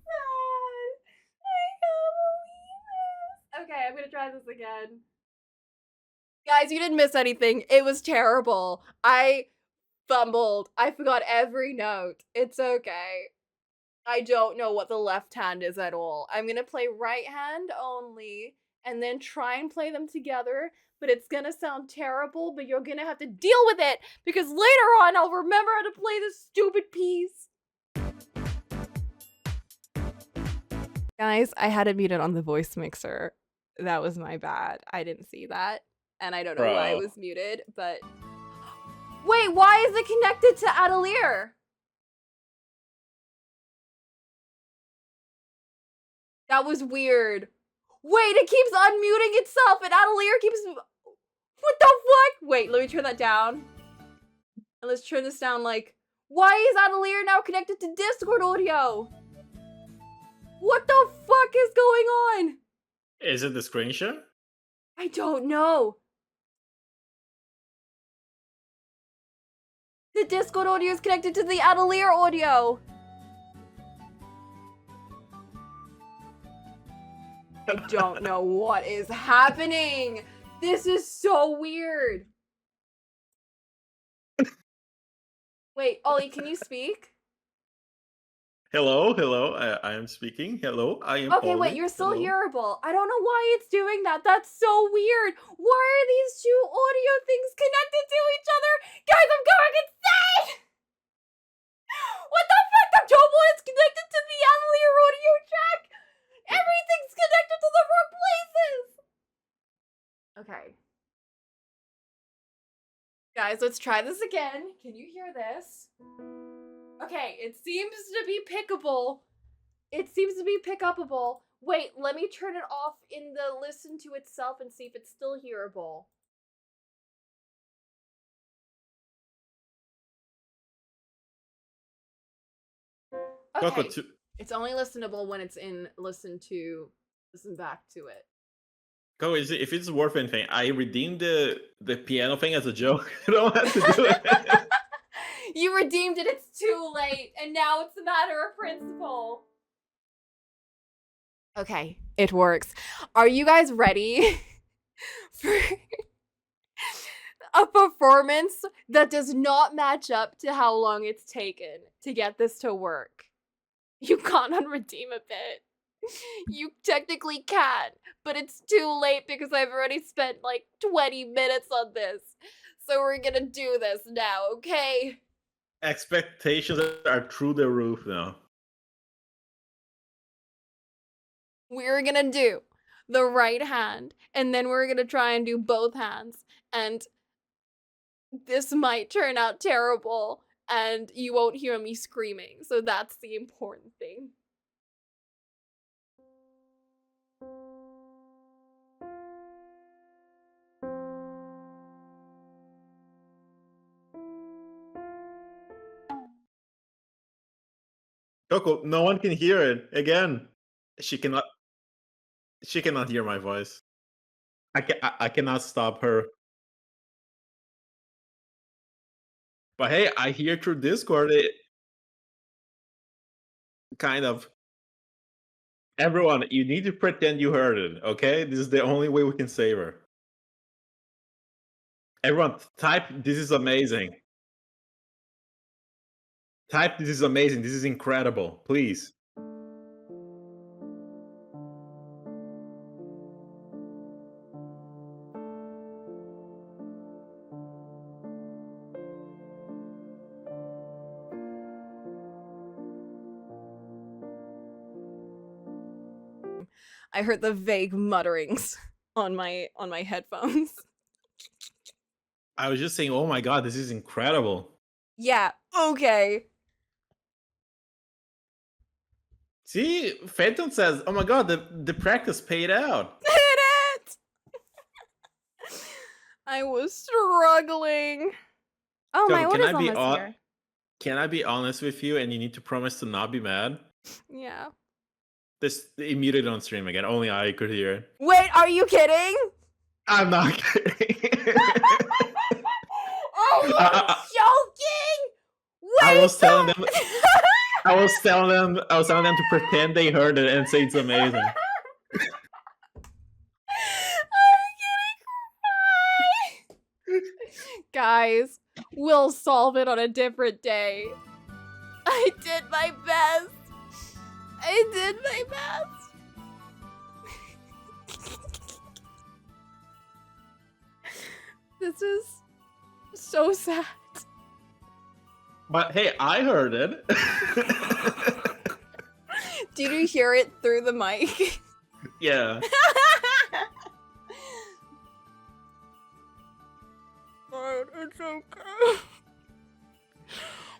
S1: sad. I can't believe this. Okay, I'm gonna try this again. Guys, you didn't miss anything. It was terrible. I fumbled. I forgot every note. It's okay. I don't know what the left hand is at all. I'm gonna play right hand only and then try and play them together, but it's gonna sound terrible, but you're gonna have to deal with it because later on I'll remember how to play this stupid piece. Guys, I had it muted on the voice mixer. That was my bad. I didn't see that. And I don't know why it was muted, but... Wait, why is it connected to Atelier? That was weird. Wait, it keeps unmuting itself and Atelier keeps... What the fuck? Wait, let me turn that down. And let's turn this down like... Why is Atelier now connected to Discord audio? What the fuck is going on?
S8: Is it the screenshot?
S1: I don't know. The Discord audio is connected to the Atelier audio. I don't know what is happening. This is so weird. Wait, Ollie, can you speak?
S8: Hello, hello. I am speaking. Hello, I am.
S1: Okay, wait,
S8: Ollie.
S1: you're still
S8: Hello.
S1: hearable. I don't know why it's doing that. That's so weird. Why are these two audio things connected to each other? Guys, I'm going insane! What the fuck? The Tobo is connected to the Atelier audio track. Everything's connected to the wrong places. Okay. Guys, let's try this again. Can you hear this? Okay, it seems to be pickable. It seems to be pick-upable. Wait, let me turn it off in the listen to itself and see if it's still hearable. Okay, it's only listenable when it's in listen back to it.
S8: Go, if it's worth anything, I redeemed the piano thing as a joke. I don't have to do it.
S1: You redeemed it, it's too late, and now it's a matter of principle. Okay, it works. Are you guys ready for a performance that does not match up to how long it's taken to get this to work? You can't unredeem a bit. You technically can, but it's too late because I've already spent like 20 minutes on this. So we're gonna do this now, okay?
S8: Expectations are through the roof now.
S1: We're gonna do the right hand, and then we're gonna try and do both hands. And this might turn out terrible, and you won't hear me screaming. So that's the important thing.
S8: Coco, no one can hear it. Again, she cannot hear my voice. I cannot stop her. But hey, I hear through Discord it kind of. Everyone, you need to pretend you heard it, okay? This is the only way we can save her. Everyone, type "this is amazing." Type "this is amazing." This is incredible, please.
S1: I heard the vague mutterings on my headphones.
S8: I was just saying, oh my god, this is incredible.
S1: Yeah, okay.
S8: See, Phantom says, oh my god, the practice paid out.
S1: Did it! I was struggling. Oh, my
S8: Come,
S1: order's almost here.
S8: Can I be honest with you and you need to promise to not be mad?
S1: Yeah.
S8: This it muted on stream again. Only I could hear it.
S1: Wait, are you kidding?
S8: I'm not kidding.
S1: Are you joking? Wait,
S8: I was telling them to pretend they heard it and say it's amazing.
S1: I'm gonna cry. Guys, we'll solve it on a different day. I did my best. I did my best. This is so sad.
S8: But hey, I heard it.
S1: Did you hear it through the mic?
S8: Yeah.
S1: God, it's okay.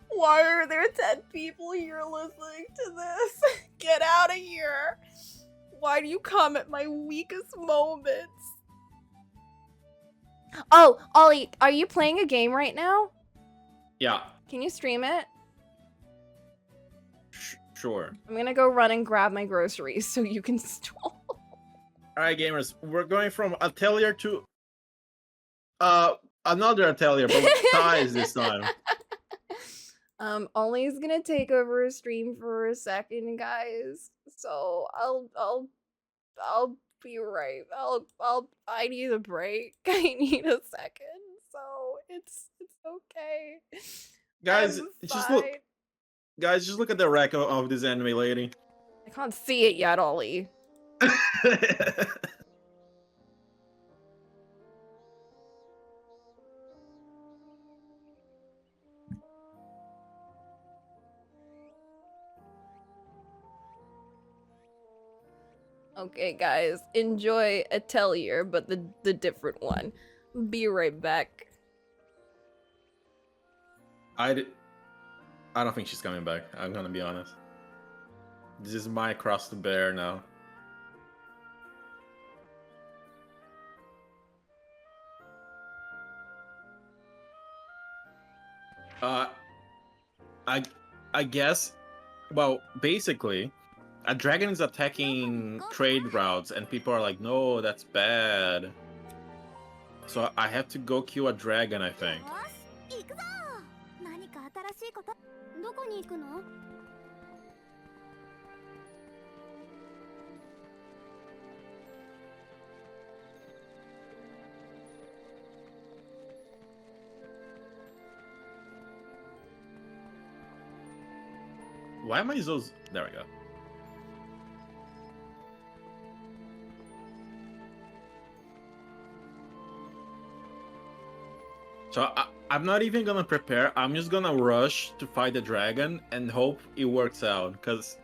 S1: Why are there 10 people here listening to this? Get out of here. Why do you come at my weakest moments? Oh, Ollie, are you playing a game right now?
S8: Yeah.
S1: Can you stream it?
S8: Sure.
S1: I'm gonna go run and grab my groceries so you can stall.
S8: Alright, gamers, we're going from Atelier to another Atelier, but with ties this time.
S1: Ollie's gonna take over a stream for a second, guys. So I'll I'll be right. I need a break. I need a second. So it's okay.
S8: Guys,
S1: I'm
S8: just look.
S1: fine.
S8: Guys, just look at the rack of this anime lady.
S1: I can't see it yet, Ollie. Okay, guys, enjoy Atelier, but the different one. Be right back.
S8: I don't think she's coming back. I'm gonna be honest. This is my cross to bear now. I guess. Well, basically, a dragon is attacking trade routes, and people are like, "No, that's bad." So I have to go kill a dragon, I think.
S6: 行くぞ。何か新しいこと。どこに行くの？
S8: Why am I so... There we go. So I'm not even gonna prepare. I'm just gonna rush to fight the dragon and hope it works out. Because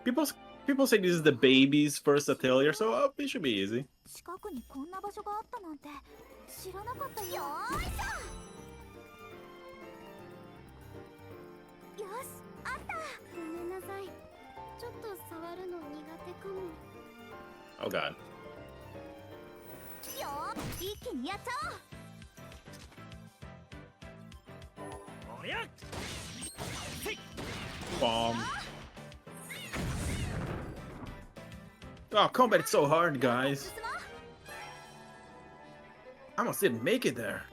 S8: people say this is the baby's first atelier, so it should be easy.
S6: 近くにこんな場所があったなんて知らなかったよ。よーいしょ。よし、あった。ごめんなさい。ちょっと触るの苦手かも。
S8: Oh god.
S6: よー、一気にやっちゃおう。
S8: Bomb. Oh, combat is so hard, guys. I almost didn't make it there.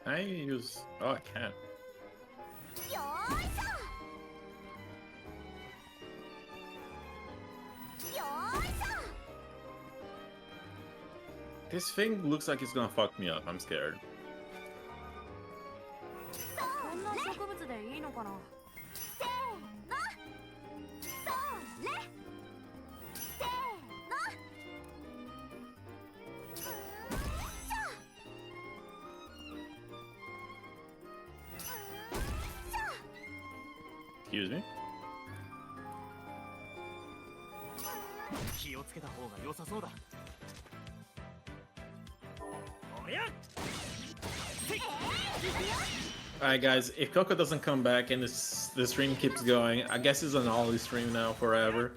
S8: I use... Oh, I can't. This thing looks like it's gonna fuck me up. I'm scared. Excuse me? Alright guys, if Coco doesn't come back and the stream keeps going, I guess it's an Ollie stream now forever.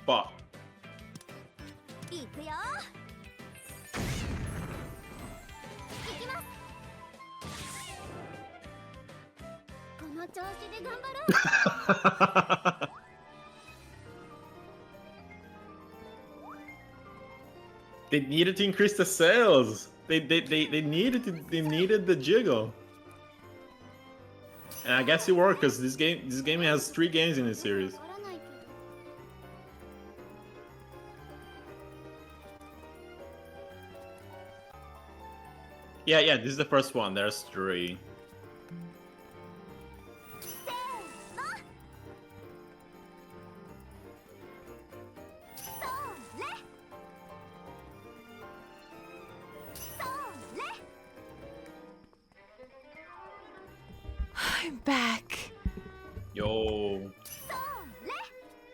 S8: Fuck. They needed to increase the sales. They needed the jiggle. And I guess it worked because this game has 3 games in this series. Yeah, this is the first one. There's 3.
S1: I'm back.
S8: Yo.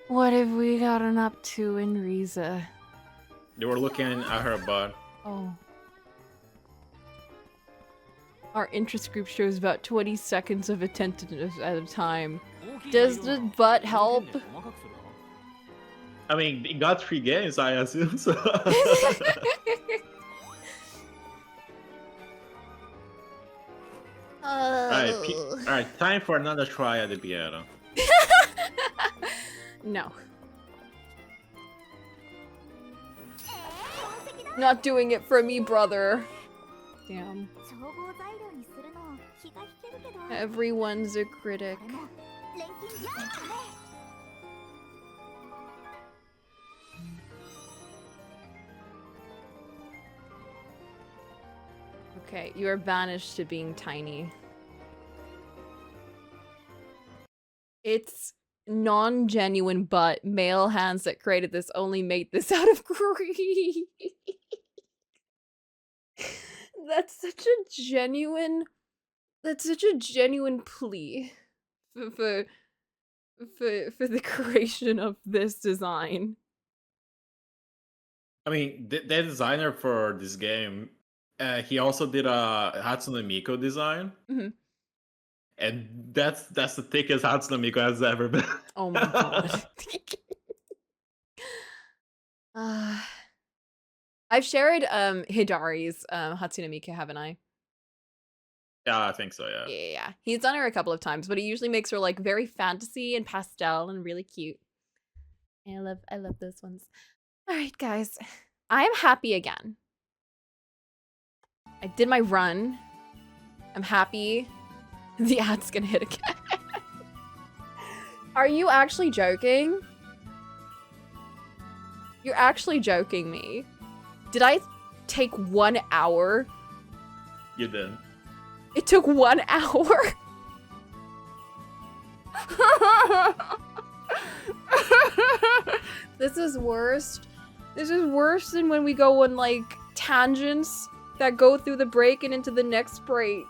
S1: What have we gotten up to in Ryza?
S8: They were looking at her butt.
S1: Oh. Our interest group shows about 20 seconds of attentiveness at a time. Does the butt help?
S8: I mean, it got 3 games, I assume, so... Alright, time for another try at the piano.
S1: No. Not doing it for me, brother. Damn. Everyone's a critic. Okay, you are banished to being tiny. It's non-genuine, but male hands that created this only made this out of greed. That's such a genuine plea for the creation of this design.
S8: I mean, the designer for this game, he also did a Hatsune Miku design.
S1: Mm-hmm.
S8: And that's the thickest Hatsune Miku has ever been.
S1: Oh my god. I've shared Hidari's Hatsune Miku, haven't I?
S8: Yeah, I think so, yeah.
S1: Yeah. He's done her a couple of times, but he usually makes her like very fantasy and pastel and really cute. And I love those ones. Alright, guys. I am happy again. I did my run. I'm happy. The ad's gonna hit again. Are you actually joking? You're actually joking me. Did I take 1 hour?
S8: You did.
S1: It took 1 hour? This is worst. This is worse than when we go on like tangents that go through the break and into the next break.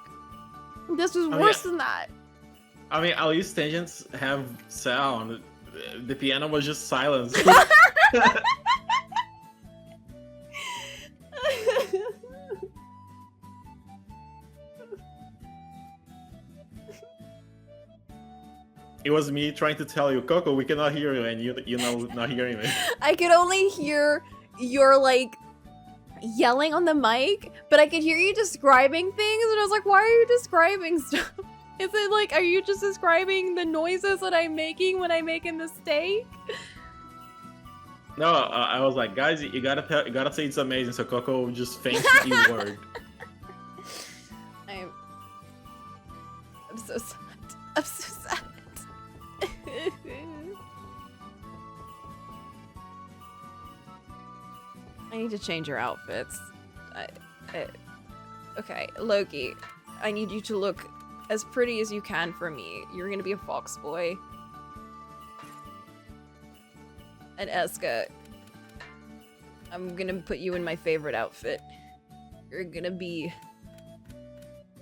S1: This is worse than that.
S8: I mean, at least tangents have sound. The piano was just silence. It was me trying to tell you, Coco, we cannot hear you, and you know not hearing me.
S1: I could only hear your like yelling on the mic, but I could hear you describing things, and I was like, why are you describing stuff? Is it like, are you just describing the noises that I'm making when I'm making the steak?
S8: No, I was like, guys, you gotta say it's amazing, so Coco just faints each word.
S1: I'm so sad. I'm so sad. I need to change your outfits. Okay, Loki, I need you to look as pretty as you can for me. You're gonna be a fox boy. And Escha, I'm gonna put you in my favorite outfit. You're gonna be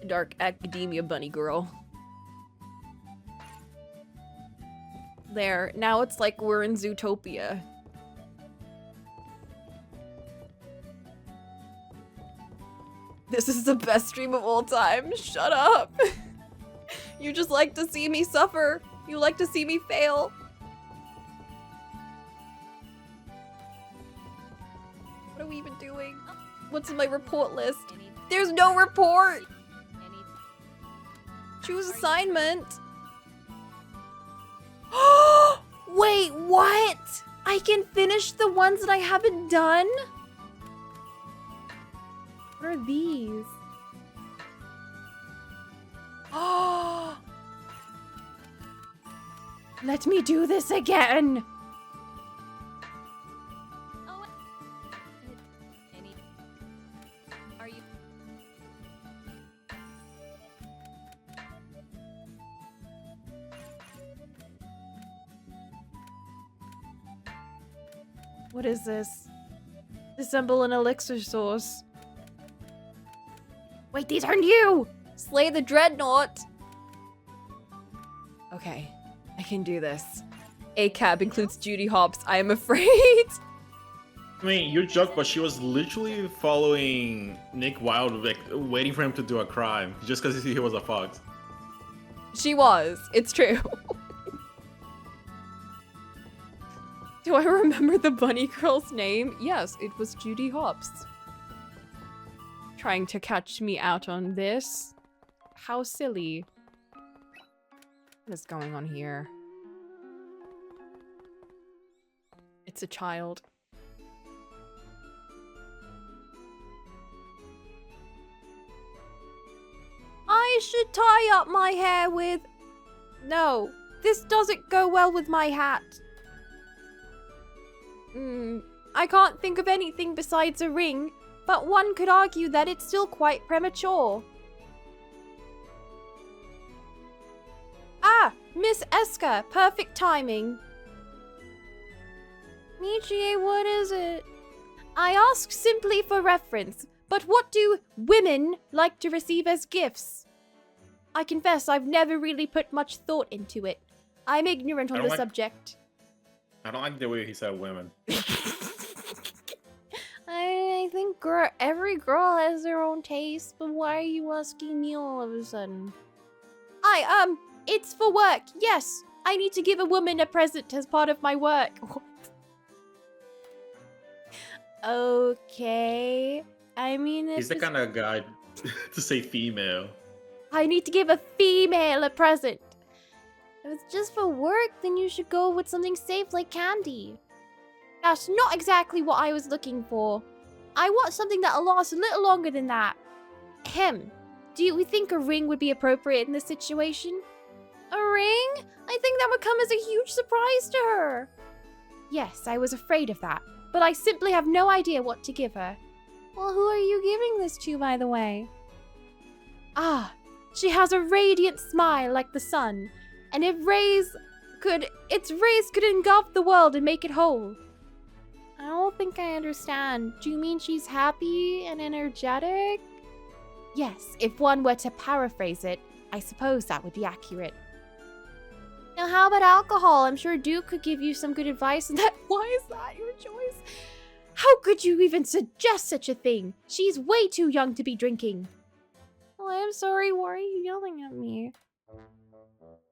S1: a dark academia bunny girl. There, now it's like we're in Zootopia. This is the best stream of all time. Shut up. You just like to see me suffer. You like to see me fail. What are we even doing? What's in my report list? There's no report. Choose assignment. Wait, what? I can finish the ones that I haven't done? What are these? Oh! Let me do this again! What is this? Dissemble an elixir source. Wait, these are new! Slay the dreadnought! Okay, I can do this. A cab includes Judy Hopps. I am afraid.
S8: I mean, you joke, but she was literally following Nick Wilde, like, waiting for him to do a crime, just because he was a fox.
S1: She was. It's true. Do I remember the bunny girl's name? Yes, it was Judy Hopps. Trying to catch me out on this? How silly. What is going on here? It's a child. I should tie up my hair with... No, this doesn't go well with my hat. I can't think of anything besides a ring, but one could argue that it's still quite premature. Ah, Miss Escha, perfect timing. Michie, what is it? I ask simply for reference, but what do women like to receive as gifts? I confess I've never really put much thought into it. I'm ignorant on the subject.
S8: I don't like the way he said women.
S3: I think every girl has their own taste, but why are you asking me all of a sudden?
S1: It's for work, yes. I need to give a woman a present as part of my work. Okay. I mean,
S8: he's the kind of guy to say female.
S1: I need to give a female a present.
S3: If it's just for work, then you should go with something safe like candy.
S1: That's not exactly what I was looking for. I want something that'll last a little longer than that. Ahem. Do you think a ring would be appropriate in this situation?
S3: A ring? I think that would come as a huge surprise to her.
S1: Yes, I was afraid of that, but I simply have no idea what to give her.
S3: Well, who are you giving this to, by the way?
S1: Ah, she has a radiant smile like the sun, and its rays could engulf the world and make it whole.
S3: I don't think I understand. Do you mean she's happy and energetic?
S1: Yes, if one were to paraphrase it, I suppose that would be accurate.
S3: Now how about alcohol? I'm sure Duke could give you some good advice.
S1: Why is that your choice? How could you even suggest such a thing? She's way too young to be drinking.
S3: Oh, I'm sorry, why are you yelling at me?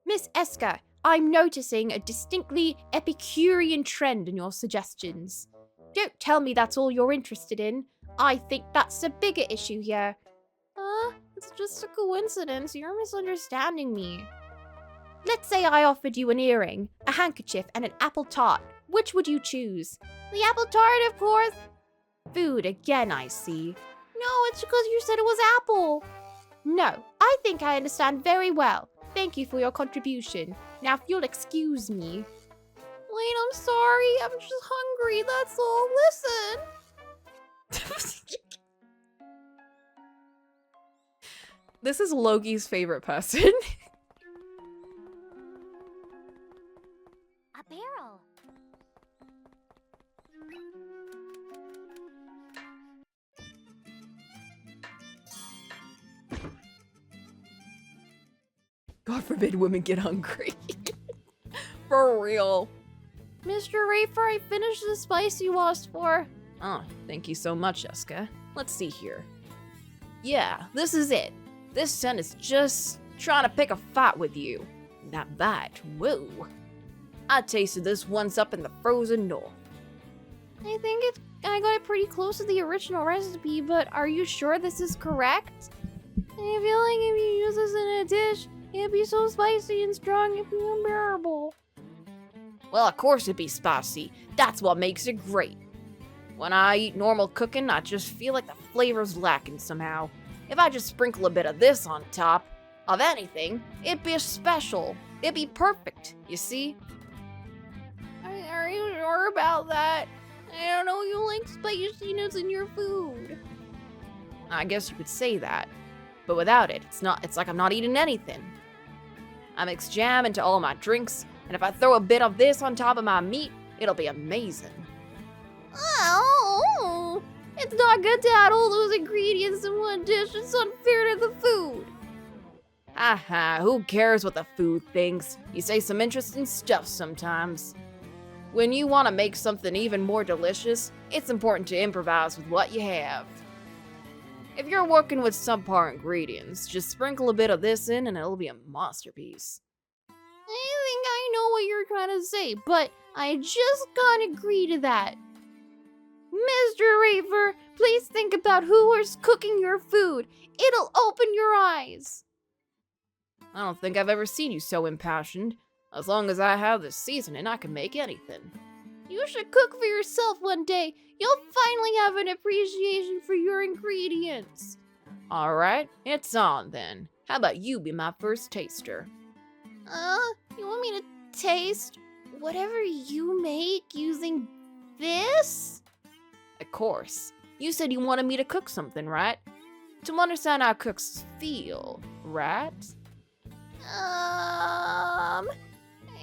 S1: Miss Escha, I'm noticing a distinctly Epicurean trend in your suggestions. Don't tell me that's all you're interested in. I think that's a bigger issue here.
S3: It's just a coincidence. You're misunderstanding me.
S1: Let's say I offered you an earring, a handkerchief, and an apple tart. Which would you choose?
S3: The apple tart, of course.
S1: Food again, I see.
S3: No, it's because you said it was apple.
S1: No, I think I understand very well. Thank you for your contribution. Now, if you'll excuse me.
S3: Wait, I'm sorry. I'm just hungry, that's all. Listen.
S1: This is Logi's favorite person.
S6: A barrel.
S1: God forbid women get hungry. For real.
S3: Mr. Rafer, I finished the spice you asked for.
S1: Oh, thank you so much, Escha. Let's see here. Yeah, this is it. This son is just trying to pick a fight with you. That bite, whoa. I tasted this once up in the frozen north.
S3: I think I got it pretty close to the original recipe, but are you sure this is correct? I feel like if you use this in a dish, it'd be so spicy and strong it'd be unbearable.
S1: Well, of course it'd be spicy. That's what makes it great. When I eat normal cooking, I just feel like the flavor's lacking somehow. If I just sprinkle a bit of this on top of anything, it'd be special. It'd be perfect, you see?
S3: Are you sure about that? I don't know you like spiciness in your food.
S1: I guess you could say that. But without it, it's like I'm not eating anything. I mix jam into all my drinks, and if I throw a bit of this on top of my meat, it'll be amazing.
S3: Oh, it's not good to add all those ingredients in one dish. It's unfair to the food.
S1: Haha, who cares what the food thinks? You say some interesting stuff sometimes. When you want to make something even more delicious, it's important to improvise with what you have. If you're working with subpar ingredients, just sprinkle a bit of this in and it'll be a masterpiece.
S3: I think I know what you're trying to say, but I just can't agree to that. Mr. Raver, please think about who is cooking your food. It'll open your eyes.
S1: I don't think I've ever seen you so impassioned. As long as I have this seasoning, I can make anything.
S3: You should cook for yourself one day. You'll finally have an appreciation for your ingredients.
S1: Alright, it's on then. How about you be my first taster?
S3: You want me to taste whatever you make using this?
S1: Of course. You said you wanted me to cook something, right? To understand how cooks feel, right?
S3: I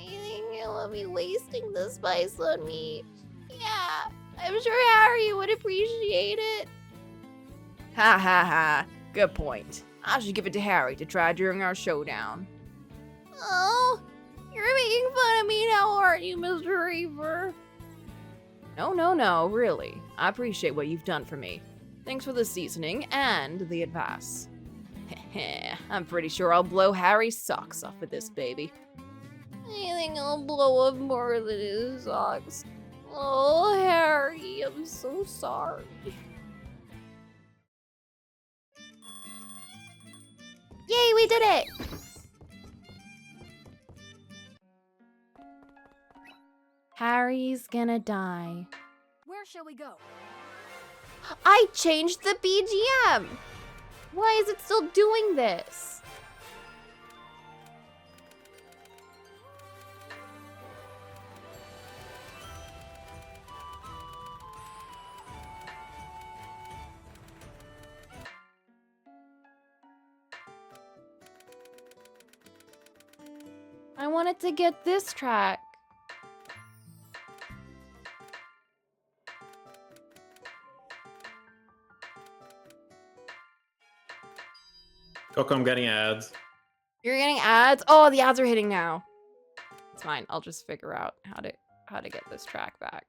S3: think it will be wasting the spice on me. Yeah, I'm sure Harry would appreciate it.
S1: Ha ha ha. Good point. I should give it to Harry to try during our showdown.
S3: Oh, you're making fun of me now, aren't you, Mr. Reaver?
S1: No, really. I appreciate what you've done for me. Thanks for the seasoning and the advice. I'm pretty sure I'll blow Harry's socks off with this baby.
S3: I think I'll blow up more than his socks. Oh, Harry, I'm so sorry. Yay, we did it!
S1: Harry's gonna die.
S4: Where shall we go?
S3: I changed the BGM! Why is it still doing this?
S1: I wanted to get this track.
S8: Coco, I'm getting ads.
S1: You're getting ads? Oh, the ads are hitting now. It's fine. I'll just figure out how to get this track back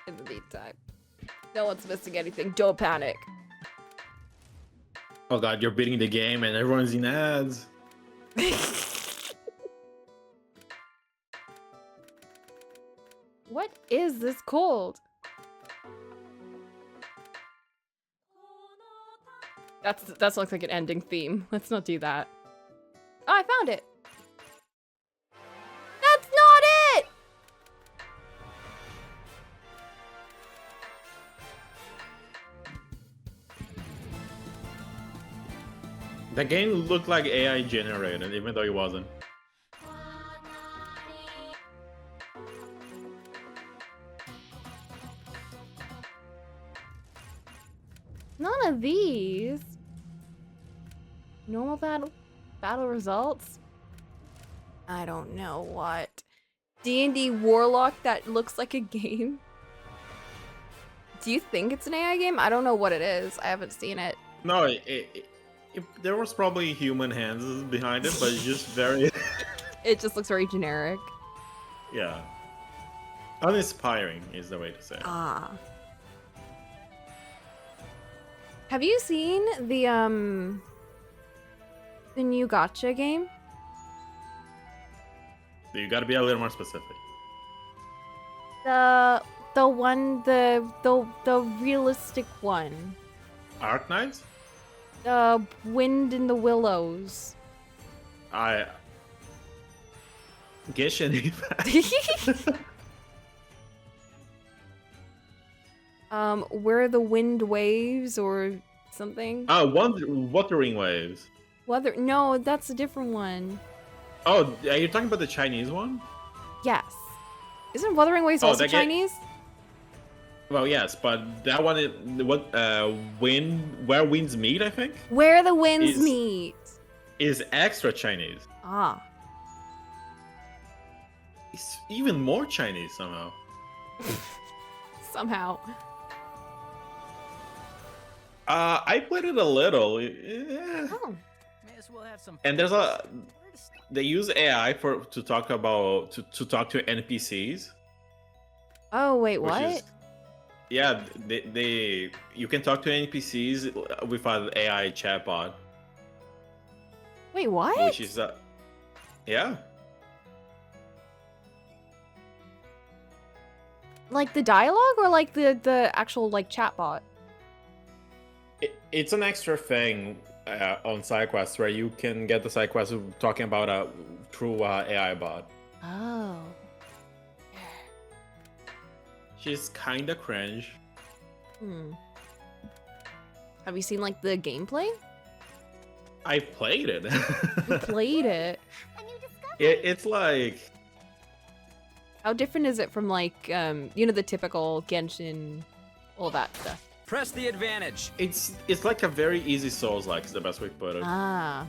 S1: in the meantime. No one's missing anything. Don't panic.
S8: Oh god, you're beating the game and everyone's in ads.
S1: What is this called? That looks like an ending theme. Let's not do that. Oh, I found it.
S3: That's not it!
S8: The game looked like AI generated, even though it wasn't.
S1: None of these. Normal battle results. I don't know what. D&D Warlock that looks like a game. Do you think it's an AI game? I don't know what it is. I haven't seen it.
S8: No, there was probably human hands behind it, but it's just very...
S1: It just looks very generic.
S8: Yeah. Uninspiring is the way to say it.
S1: Ah. Have you seen the new gacha game?
S8: You gotta be a little more specific.
S1: The realistic one.
S8: Arc Knights?
S1: The Wind in the Willows.
S8: Genshin
S1: Where the Wind Waves or something?
S8: Oh, Wuthering Waves.
S1: No, that's a different one.
S8: Oh, are you talking about the Chinese one?
S1: Yes. Isn't Wuthering Waves also Chinese?
S8: Well, yes, but that one is Where Winds Meet, I think?
S1: Where the Winds Meet.
S8: Is extra Chinese.
S1: Ah.
S8: It's even more Chinese somehow.
S1: somehow.
S8: I played it a little. Yeah.
S1: Oh.
S8: And they use AI to talk about to talk to NPCs.
S1: Oh wait,
S8: which
S1: what?
S8: is- yeah, you can talk to NPCs with an AI chatbot,
S1: Wait, what?
S8: which is yeah.
S1: Like the dialogue or like the actual like chatbot?
S8: It's an extra thing on side quests where you can get the side quests talking about through AI bot.
S1: Oh.
S8: She's kinda cringe.
S1: Have you seen like the gameplay?
S8: I played it.
S1: You played it.
S8: It's like
S1: How different is it from like you know, the typical Genshin, all that stuff?
S7: Press the advantage.
S8: it's like a very easy Souls-like is the best way to put it.
S1: Ah.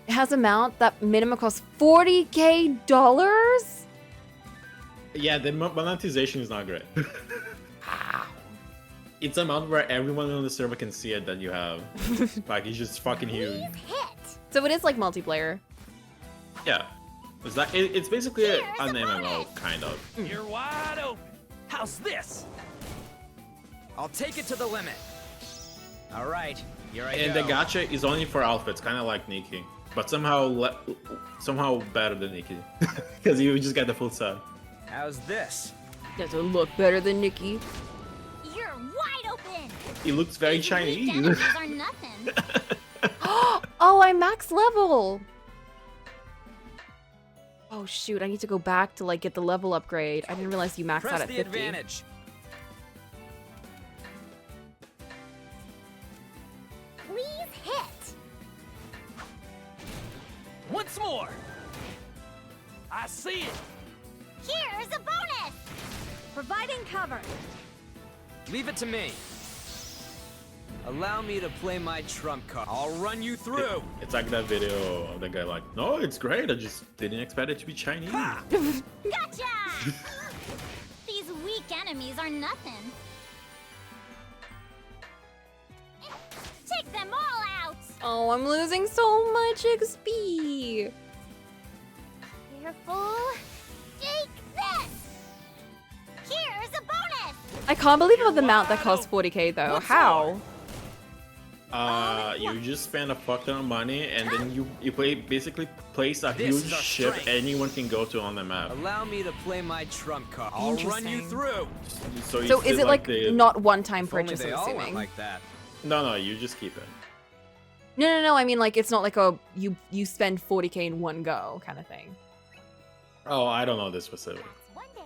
S1: It has a mount that minimum costs $40K?
S8: Yeah, the monetization is not great. It's a amount where everyone on the server can see it that you have. Like, it's just fucking huge.
S1: So it is like multiplayer.
S8: Yeah. It's basically an MMO, kind of.
S10: You're wide open. How's this?
S7: I'll take it to the limit. All right, here I
S8: And
S7: go.
S8: the gacha is only for outfits, kind of like Nikki. But somehow better than Nikki. Because you just get the full set.
S7: How's this?
S1: Doesn't look better than Nikki.
S6: You're wide open.
S8: It looks very
S6: These
S8: Chinese.
S6: weak enemies are nothing.
S1: Oh, I'm max level. Oh shoot, I need to go back to like get the level upgrade. I didn't realize you maxed out
S7: Press
S1: at
S7: the
S1: 50.
S7: advantage.
S6: Please hit.
S10: Once more. I see it.
S6: Here's a bonus.
S4: Providing cover.
S7: Leave it to me. Allow me to play my trump card. I'll run you through.
S8: It's like that video of the guy like, no, it's great. I just didn't expect it to be Chinese.
S6: Gotcha. These weak enemies are nothing. Take them all out.
S1: Oh, I'm losing so much XP.
S6: Careful. Take this. Here's a bonus.
S1: I can't believe I have the mount that costs 40K though. How?
S8: You just spend a fuck ton of money and then you basically place a
S7: This
S8: huge
S7: is our
S8: ship
S7: strength.
S8: anyone can go to on the map.
S7: Allow me to play my trump card. I'll run you
S1: Interesting.
S7: through.
S8: So,
S1: So is it like
S8: the...
S1: not one-time
S7: If only
S1: purchase,
S7: they
S1: I'm
S7: all went
S1: assuming?
S7: like that.
S8: No, you just keep it.
S1: No. I mean like it's not like a you spend 40K in one go kind of thing.
S8: Oh, I don't know the specifics.
S6: One down.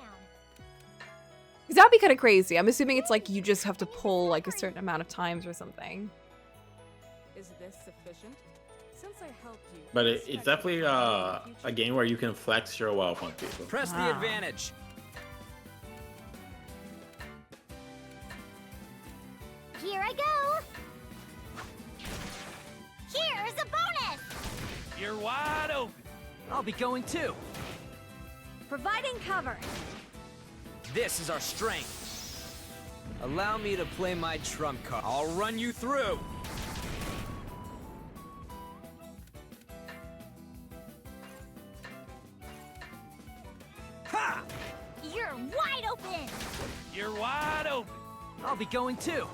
S1: Because that'd be kind of crazy. I'm assuming it's like you just have to pull like a certain amount of times or something.
S11: Is this sufficient? Since I helped you.
S8: But it's definitely a game where you can flex your wealth on people.
S7: Press the advantage.
S6: Here I go. Here's a bonus.
S10: You're wide open.
S11: I'll be going too.
S4: Providing cover.
S7: This is our strength. Allow me to play my trump card. I'll run you through.
S10: Ha!
S6: You're wide open.
S10: You're wide open.
S11: I'll be going too.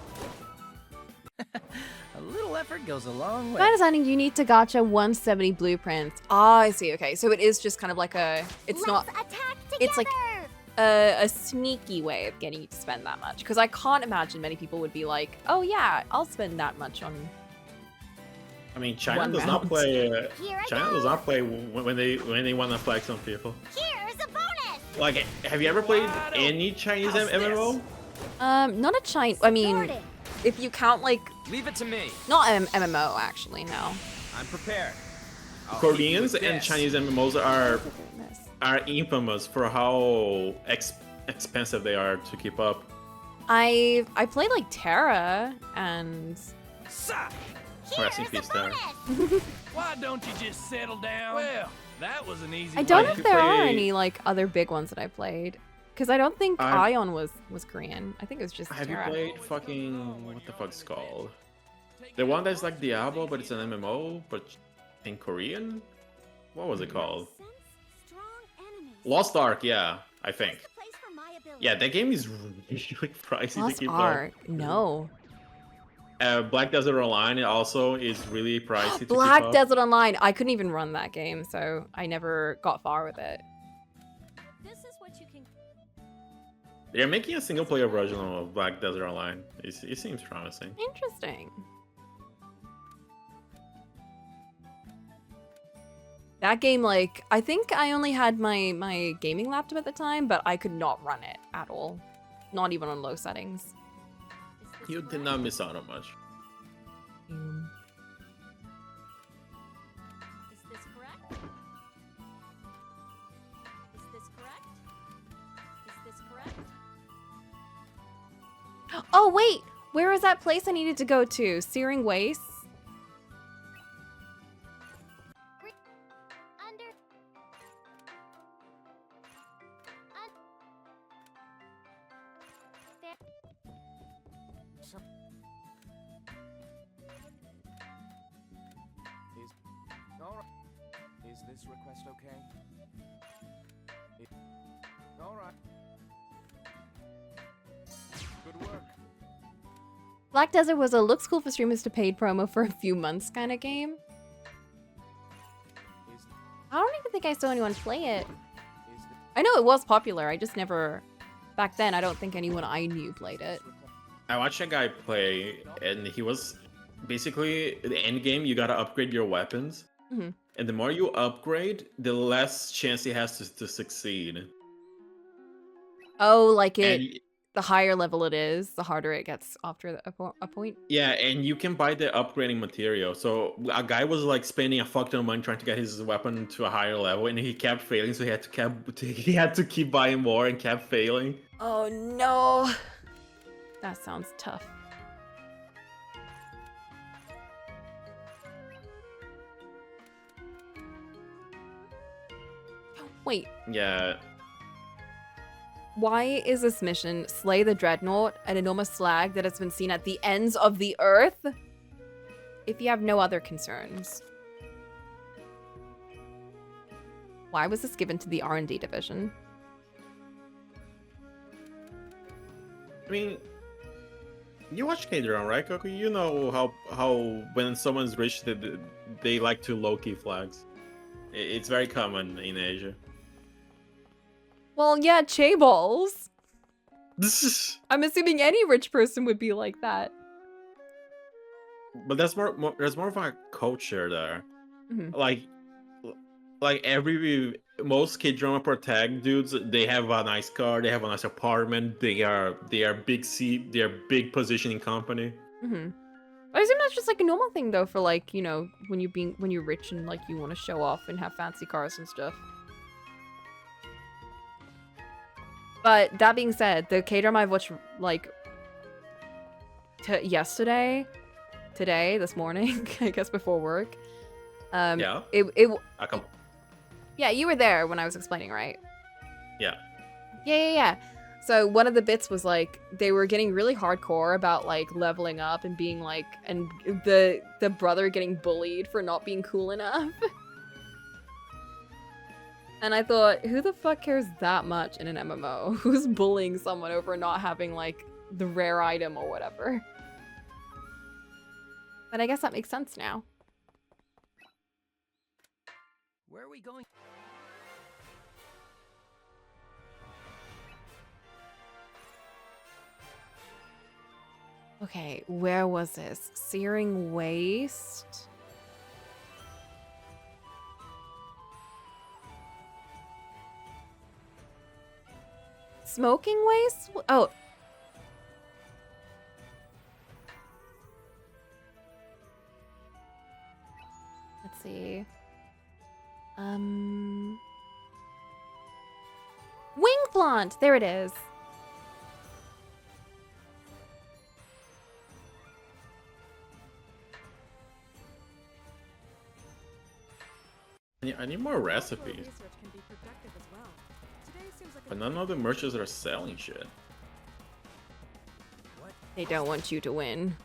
S11: A little effort goes a long way.
S1: My understanding, you need to gacha 170 blueprints. Ah, I see. Okay, so it is just kind of like a. It's not.
S6: Let's attack together.
S1: It's like a sneaky way of getting you to spend that much. Because I can't imagine many people would be like, oh yeah, I'll spend that much on.
S8: I mean, China
S1: One
S8: does not
S1: round.
S8: play.
S6: Here I
S8: China
S6: go.
S8: does not play when they want to flex on people.
S6: Here's a bonus.
S8: Like, have you ever played any Chinese
S10: How's
S8: MMO?
S1: Not a China. I mean,
S6: Started.
S1: if you count like
S7: Leave it to me.
S1: not MMO actually, no.
S7: I'm prepared. I'll hit you
S8: Koreans
S7: with
S8: and
S7: this.
S8: Chinese MMOs are infamous for how expensive they are to keep up.
S1: I played like Terra and
S10: Sa!
S8: Rest in
S6: Here's
S8: peace,
S6: a
S8: Tara.
S6: bonus.
S10: Why don't you just settle down? Well, that was an easy
S1: I don't
S10: way.
S1: know if there are
S8: play-
S1: any like other big ones that I played. Because I don't think
S8: I-
S1: Ion was Korean. I think it was just
S8: Have you
S1: Terra.
S8: played fucking what the fuck's called? The one that's like Diablo, but it's an MMO, but in Korean. What was it called? Lost Ark. Yeah, I think. Yeah, that game is really pricey to
S1: Lost
S8: keep
S1: Ark. No.
S8: Black Desert Online also is really pricey to
S1: Black
S8: keep up.
S1: Desert Online. I couldn't even run that game, so I never got far with it.
S4: This is what you can.
S8: They're making a single player version of Black Desert Online. It seems promising.
S1: Interesting. That game, like, I think I only had my gaming laptop at the time, but I could not run it at all. Not even on low settings.
S8: You did not miss out on much.
S4: Is this correct? Is this correct? Is this correct?
S1: Oh, wait! Where is that place I needed to go to? Searing Wastes?
S9: Is this request okay? All right. Good work.
S1: Black Desert was a looks cool for streamers to paid promo for a few months kind of game. I don't even think I saw anyone play it. I know it was popular, I just never... Back then, I don't think anyone I knew played it.
S8: I watched a guy play, and he was basically the end game. You gotta upgrade your weapons,
S1: Mhm.
S8: and the more you upgrade, the less chance he has to succeed.
S1: Oh, like
S8: And
S1: the higher level it is, the harder it gets after a point.
S8: yeah, and you can buy the upgrading material. So a guy was like spending a fuck ton of money trying to get his weapon to a higher level, and he kept failing. So he had to keep buying more and kept failing.
S1: Oh no, that sounds tough. Wait,
S8: Yeah.
S1: why is this mission slay the dreadnought, an enormous slag that has been seen at the ends of the earth? If you have no other concerns. Why was this given to the R&D division?
S8: I mean, you watch K-drama, right, Coco? You know how when someone's rich, they like to low-key flags. It's very common in Asia.
S1: Well, yeah, chaebols. I'm assuming any rich person would be like that.
S8: But there's more of a culture there.
S1: Mhm.
S8: Like most K-drama protag dudes, they have a nice car, they have a nice apartment, they are big seat, they are big position in company.
S1: Mm-hmm. I assume that's just like a normal thing though for like, you know, when you're rich and like you want to show off and have fancy cars and stuff. But that being said, the K-drama I've watched like yesterday, today, this morning, I guess before work.
S8: Yeah.
S1: Yeah, you were there when I was explaining, right?
S8: Yeah.
S1: Yeah. So one of the bits was like they were getting really hardcore about like leveling up and being like, and the brother getting bullied for not being cool enough. And I thought, who the fuck cares that much in an MMO? Who's bullying someone over not having like the rare item or whatever? But I guess that makes sense now.
S10: Where are we going?
S1: Okay, where was this? Searing Waste? Smoking Waste? Oh. Let's see. Wing Plant! There it is.
S8: I need more recipes.
S11: Research can be productive as well. Today seems like
S8: But none of the merchants are selling shit.
S1: They don't want you to win.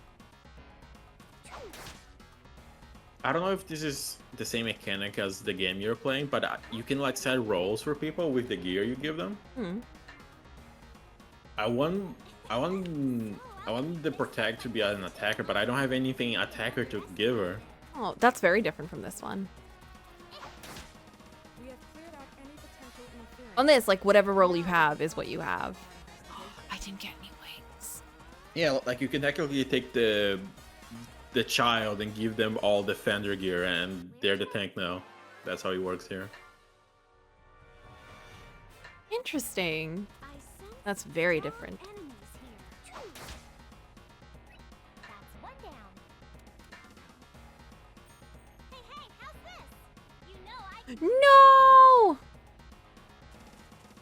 S8: I don't know if this is the same mechanic as the game you're playing, but you can like set roles for people with the gear you give them.
S1: Hmm.
S8: I want the protect to be an attacker, but I don't have anything attacker to give her.
S1: Oh, that's very different from this one.
S11: We have cleared out any potential interference.
S1: On this, like whatever role you have is what you have. I didn't get any wings.
S8: Yeah, like you can technically take the child and give them all defender gear, and they're the tank now. That's how it works here.
S1: Interesting. That's very different.
S6: That's one down. Hey, how's this? You know I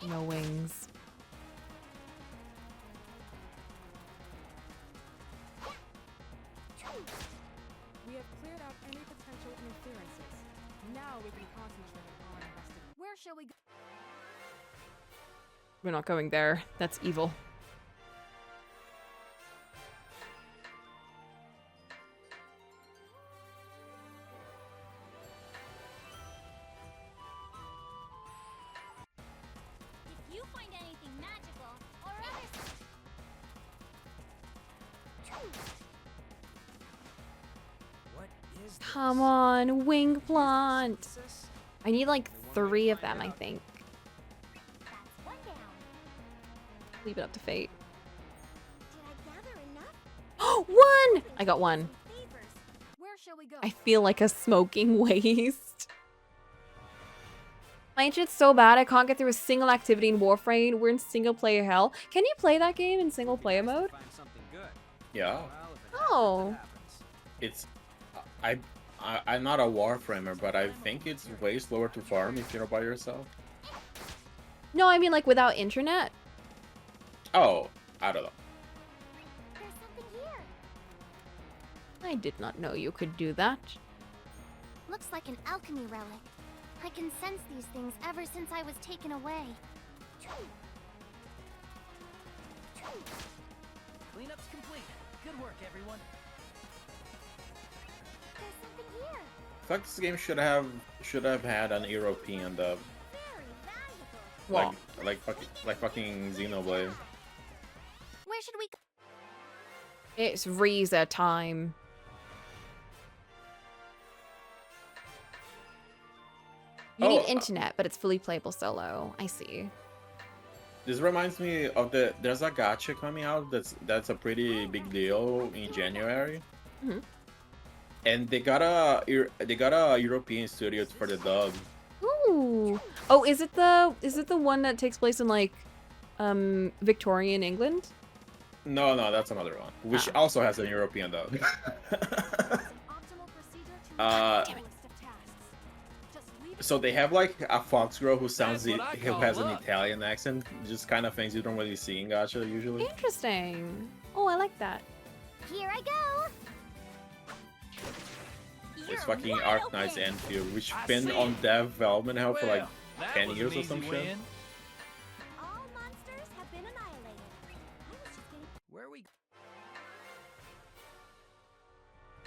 S1: No! No wings.
S11: We have cleared out any potential interferences. Now we can concentrate on our investigation.
S3: Where shall we go?
S1: We're not going there. That's evil.
S6: If you find anything magical or other.
S10: What is this?
S1: Come on, wing plant.
S10: Princess?
S1: I need like 3 of them, I think.
S6: That's one down.
S1: Leave it up to fate.
S6: Did I gather enough?
S1: Oh, 1! I got 1.
S6: Favors.
S3: Where shall we go?
S1: I feel like a smoking waste. My internet's so bad I can't get through a single activity in Warframe. We're in single player hell. Can you play that game in single player mode?
S10: Find something good.
S8: Yeah,
S10: Well, if it
S1: Oh.
S10: happens,
S8: it's I'm not a warframer, but I think it's way slower to farm if you're by yourself.
S1: No, I mean like without internet.
S8: Oh, I don't know.
S6: There's something here.
S1: I did not know you could do that.
S6: Looks like an alchemy relic. I can sense these things ever since I was taken away.
S10: cleanup's complete. Good work, everyone.
S6: There's something here.
S8: I feel like this game should have had an European dub,
S6: Very valuable.
S1: Well,
S8: like fucking Xenoblade.
S6: Where should we go?
S1: it's Ryza time. You need
S8: Oh,
S1: internet, but it's fully playable solo. I see.
S8: This reminds me of there's a gacha coming out that's a pretty big deal in January.
S1: Mhm.
S8: And they got a European studio for the dub.
S1: Ooh. Oh, is it the one that takes place in like Victorian England?
S8: No, that's another one, which
S1: Ah.
S8: also has a European dub.
S3: Optimal procedure to
S8: Uh,
S3: list of tasks. Just leave it
S8: So they have like a fox girl who sounds
S10: That's what I
S8: who
S10: call
S8: has an
S10: luck.
S8: Italian accent, just kind of things you don't really see in gacha usually.
S1: Interesting. Oh, I like that.
S6: Here I go.
S8: It's
S6: You're
S8: fucking
S6: wide
S8: Arknight's
S6: open.
S8: Enfield, which
S10: I
S8: been
S10: see.
S8: on development hell for like
S10: Well, that
S8: 10
S10: was
S8: years
S10: an
S8: or some
S10: easy
S8: shit.
S10: win.
S6: All monsters have been annihilated. I was just getting.
S10: Where we?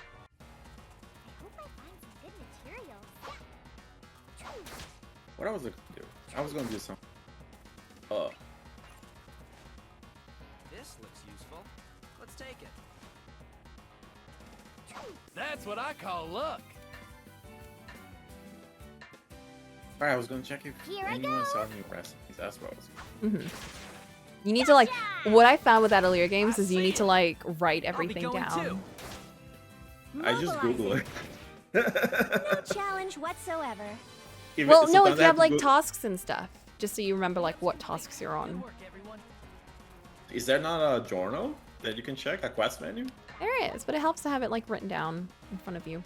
S6: I hope I find some good materials.
S8: What I was gonna do? I was gonna do some.
S10: This looks useful. Let's take it. That's what I call luck.
S8: Alright, I was gonna check if
S6: Here I
S8: anyone
S6: go.
S8: saw new recipes. That's what I was.
S1: You need to like. What I found with Atelier games is you need to like write
S10: I'll be
S1: everything
S10: going
S1: down.
S10: too.
S8: I just Google it.
S6: No challenge whatsoever.
S1: Well, no, if you have like tasks and stuff, just so you remember like what tasks you're on.
S10: Good work, everyone.
S8: Is there not a journal that you can check, a quest menu?
S1: There is, but it helps to have it like written down in front of you.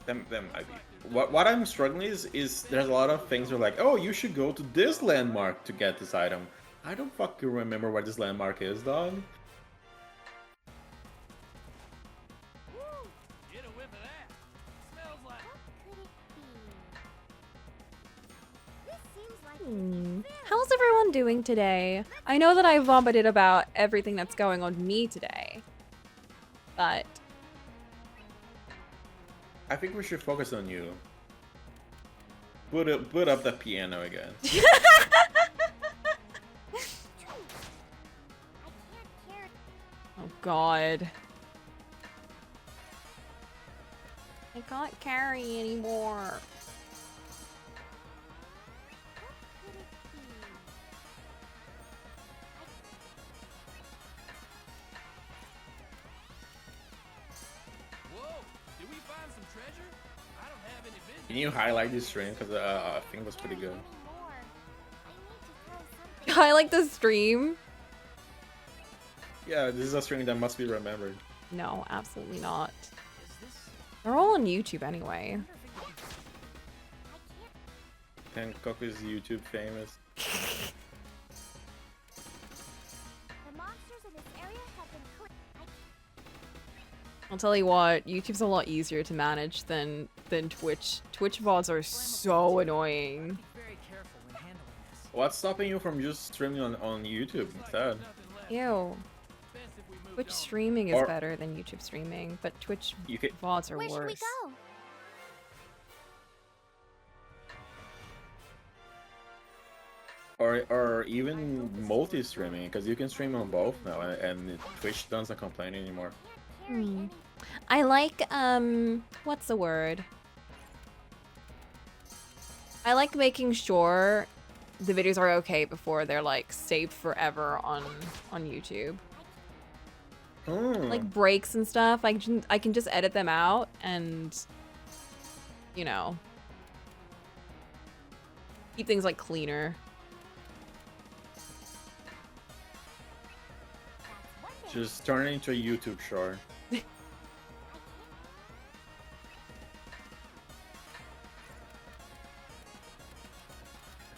S8: Them might be. What I'm struggling is there's a lot of things that are like, oh, you should go to this landmark to get this item. I don't fucking remember where this landmark is, dog.
S10: Get a whiff of that. Smells like.
S6: What could it be? This seems like
S1: How's everyone doing today? I know that I vomited about everything that's going on me today, but
S8: I think we should focus on you. Put up the piano again.
S1: oh god. I can't carry anymore.
S8: Can you highlight this stream? Because I think it was pretty good.
S1: I like the stream.
S8: Yeah, this is a stream that must be remembered.
S1: No, absolutely not. They're all on YouTube anyway.
S8: And Coco is YouTube famous.
S1: I'll tell you what, YouTube's a lot easier to manage than Twitch. Twitch VODs are so annoying.
S8: What's stopping you from just streaming on YouTube instead?
S1: Ew. Twitch streaming is better than YouTube streaming, but Twitch VODs are worse.
S6: Where should we go?
S8: Or even multi-streaming, because you can stream on both now, and Twitch doesn't complain anymore.
S1: I like, what's the word? I like making sure the videos are okay before they're like saved forever on YouTube. Like breaks and stuff, I can just edit them out and, you know, keep things like cleaner.
S8: Just turn it into a YouTube short.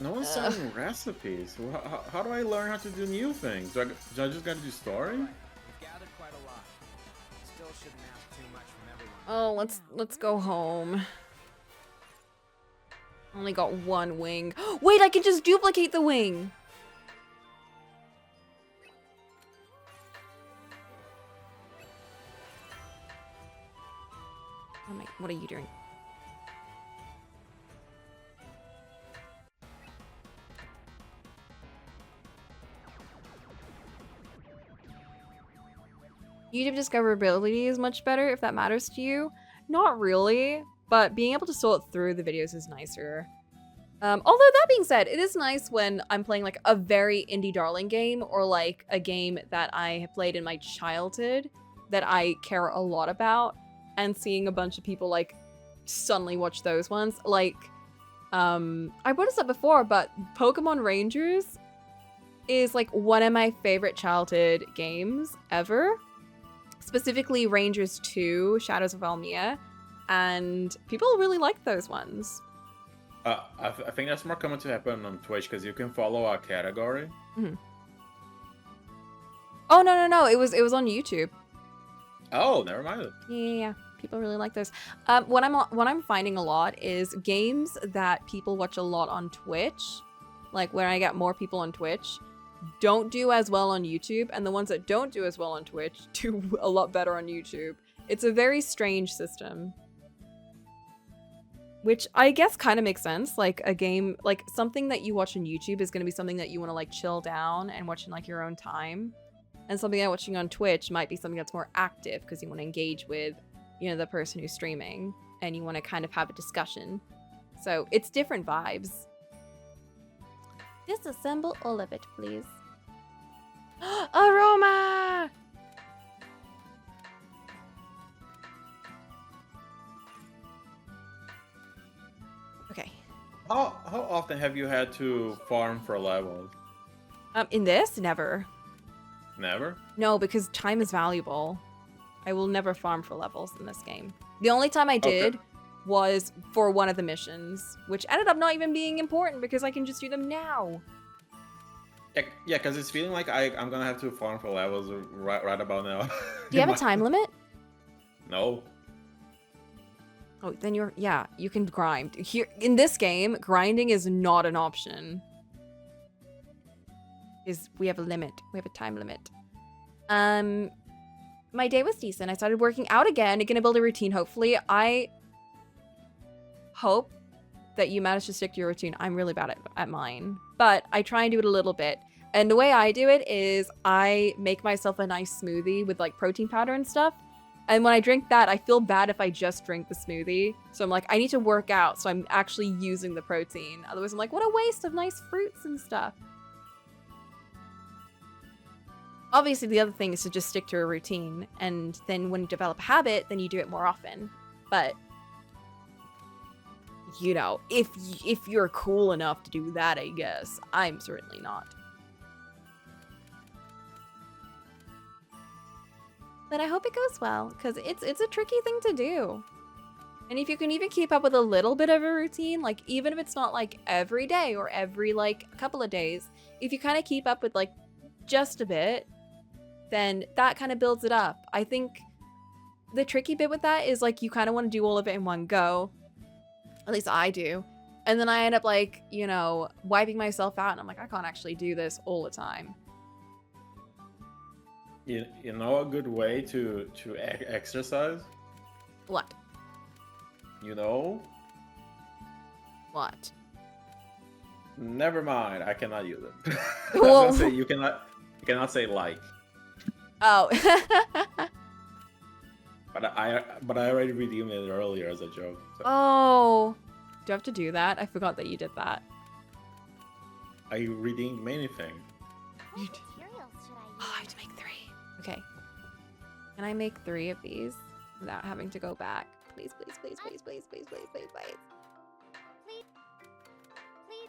S8: No one's selling recipes. How do I learn how to do new things? Do I just gotta do story?
S10: We've gathered quite a lot. Still shouldn't ask too much from everyone.
S1: Oh, let's go home. Only got one wing. Wait, I can just duplicate the wing. Oh my, what are you doing? YouTube discoverability is much better if that matters to you. Not really, but being able to sort through the videos is nicer. Although that being said, it is nice when I'm playing like a very indie darling game or like a game that I have played in my childhood that I care a lot about, and seeing a bunch of people like suddenly watch those ones. Like, I brought this up before, but Pokemon Rangers is like one of my favorite childhood games ever. Specifically Rangers 2, Shadows of Almia, and people really like those ones.
S8: I think that's more common to happen on Twitch because you can follow a category.
S1: Oh no, it was on YouTube.
S8: Oh, never mind.
S1: Yeah, people really like those. What I'm finding a lot is games that people watch a lot on Twitch, like when I get more people on Twitch, don't do as well on YouTube, and the ones that don't do as well on Twitch do a lot better on YouTube. It's a very strange system. Which I guess kind of makes sense. Like a game, like something that you watch on YouTube is going to be something that you want to like chill down and watch in like your own time. And something that watching on Twitch might be something that's more active because you want to engage with, you know, the person who's streaming and you want to kind of have a discussion. So it's different vibes. Disassemble all of it, please. Aroma! Okay.
S8: How often have you had to farm for levels?
S1: In this, never.
S8: Never?
S1: No, because time is valuable. I will never farm for levels in this game. The only time I did was for one of the missions, which ended up not even being important because I can just do them now.
S8: Yeah, because it's feeling like I'm gonna have to farm for levels right about now.
S1: Do you have a time limit?
S8: No.
S1: Oh, then you can grind. Here in this game, grinding is not an option. Is we have a limit. We have a time limit. My day was decent. I started working out again. I'm gonna build a routine, hopefully. I hope that you manage to stick to your routine. I'm really bad at mine. But I try and do it a little bit. And the way I do it is I make myself a nice smoothie with like protein powder and stuff. And when I drink that, I feel bad if I just drink the smoothie. So I'm like, I need to work out, so I'm actually using the protein. Otherwise I'm like, what a waste of nice fruits and stuff. Obviously, the other thing is to just stick to a routine, and then when you develop a habit, then you do it more often. But, you know, if you're cool enough to do that, I guess. I'm certainly not. But I hope it goes well, because it's a tricky thing to do. And if you can even keep up with a little bit of a routine, like even if it's not like every day or every like couple of days, if you kind of keep up with like just a bit, then that kind of builds it up. I think the tricky bit with that is like you kind of want to do all of it in one go. At least I do. And then I end up like, you know, wiping myself out and I'm like, I can't actually do this all the time.
S8: You know a good way to exercise?
S1: What?
S8: You know?
S1: What?
S8: Never mind. I cannot use it. I was
S1: Well-
S8: gonna say you cannot say like.
S1: Oh.
S8: But I already redeemed it earlier as a joke. So.
S1: Oh. Do I have to do that? I forgot that you did that.
S8: I redeemed many things.
S6: What materials should I use?
S1: Oh, I have to make 3. Okay. Can I make 3 of these without having to go back? Please, please, please, please, please, please, please, please, please.
S6: Please.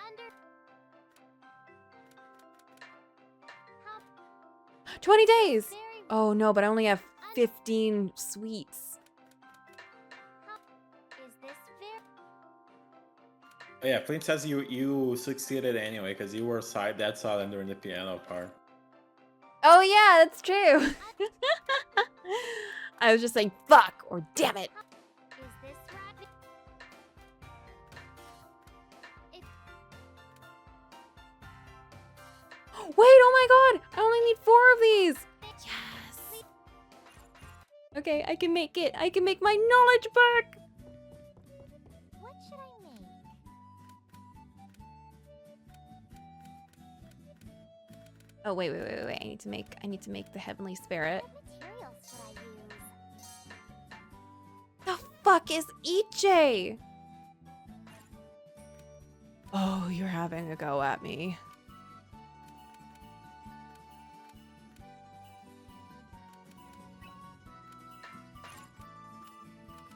S6: Under.
S1: 20 days!
S6: Very.
S1: Oh no, but I only have 15 sweets.
S6: Is this fair?
S8: Oh, yeah, Flint says you succeeded anyway because you were dead silent during the piano part.
S1: Oh yeah, that's true. I was just saying fuck or damn it.
S6: Is this right?
S1: Wait, oh my god! I only need 4 of these! Yes! Okay, I can make it. I can make my knowledge back!
S6: What should I make?
S1: Oh wait. I need to make the heavenly spirit.
S6: What materials should I use?
S1: The fuck is EJ? Oh, you're having a go at me.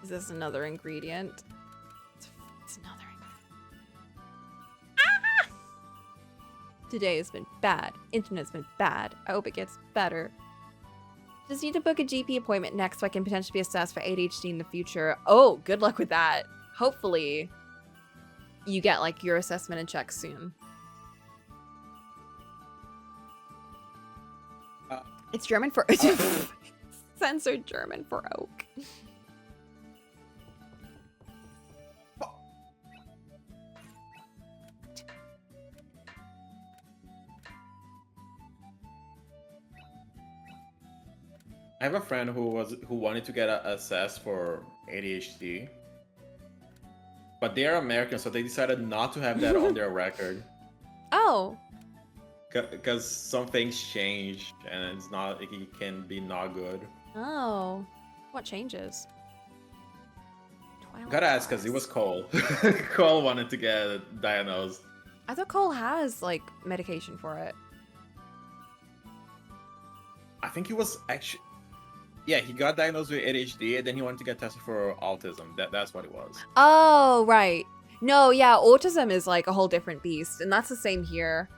S1: Is this another ingredient? It's another ingredient. Ah! Today has been bad. Internet's been bad. I hope it gets better. Just need to book a GP appointment next so I can potentially be assessed for ADHD in the future. Oh, good luck with that. Hopefully you get like your assessment and check soon. It's German for censored German for oak.
S8: I have a friend who wanted to get assessed for ADHD, but they are American, so they decided not to have that on their record.
S1: Oh.
S8: Because some things change, and it can be not good.
S1: Oh. What changes?
S8: Gotta ask, because it was Cole. Cole wanted to get diagnosed.
S1: I thought Cole has like medication for it.
S8: I think he was actually... Yeah, he got diagnosed with ADHD, and then he wanted to get tested for autism. That's what it was.
S1: Oh, right. No, yeah, autism is like a whole different beast, and that's the same here,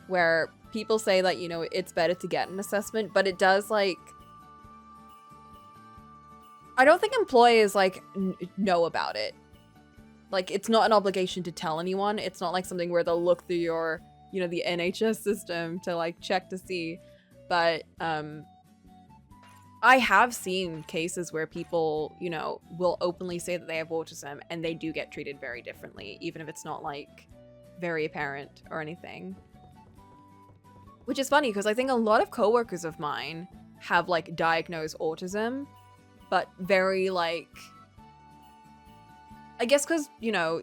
S1: where people say that, you know, it's better to get an assessment, but it does like... I don't think employers like know about it. Like, it's not an obligation to tell anyone. It's not like something where they'll look through your, you know, the NHS system to like check to see. But I have seen cases where people, you know, will openly say that they have autism and they do get treated very differently, even if it's not like very apparent or anything. Which is funny because I think a lot of coworkers of mine have like diagnosed autism, but very like, I guess because, you know,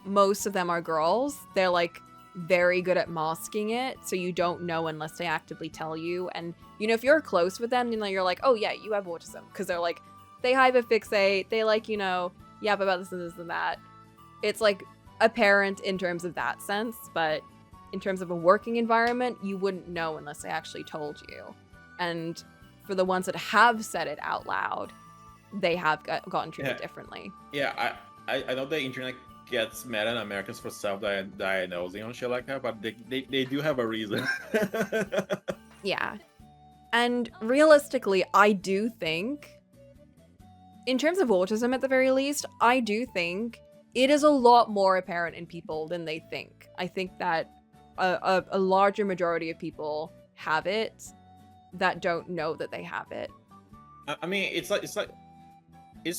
S1: most of them are girls, they're like very good at masking it, so you don't know unless they actively tell you. And, you know, if you're close with them, you know, you're like, oh yeah, you have autism, because they're like, they hyperfixate, they like, you know, yap about this and this and that. It's like apparent in terms of that sense, but in terms of a working environment, you wouldn't know unless they actually told you. And for the ones that have said it out loud, they have gotten treated differently.
S8: Yeah, I know the internet gets mad at Americans for self-diagnosing on shit like that, but they do have a reason.
S1: Yeah. And realistically, I do think, in terms of autism at the very least, I do think it is a lot more apparent in people than they think. I think that a larger majority of people have it that don't know that they have it.
S8: I mean, it's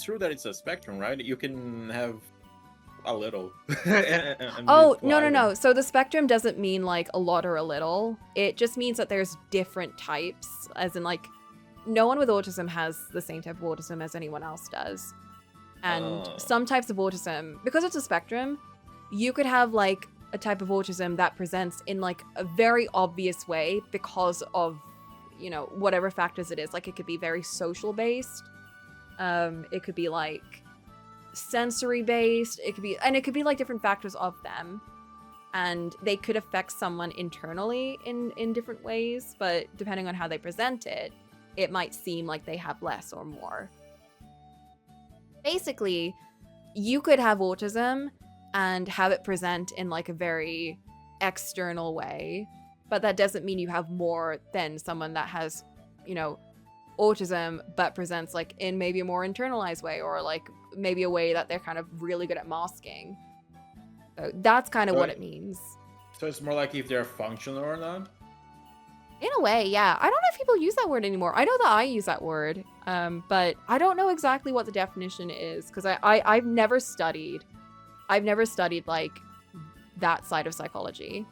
S8: true that it's a spectrum, right? You can have a little.
S1: Oh, no. So the spectrum doesn't mean like a lot or a little. It just means that there's different types, as in like no one with autism has the same type of autism as anyone else does. And some types of autism, because it's a spectrum, you could have like a type of autism that presents in like a very obvious way because of, you know, whatever factors it is. Like it could be very social based. It could be like sensory based. It could be like different factors of them, and they could affect someone internally in different ways, but depending on how they present it, it might seem like they have less or more. Basically, you could have autism and have it present in like a very external way, but that doesn't mean you have more than someone that has, you know, autism but presents like in maybe a more internalized way, or like maybe a way that they're kind of really good at masking. So that's kind of what it means.
S8: So it's more like if they're functional or not?
S1: In a way, yeah. I don't know if people use that word anymore. I know that I use that word, but I don't know exactly what the definition is, because I've never studied like that side of psychology.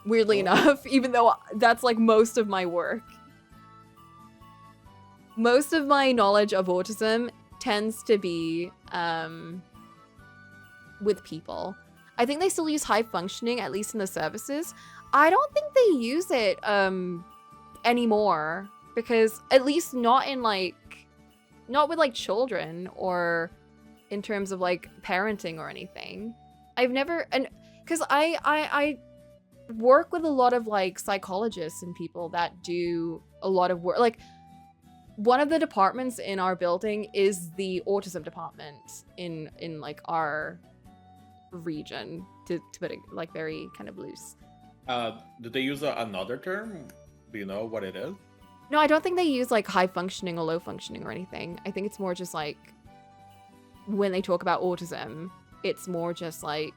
S1: Weirdly enough, even though that's like most of my work. Most of my knowledge of autism tends to be with people. I think they still use high functioning, at least in the services. I don't think they use it anymore, because at least not with like children or in terms of like parenting or anything. I've never, and because I work with a lot of like psychologists and people that do a lot of work. Like one of the departments in our building is the autism department in like our region, to put it like very kind of loose.
S8: Do they use another term? Do you know what it is?
S1: No, I don't think they use like high functioning or low functioning or anything. I think it's more just like when they talk about autism, it's more just like,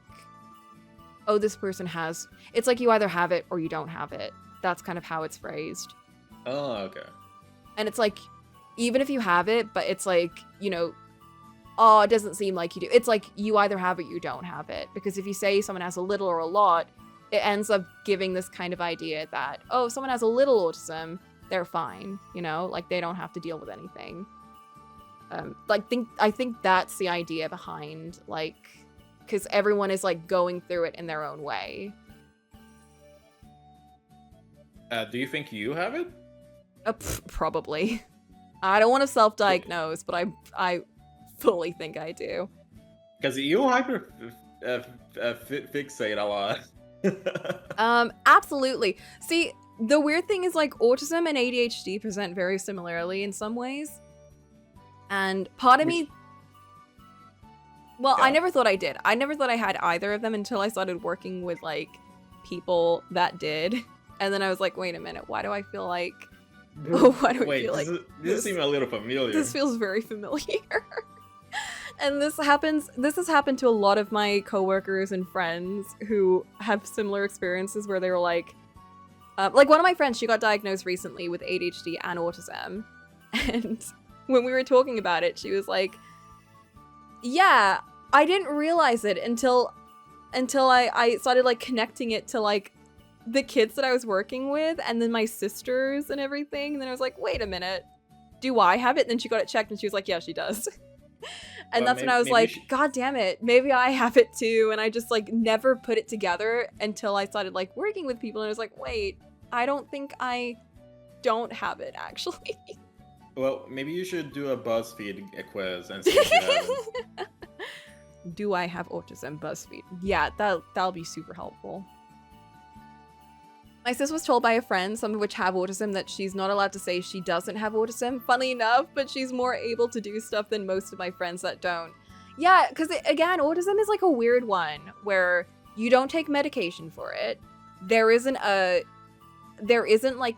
S1: oh, this person has, it's like you either have it or you don't have it. That's kind of how it's phrased.
S8: Oh, okay.
S1: And it's like, even if you have it, but it's like, you know, oh, it doesn't seem like you do. It's like you either have it or you don't have it. Because if you say someone has a little or a lot, it ends up giving this kind of idea that, oh, if someone has a little autism, they're fine, you know, like they don't have to deal with anything. I think that's the idea behind, like, because everyone is like going through it in their own way.
S8: Do you think you have it?
S1: Probably. I don't want to self-diagnose, but I fully think I do.
S8: Because you fixate a lot.
S1: Absolutely. See, the weird thing is like autism and ADHD present very similarly in some ways. And part of me, well, yeah. I never thought I did. I never thought I had either of them until I started working with like people that did. And then I was like, wait a minute, why do I feel like
S8: this seems a little familiar.
S1: This feels very familiar. And this has happened to a lot of my coworkers and friends who have similar experiences where they were like one of my friends, she got diagnosed recently with ADHD and autism. And when we were talking about it, she was like, yeah, I didn't realize it until I started like connecting it to like the kids that I was working with and then my sisters and everything. And then I was like, wait a minute, do I have it? And then she got it checked and she was like, yeah, she does. And
S8: Well,
S1: that's when I was like, God damn it, maybe I have it too. And I just like never put it together until I started like working with people. And I was like, wait, I don't think I don't have it actually.
S8: Well, maybe you should do a BuzzFeed quiz and see if you have it.
S1: Do I have autism? BuzzFeed. Yeah, that'll be super helpful. My sis was told by a friend, some of which have autism, that she's not allowed to say she doesn't have autism. Funny enough, but she's more able to do stuff than most of my friends that don't. Yeah, because again, autism is like a weird one where you don't take medication for it. There isn't like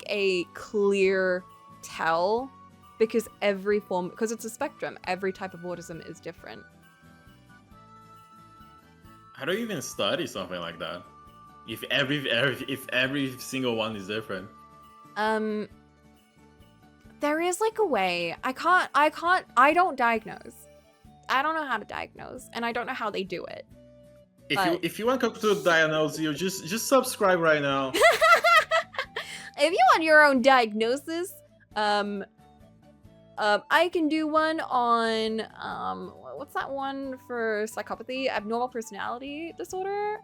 S1: a clear tell because because it's a spectrum. Every type of autism is different.
S8: How do you even study something like that? If every single one is different.
S1: There is like a way. I don't diagnose. I don't know how to diagnose, and I don't know how they do it.
S8: If you want to diagnose you, just subscribe right now.
S1: If you want your own diagnosis, I can do one on what's that one for psychopathy? Abnormal personality disorder?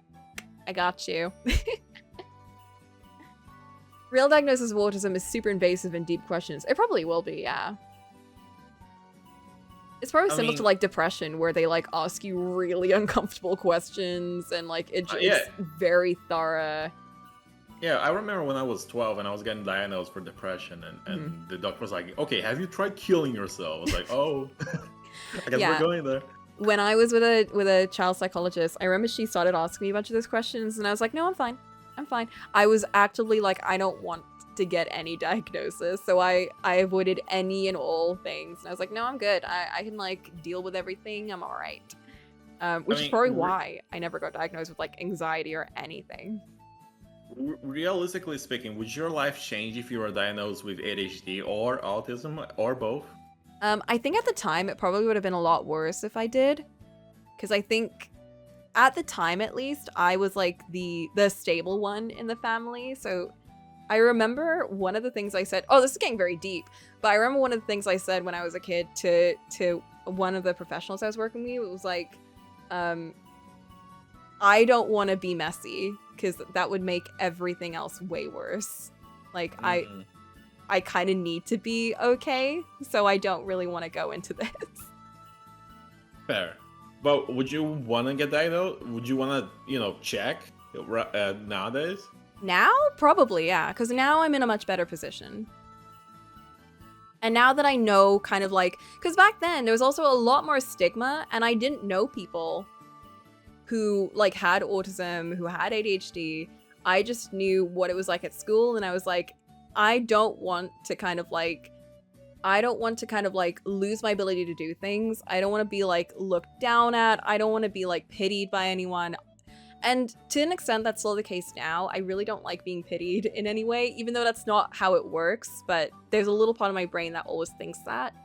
S1: I got you. Real diagnosis of autism is super invasive and deep questions. It probably will be, yeah. It's probably similar to like depression, where they like ask you really uncomfortable questions and like it's very thorough.
S8: Yeah, I remember when I was 12 and I was getting diagnosed for depression, and the doctor was like, "Okay, have you tried killing yourself?" I was like, "Oh, I guess we're going there."
S1: When I was with a child psychologist, I remember she started asking me a bunch of those questions, and I was like, "No, I'm fine. I'm fine." I was actively like, I don't want to get any diagnosis, so I avoided any and all things. And I was like, "No, I'm good. I can like deal with everything. I'm all right." Which is probably why I never got diagnosed with like anxiety or anything.
S8: Realistically speaking, would your life change if you were diagnosed with ADHD or autism or both?
S1: I think at the time it probably would have been a lot worse if I did, because I think at the time at least I was like the stable one in the family. So I remember one of the things I said, oh, this is getting very deep, but I remember one of the things I said when I was a kid to one of the professionals I was working with. It was like, I don't want to be messy because that would make everything else way worse. Like I kind of need to be okay, so I don't really want to go into this.
S8: Fair. But would you want to get diagnosed? Would you want to, check nowadays?
S1: Now? Probably, yeah, because now I'm in a much better position. And now that I know kind of like, because back then there was also a lot more stigma, and I didn't know people who like had autism, who had ADHD. I just knew what it was like at school, and I was like, I don't want to kind of like lose my ability to do things. I don't want to be like looked down at. I don't want to be like pitied by anyone. And to an extent, that's still the case now. I really don't like being pitied in any way, even though that's not how it works. But there's a little part of my brain that always thinks that.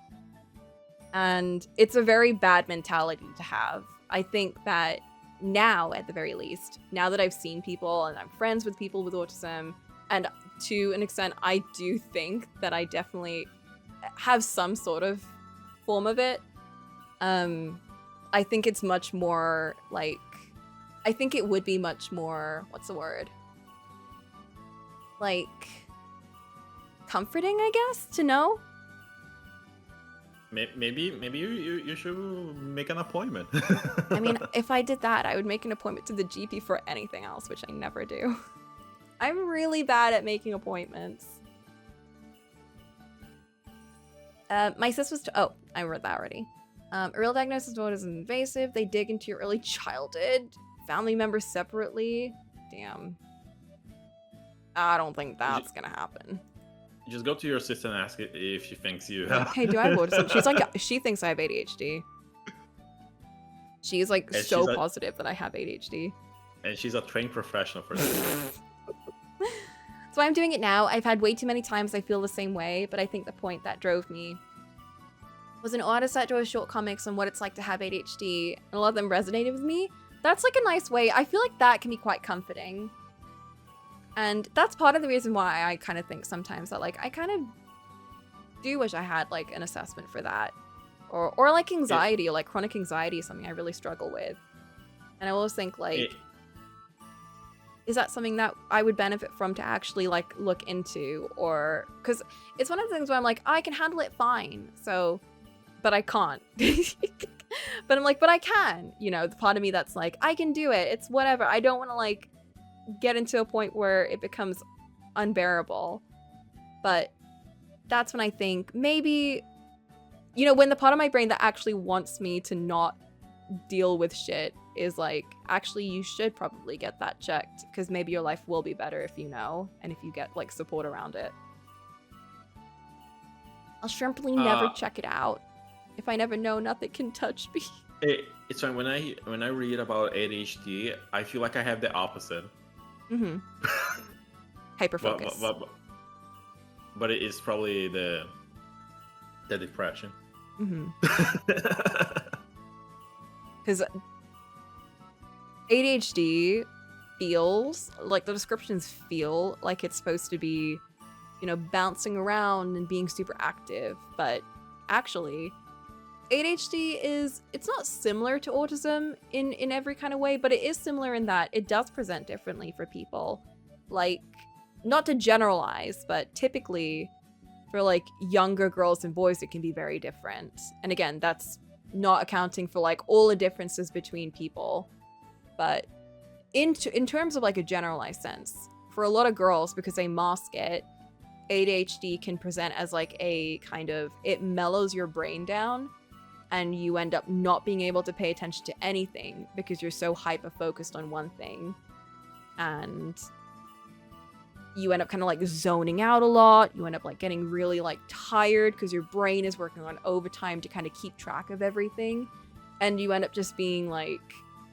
S1: And it's a very bad mentality to have. I think that now, at the very least, now that I've seen people and I'm friends with people with autism, and to an extent, I do think that I definitely have some sort of form of it. I think it's much more like, I think it would be much more, what's the word? Like, comforting, I guess, to know.
S8: Maybe you should make an appointment.
S1: I mean, if I did that, I would make an appointment to the GP for anything else, which I never do. I'm really bad at making appointments. My sis was... oh, I read that already. A real diagnosis of autism is invasive. They dig into your early childhood. Family members separately. Damn. I don't think that's gonna happen.
S8: Just go to your sister and ask if she thinks you
S1: have... hey, do I have autism? She's like, she thinks I have ADHD. She's like so positive that I have ADHD.
S8: And she's a trained professional for this.
S1: So I'm doing it now. I've had way too many times I feel the same way, but I think the point that drove me was an artist that draws short comics on what it's like to have ADHD, and a lot of them resonated with me. That's like a nice way. I feel like that can be quite comforting. And that's part of the reason why I kind of think sometimes that like I kind of do wish I had like an assessment for that. Or like anxiety or like chronic anxiety is something I really struggle with. And I always think like is that something that I would benefit from to actually like look into? Or because it's one of the things where I'm like, I can handle it fine. So, but I can't. But I'm like, but I can, you know, the part of me that's like, I can do it. It's whatever. I don't want to like get into a point where it becomes unbearable. But that's when I think maybe, you know, when the part of my brain that actually wants me to not deal with shit is like, actually, you should probably get that checked because maybe your life will be better if you know and if you get like support around it. I'll simply never check it out. If I never know, nothing can touch me.
S8: It's fine. When I read about ADHD, I feel like I have the opposite.
S1: Mm-hmm. Hyperfocus.
S8: But it is probably the depression.
S1: Mm-hmm. Because ADHD feels like the descriptions feel like it's supposed to be, you know, bouncing around and being super active, but actually ADHD it's not similar to autism in every kind of way, but it is similar in that it does present differently for people. Like, not to generalize, but typically for like younger girls and boys, it can be very different. And again, that's not accounting for like all the differences between people. But in terms of like a generalized sense, for a lot of girls, because they mask it, ADHD can present as like a kind of, it mellows your brain down and you end up not being able to pay attention to anything because you're so hyper focused on one thing. And you end up kind of like zoning out a lot. You end up like getting really like tired because your brain is working on overtime to kind of keep track of everything. And you end up just being like,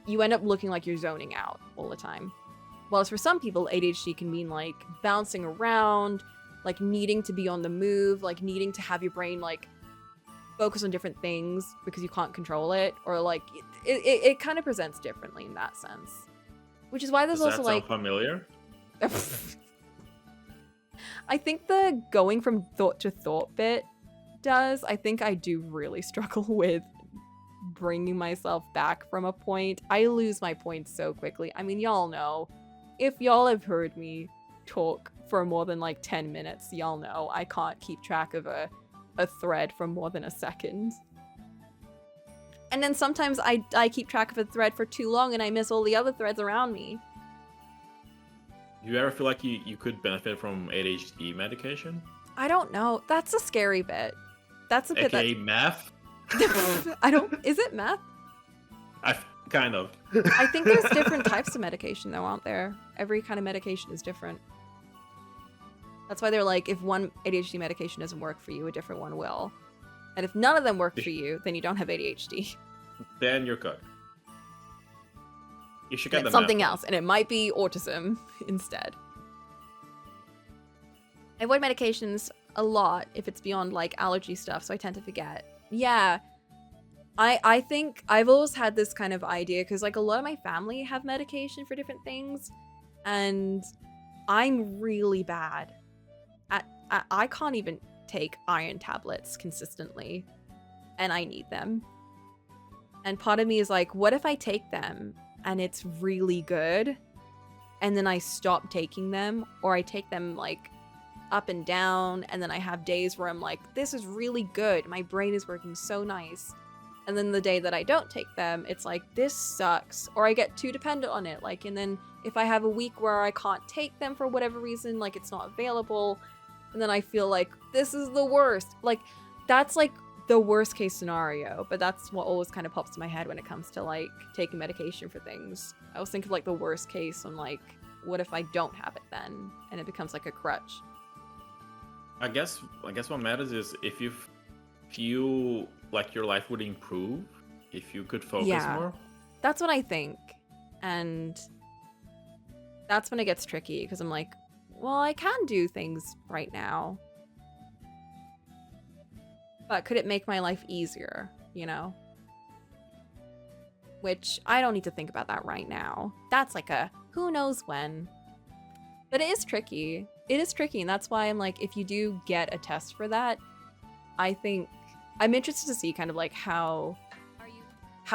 S1: you end up looking like you're zoning out all the time. Whereas for some people, ADHD can mean like bouncing around, like needing to be on the move, like needing to have your brain like focus on different things because you can't control it, or like it kind of presents differently in that sense. Which is why there's also like
S8: familiar.
S1: I think the going from thought to thought bit does. I think I do really struggle with bringing myself back from a point. I lose my points so quickly. I mean, y'all know. If y'all have heard me talk for more than like 10 minutes, y'all know I can't keep track of a thread for more than a second. And then sometimes I keep track of a thread for too long and I miss all the other threads around me.
S8: Do you ever feel like you could benefit from ADHD medication?
S1: I don't know. That's a scary bit. That's a bit
S8: AKA meth?
S1: Is it meth?
S8: Kind of.
S1: I think there's different types of medication though, aren't there? Every kind of medication is different. That's why they're like, if one ADHD medication doesn't work for you, a different one will. And if none of them work for you, then you don't have ADHD.
S8: Then you're cooked. You should get
S1: something else, and it might be autism instead. I avoid medications a lot if it's beyond like allergy stuff, so I tend to forget. Yeah. I think I've always had this kind of idea because like a lot of my family have medication for different things, and I'm really bad at I can't even take iron tablets consistently, and I need them. And part of me is like, what if I take them and it's really good, and then I stop taking them, or I take them like up and down, and then I have days where I'm like, this is really good, my brain is working so nice. And then the day that I don't take them, it's like, this sucks. Or I get too dependent on it. Like, and then if I have a week where I can't take them for whatever reason, like it's not available, and then I feel like this is the worst. Like, that's like the worst case scenario, but that's what always kind of pops in my head when it comes to like taking medication for things. I always think of like the worst case on like, what if I don't have it then? And it becomes like a crutch.
S8: I guess what matters is if you feel like your life would improve if you could focus more.
S1: That's what I think. And that's when it gets tricky, because I'm like, well, I can do things right now, but could it make my life easier, you know? Which I don't need to think about that right now. That's like a who knows when. But it is tricky. It is tricky, and that's why I'm like, if you do get a test for that, I think I'm interested to see kind of like how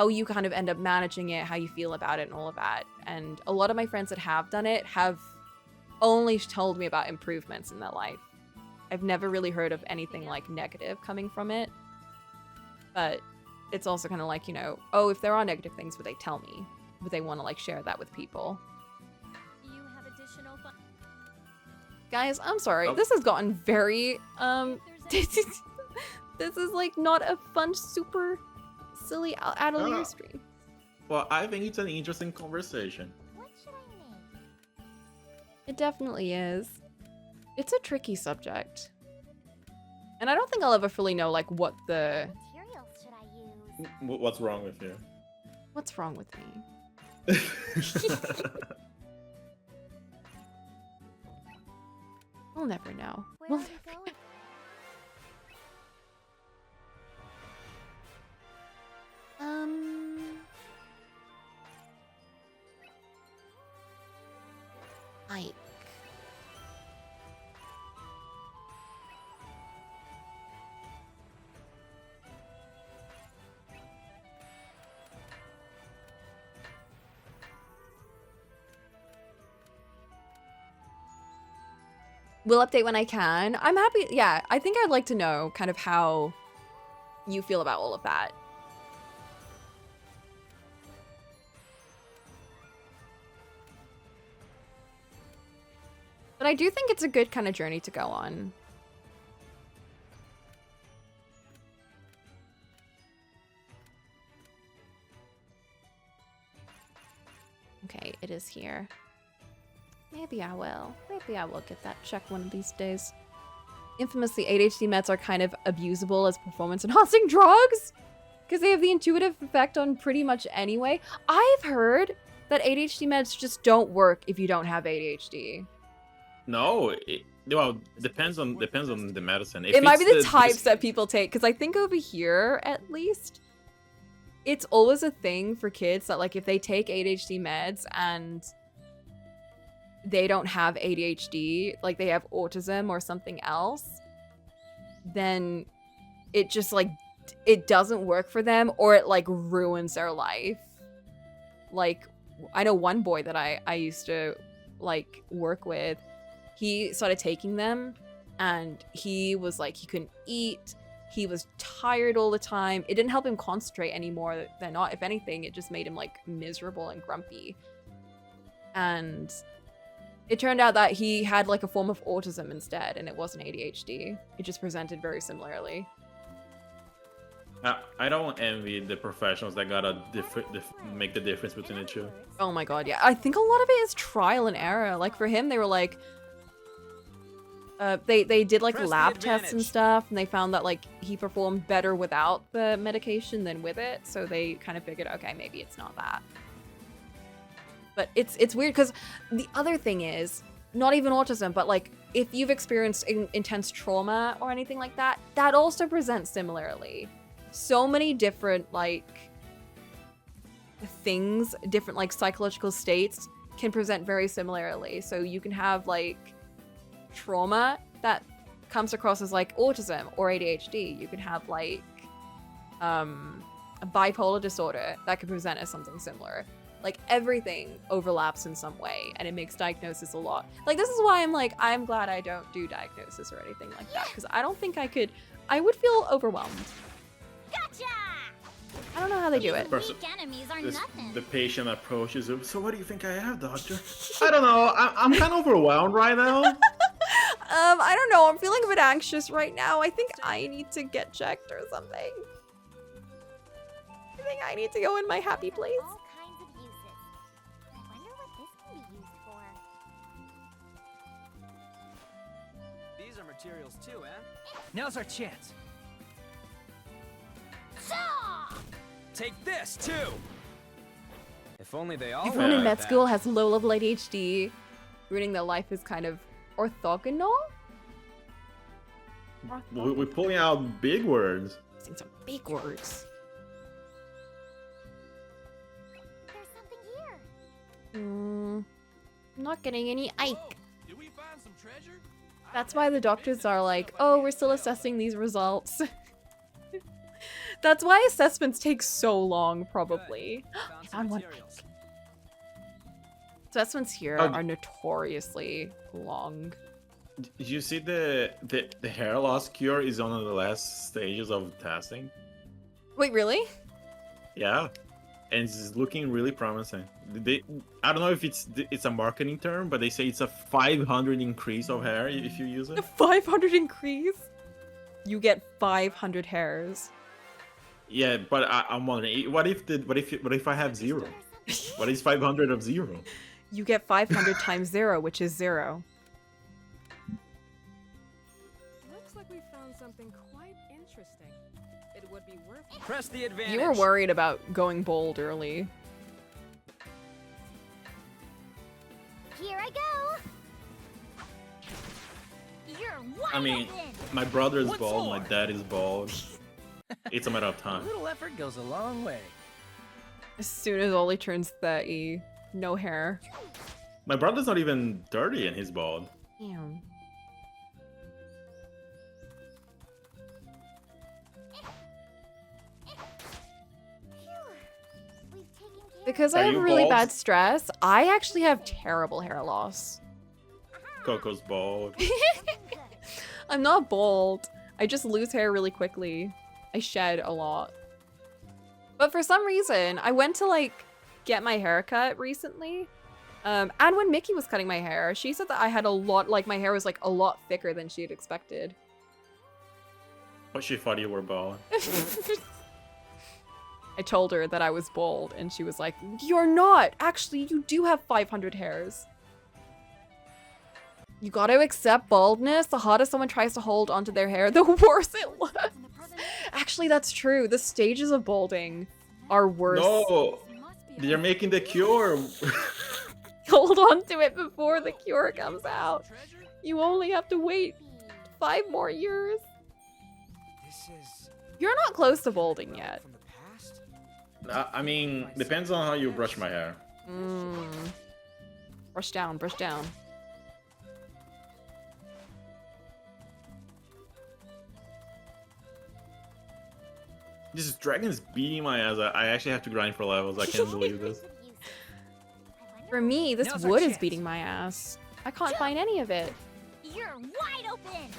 S1: you kind of end up managing it, how you feel about it, and all of that. And a lot of my friends that have done it have only told me about improvements in their life. I've never really heard of anything like negative coming from it. But it's also kind of like, you know, oh, if there are negative things, would they tell me? Would they want to like share that with people?
S4: You have additional fun.
S1: Guys, I'm sorry.
S8: Oh.
S1: This has gotten very this is like not a fun, super silly Atelier stream.
S8: Well, I think it's an interesting conversation.
S6: What should I make?
S1: It definitely is. It's a tricky subject. And I don't think I'll ever fully know like what the...
S6: Materials should I use?
S8: What's wrong with you?
S1: What's wrong with me? We'll never know.
S6: Where
S1: We'll
S6: are we
S1: never
S6: going?
S1: Ike. We'll update when I can. I'm happy. Yeah, I think I'd like to know kind of how you feel about all of that. But I do think it's a good kind of journey to go on. Okay, it is here. Maybe I will. Maybe I will get that checked one of these days. Infamously, ADHD meds are kind of abusable as performance-enhancing drugs because they have the intuitive effect on pretty much anyway. I've heard that ADHD meds just don't work if you don't have ADHD.
S8: No, well, depends on the medicine. If
S1: It might be
S8: it's
S1: the types that people take, because I think over here, at least, it's always a thing for kids that, like, if they take ADHD meds and they don't have ADHD, like they have autism or something else, then it just, like, it doesn't work for them, or it, like, ruins their life. Like, I know one boy that I used to, like, work with. He started taking them, and he was like, he couldn't eat. He was tired all the time. It didn't help him concentrate any more than not. If anything, it just made him like miserable and grumpy. And it turned out that he had like a form of autism instead, and it wasn't ADHD. It just presented very similarly.
S8: I don't envy the professionals that gotta make the difference between the two.
S1: Oh my god, yeah. I think a lot of it is trial and error. Like for him, they were like, they did like lab tests and stuff, and they found that like he performed better without the medication than with it. So they kind of figured, okay, maybe it's not that. But it's weird because the other thing is not even autism, but like if you've experienced intense trauma or anything like that, that also presents similarly. So many different like things, different like psychological states can present very similarly. So you can have like trauma that comes across as like autism or ADHD. You can have like a bipolar disorder that could present as something similar. Like everything overlaps in some way, and it makes diagnosis a lot. Like this is why I'm like, I'm glad I don't do diagnosis or anything like that, because I don't think I could. I would feel overwhelmed.
S6: Gotcha!
S1: I don't know how they do it.
S6: Weak enemies are nothing.
S8: The patient approaches him. So what do you think I have, doctor? I don't know. I'm kind of overwhelmed right now.
S1: I don't know. I'm feeling a bit anxious right now. I think I need to get checked or something. I think I need to go in my happy place.
S6: All kinds of uses. I wonder what this can be used for.
S10: These are materials too, eh? Now's our chance. Take this too.
S7: If only they all
S1: Everyone in
S7: were
S1: med
S7: like that.
S1: school has low level ADHD. Ruining their life is kind of orthogonal.
S8: We're pulling out big words.
S1: Using some big words.
S6: There's something here.
S1: I'm not getting any Ike.
S10: Do find some treasure?
S1: That's why the doctors are like, oh, we're still assessing these results. That's why assessments take so long, probably. I found one. Assessments here are notoriously long.
S8: Did you see the hair loss cure is on the last stages of testing?
S1: Wait, really?
S8: Yeah, and it's looking really promising. I don't know if it's a marketing term, but they say it's a 500 increase of hair if you use it.
S1: A 500 increase? You get 500 hairs.
S8: Yeah, but I'm wondering, what if I have 0? What is 500 of 0?
S1: You get 500 times 0, which is 0.
S11: Looks like we found something quite interesting. It would be worth it.
S10: Press the advantage.
S1: You were worried about going bold early.
S6: Here I go. You're wide
S8: I mean,
S6: open.
S8: my brother is
S10: What
S8: bald,
S10: for?
S8: my dad is bald. It's a matter of
S10: A
S8: time.
S10: little effort goes a long way.
S1: As soon as Ollie turns 30, no hair.
S8: My brother's not even 30 and he's bald.
S1: Damn. Because I
S8: Are
S1: have
S8: you
S1: really
S8: bald?
S1: bad stress, I actually have terrible hair loss.
S8: Coco's bald.
S1: I'm not bald. I just lose hair really quickly. I shed a lot. But for some reason, I went to like get my hair cut recently. And when Mickey was cutting my hair, she said that I had a lot, like my hair was like a lot thicker than she had expected.
S8: But she thought you were bald.
S1: I told her that I was bald and she was like, you're not! Actually, you do have 500 hairs. You gotta accept baldness. The harder someone tries to hold onto their hair, the worse it looks. Actually, that's true. The stages of balding are worse.
S8: No! They're making the cure!
S1: Hold on to it before the cure comes out. You only have to wait 5 more years.
S10: This is
S1: You're not close to balding yet.
S10: from the past.
S8: I mean, depends on how you brush my hair.
S1: Brush down, brush down.
S8: This dragon is beating my ass. I actually have to grind for levels. I can't believe this.
S1: For me, this
S10: Now's our
S1: wood is
S10: chance.
S1: beating my ass. I can't find any of it.
S6: You're wide open.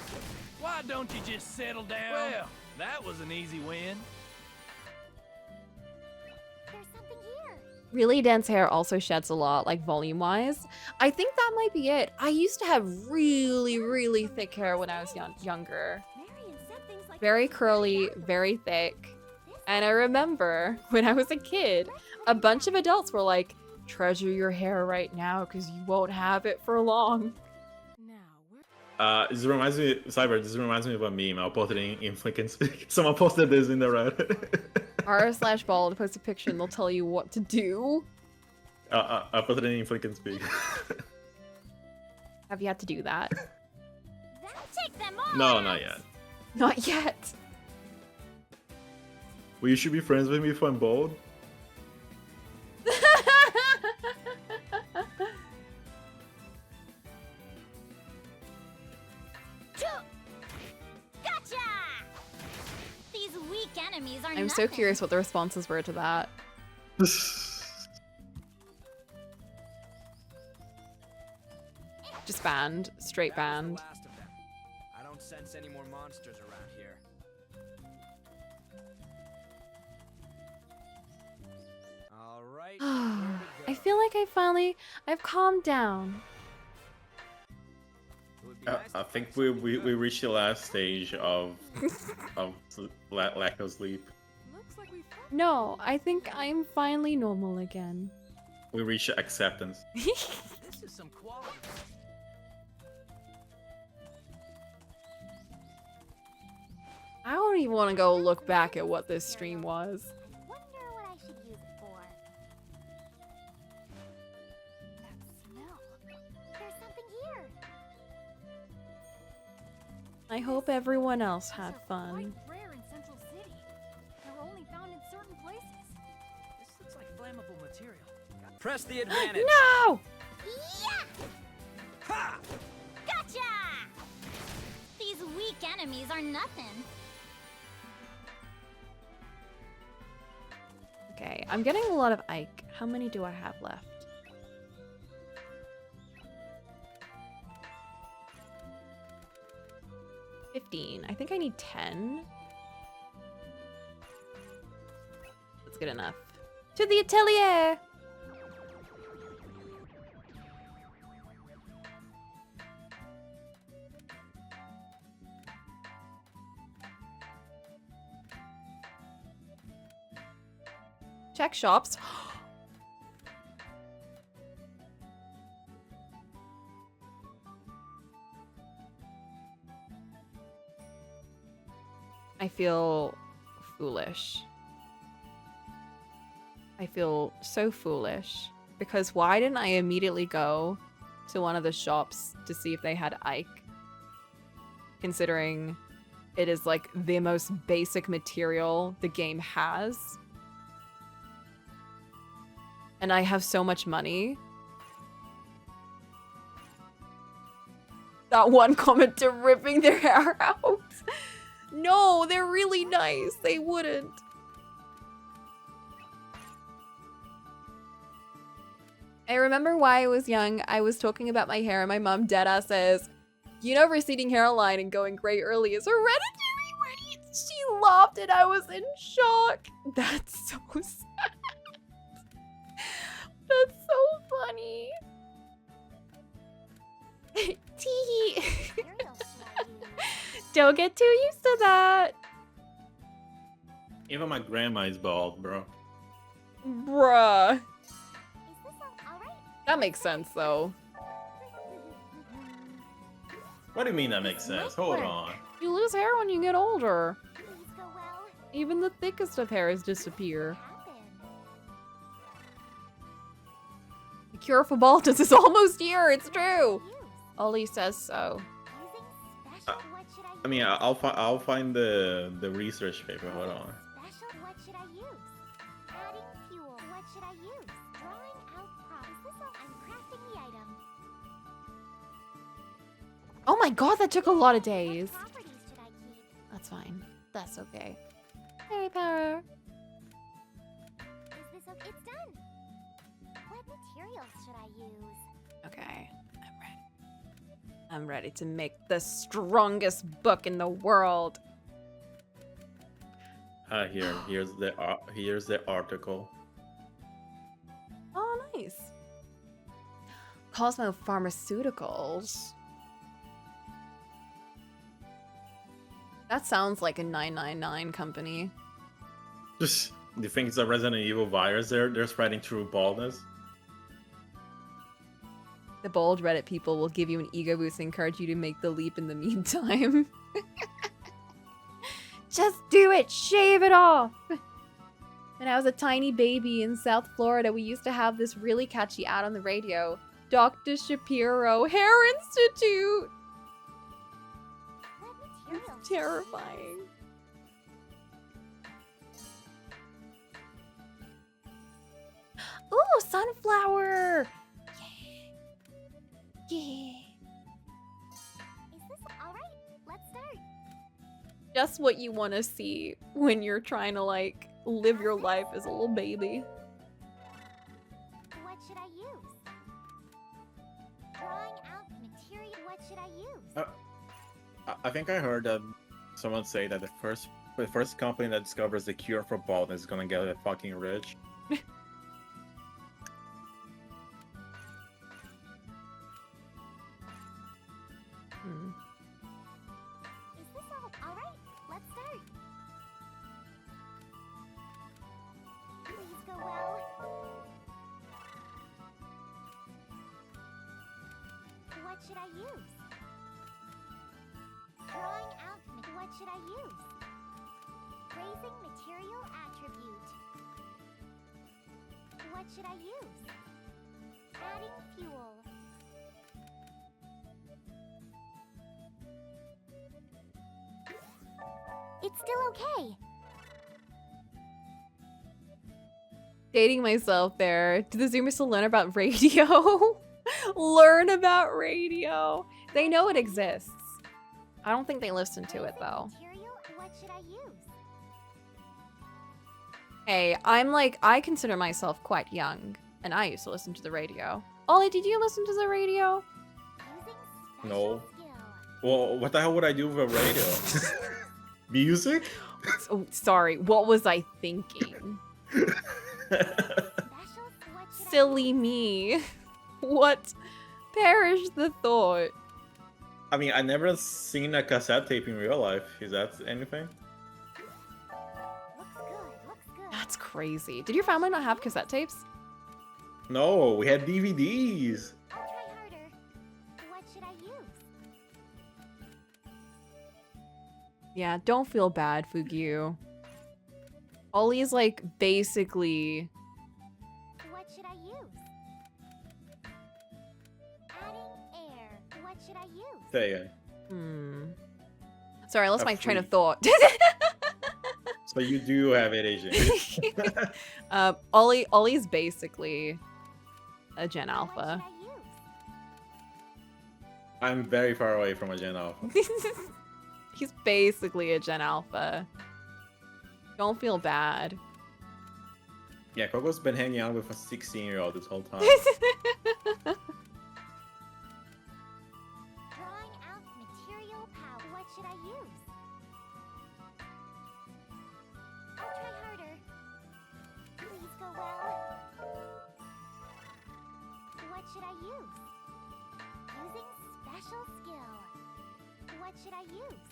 S10: Why don't you just settle down? Well, that was an easy win.
S6: There's something here.
S1: Really dense hair also sheds a lot, like volume-wise. I think that might be it. I used to have really, really thick hair when I was younger.
S6: Marion said things like
S1: Very
S6: this is
S1: curly, very thick. And I remember when I was a kid, a bunch of adults were like, treasure your hair right now because you won't have it for long.
S11: Now, we're
S8: This reminds me, Cyber, this reminds me of a meme. I'll post it in Flick and Speak. Someone posted this in the Reddit.
S1: r/bald, post a picture and they'll tell you what to do.
S8: I'll put it in Flick and Speak.
S1: Have you had to do that?
S6: Take them all.
S8: No, not yet.
S1: Not yet.
S8: Well, you should be friends with me if I'm bald.
S6: Gotcha. These weak enemies are
S1: I'm so
S6: nothing.
S1: curious what the responses were to that. Just banned. Straight
S10: That was
S1: banned.
S10: the last of them. I don't sense any more monsters around here. All right.
S1: I feel like I've calmed down.
S8: I think we reached the last stage of lack of sleep.
S11: looks like we found
S1: No, I think I'm finally normal again.
S8: We reached acceptance.
S10: This is some quality.
S1: I don't even want to go look back at what this stream was.
S6: I wonder what I should use it for. That smell. There's something here.
S1: I hope everyone else had
S3: These are
S1: fun.
S3: quite rare in Central City. They're only found in certain places.
S10: This looks like flammable material. Press the advantage.
S1: No!
S6: Yeah!
S10: Ha!
S6: Fake enemies are nothing.
S1: Okay, I'm getting a lot of Ike. How many do I have left? I think I need 10. That's good enough. To the atelier! Check shops. I feel foolish. I feel so foolish. Because why didn't I immediately go to one of the shops to see if they had Ike? Considering it is like the most basic material the game has. And I have so much money. That one commenter ripping their hair out. No, they're really nice. They wouldn't. I remember why I was young, I was talking about my hair and my mom deadass says, you know, receding hairline and going gray early is hereditary, right? She laughed and I was in shock. That's so sad. That's so funny. Tee. Don't get too used to that.
S8: Even my grandma is bald, bro.
S1: Bruh. That makes sense, though.
S8: What do you mean that makes sense? Hold on.
S1: You lose hair when you get older. Even the thickest of hairs disappear. The cure for baldness is almost here, it's true. Ollie says so.
S8: I mean, I'll find the research paper. Hold on.
S6: What should I use? Adding fuel. What should I use? Drawing out props. Is this all? I'm crafting the item.
S1: Oh my god, that took a lot of days.
S6: What properties should I keep?
S1: That's fine. That's okay. Hey, Power.
S6: Is this okay? It's done. What materials should I use?
S1: Okay, I'm ready. I'm ready to make the strongest book in the world.
S8: Here's the article.
S1: Oh, nice. Cosmo Pharmaceuticals. That sounds like a 999 company.
S8: Do you think it's a Resident Evil virus they're spreading through baldness?
S1: The bold Reddit people will give you an ego boost and encourage you to make the leap in the meantime. Just do it! Shave it off! When I was a tiny baby in South Florida, we used to have this really catchy ad on the radio. Dr. Shapiro Hair Institute! It's terrifying. Ooh, sunflower! Yeah.
S6: Is this all right? Let's start.
S1: Just what you want to see when you're trying to, like, live your life as a little baby.
S6: What should I use? Drawing out material. What should I use?
S8: I think I heard that someone say that the first company that discovers the cure for baldness is gonna get fucking rich.
S6: Is this all right? Let's start. Please go well. What should I use? Drawing out. What should I use? Raising material attribute. What should I use? Adding fuel. It's still okay.
S1: Dating myself there. Do the Zoomers still learn about radio? Learn about radio. They know it exists. I don't think they listen to it though.
S6: Material, what should I use?
S1: Hey, I consider myself quite young, and I used to listen to the radio. Ollie, did you listen to the radio?
S6: Using
S8: No.
S6: special skill.
S8: Well, what the hell would I do with a radio? Music?
S1: Oh, sorry, what was I thinking?
S6: Specials, what should
S1: Silly me. What? Perish the thought.
S8: I mean, I never seen a cassette tape in real life. Is that anything?
S6: Looks good, looks good.
S1: That's crazy. Did your family not have cassette tapes?
S8: No, we had DVDs.
S6: I'll try harder. What should I use?
S1: Yeah, don't feel bad, Fugyu. Ollie is like basically...
S6: What should I use? Adding air. What should I use?
S8: Say it.
S1: Sorry, I lost
S8: A
S1: my train of
S8: freak.
S1: thought.
S8: So you do have it, Asian.
S1: Ollie's basically a Gen
S6: What
S1: Alpha.
S6: should I use?
S8: I'm very far away from a Gen Alpha.
S1: He's basically a Gen Alpha. Don't feel bad.
S8: Yeah, Coco's been hanging out with a 16-year-old this whole time.
S6: Drawing out material power. What should I use? I'll try harder. Please go well. What should I use? Using special skill. What should I use?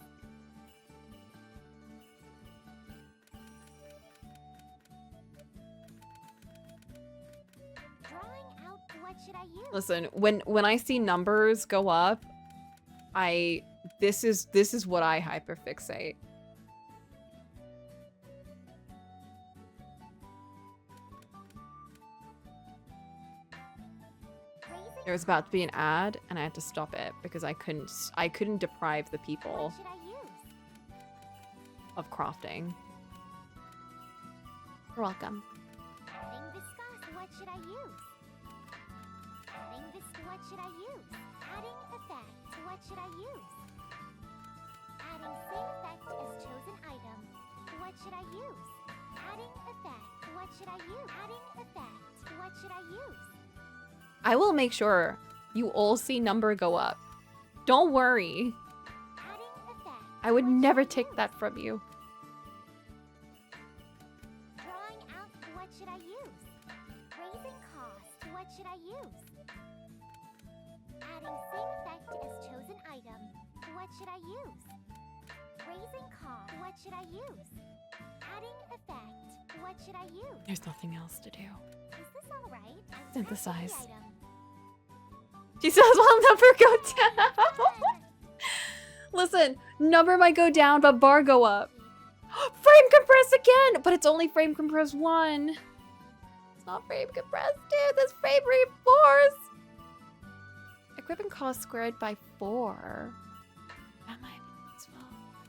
S6: Drawing out. What should I use?
S1: Listen, when I see numbers go up, this is what I hyperfixate.
S6: Raising
S1: There was about to be an ad, and I had to stop it because I couldn't deprive the people
S6: What should I use?
S1: of crafting. You're welcome.
S6: Adding viscosity. What should I use? Adding what should I use? Adding effect. What should I use? Adding same effect as chosen item. What should I use? Adding effect. What should I use? Adding effect. What should I use?
S1: I will make sure you all see number go up. Don't worry.
S6: Adding effect.
S1: I would
S6: What should
S1: never
S6: I
S1: take
S6: use?
S1: that from you.
S6: Drawing out. What should I use? Raising cost. What should I use? Adding same effect as chosen item. What should I use? Raising cost. What should I use? Adding effect. What should I use?
S1: There's nothing else to do.
S6: Is this all right? I'm
S1: Synthesize.
S6: testing the item.
S1: She says, "Well, number go down." Listen, number might go down, but bar go up. Frame compress again, but it's only frame compress 1. It's not frame compress 2. That's frame reinforce. Equipment cost squared by 4. That might be useful.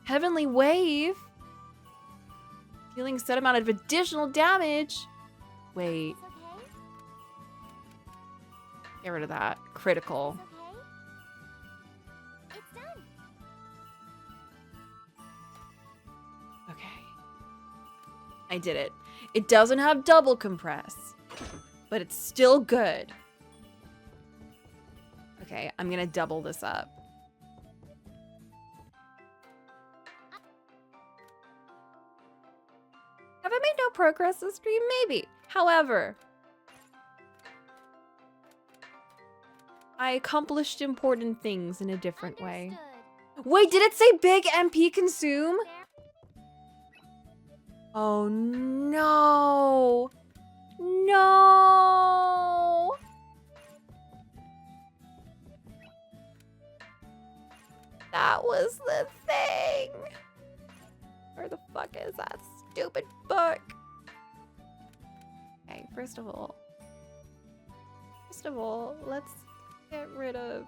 S1: Heavenly wave. Dealing set amount of additional damage. Wait,
S6: Is this okay?
S1: get rid of that. Critical.
S6: Is this okay? It's done.
S1: Okay. I did it. It doesn't have double compress, but it's still good. Okay, I'm gonna double this up. Have I made no progress this stream? Maybe. However, I accomplished important things in a different way.
S6: Understood.
S1: Wait, did it say big MP consume?
S6: There.
S1: Oh no. No. That was the thing. Where the fuck is that stupid book? Okay, first of all, let's get rid of...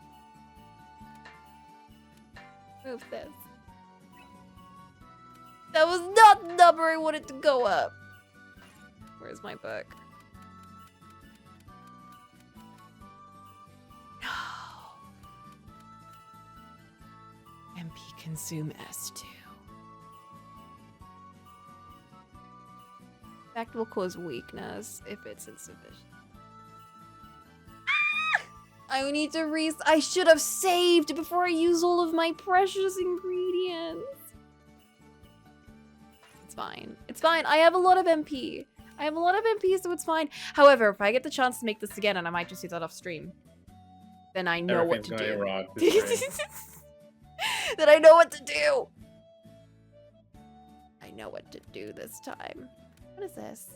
S1: Move this. That was not the number I wanted to go up. Where's my book? No. MP consume S2. Effect will cause weakness if it's insufficient. I need to I should have saved before I use all of my precious ingredients. It's fine. It's fine. I have a lot of MP. I have a lot of MP, so it's fine. However, if I get the chance to make this again, and I might just do that off stream, then I know what to do. Then I know what to do. I know what to do this time. What is this?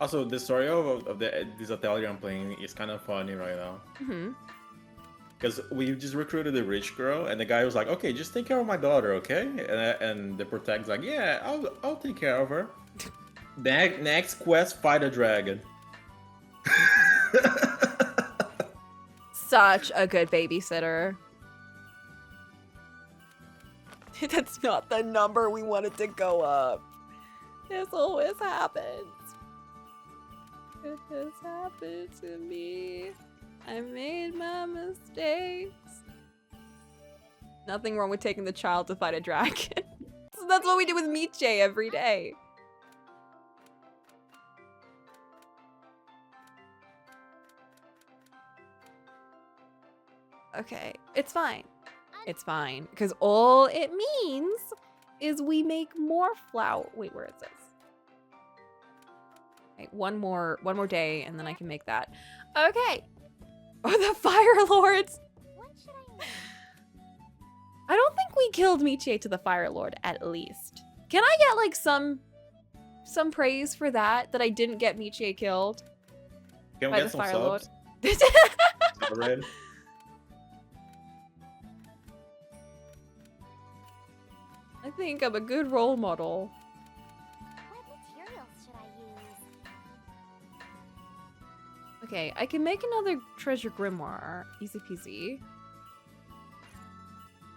S8: Also, the story of this Atelier I'm playing is kind of funny right now. Because we just recruited a rich girl, and the guy was like, "Okay, just take care of my daughter, okay?" And the protagonist's like, "Yeah, I'll take care of her." Next quest, fight a dragon.
S1: Such a good babysitter. That's not the number we wanted to go up. This always happens. It has happened to me. I made my mistakes. Nothing wrong with taking the child to fight a dragon. So that's what we do with Miche every day. Okay, it's fine. It's fine. Because all it means is we make more flour. Wait, where is this? Okay, one more day, and then I can make that. Okay. Oh, the Fire Lords.
S6: What should I make?
S1: I don't think we killed Miche to the Fire Lord, at least. Can I get, like, some praise for that I didn't get Miche killed?
S8: Can we
S1: by
S8: get
S1: the
S8: some
S1: Fire Lord?
S8: Lord?
S1: I think I'm a good role model.
S6: What materials should I use?
S1: Okay, I can make another treasure grimoire. Easy peasy.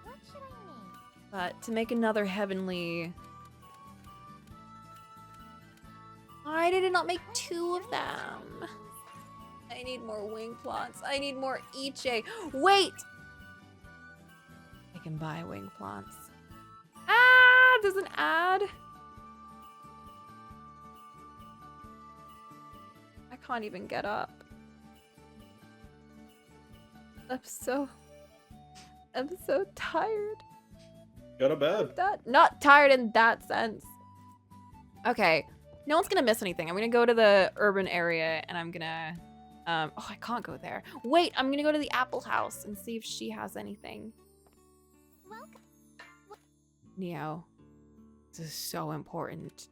S6: What should I make?
S1: But to make another heavenly... Why did it not make two of them? I need more wing plants. I need more Iche. Wait! I can buy wing plants. Ah! There's an ad. I can't even get up. I'm so tired.
S8: Go to bed.
S1: Not tired in that sense. Okay. No one's gonna miss anything. I'm gonna go to the urban area and I'm gonna oh, I can't go there. Wait, I'm gonna go to the Apple House and see if she has anything.
S6: Welcome.
S1: Neo, this is so important.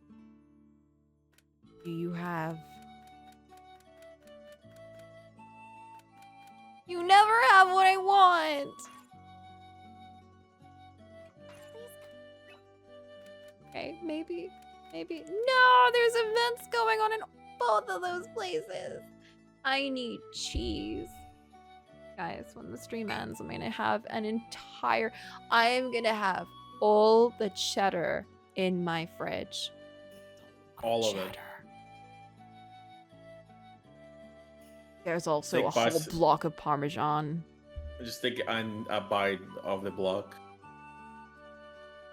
S1: Do you have... You never have what I want! Okay, maybe. No, there's events going on in both of those places. I need cheese. Guys, when the stream ends, I'm gonna have I'm gonna have all the cheddar in my fridge.
S8: All of it.
S1: There's also a whole block of Parmesan.
S8: Just take a bite of the block.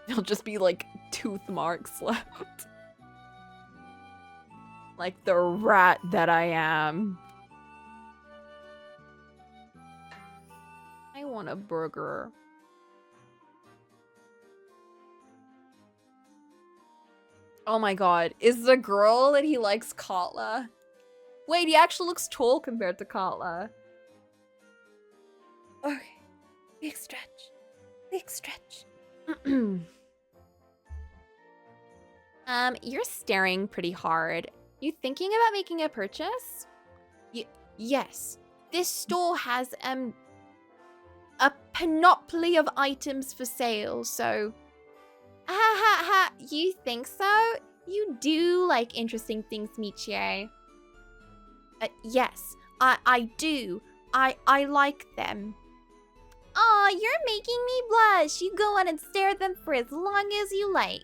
S1: There'll just be like tooth marks left. Like the rat that I am. I want a burger. Oh my god. Is the girl that he likes Katla? Wait, he actually looks tall compared to Katla. Okay. Big stretch. Big stretch. You're staring pretty hard. You thinking about making a purchase? Yes. This store has a panoply of items for sale, so... You think so? You do like interesting things, Michie. Yes, I do. I like them. Aw, you're making me blush. You go on and stare at them for as long as you like.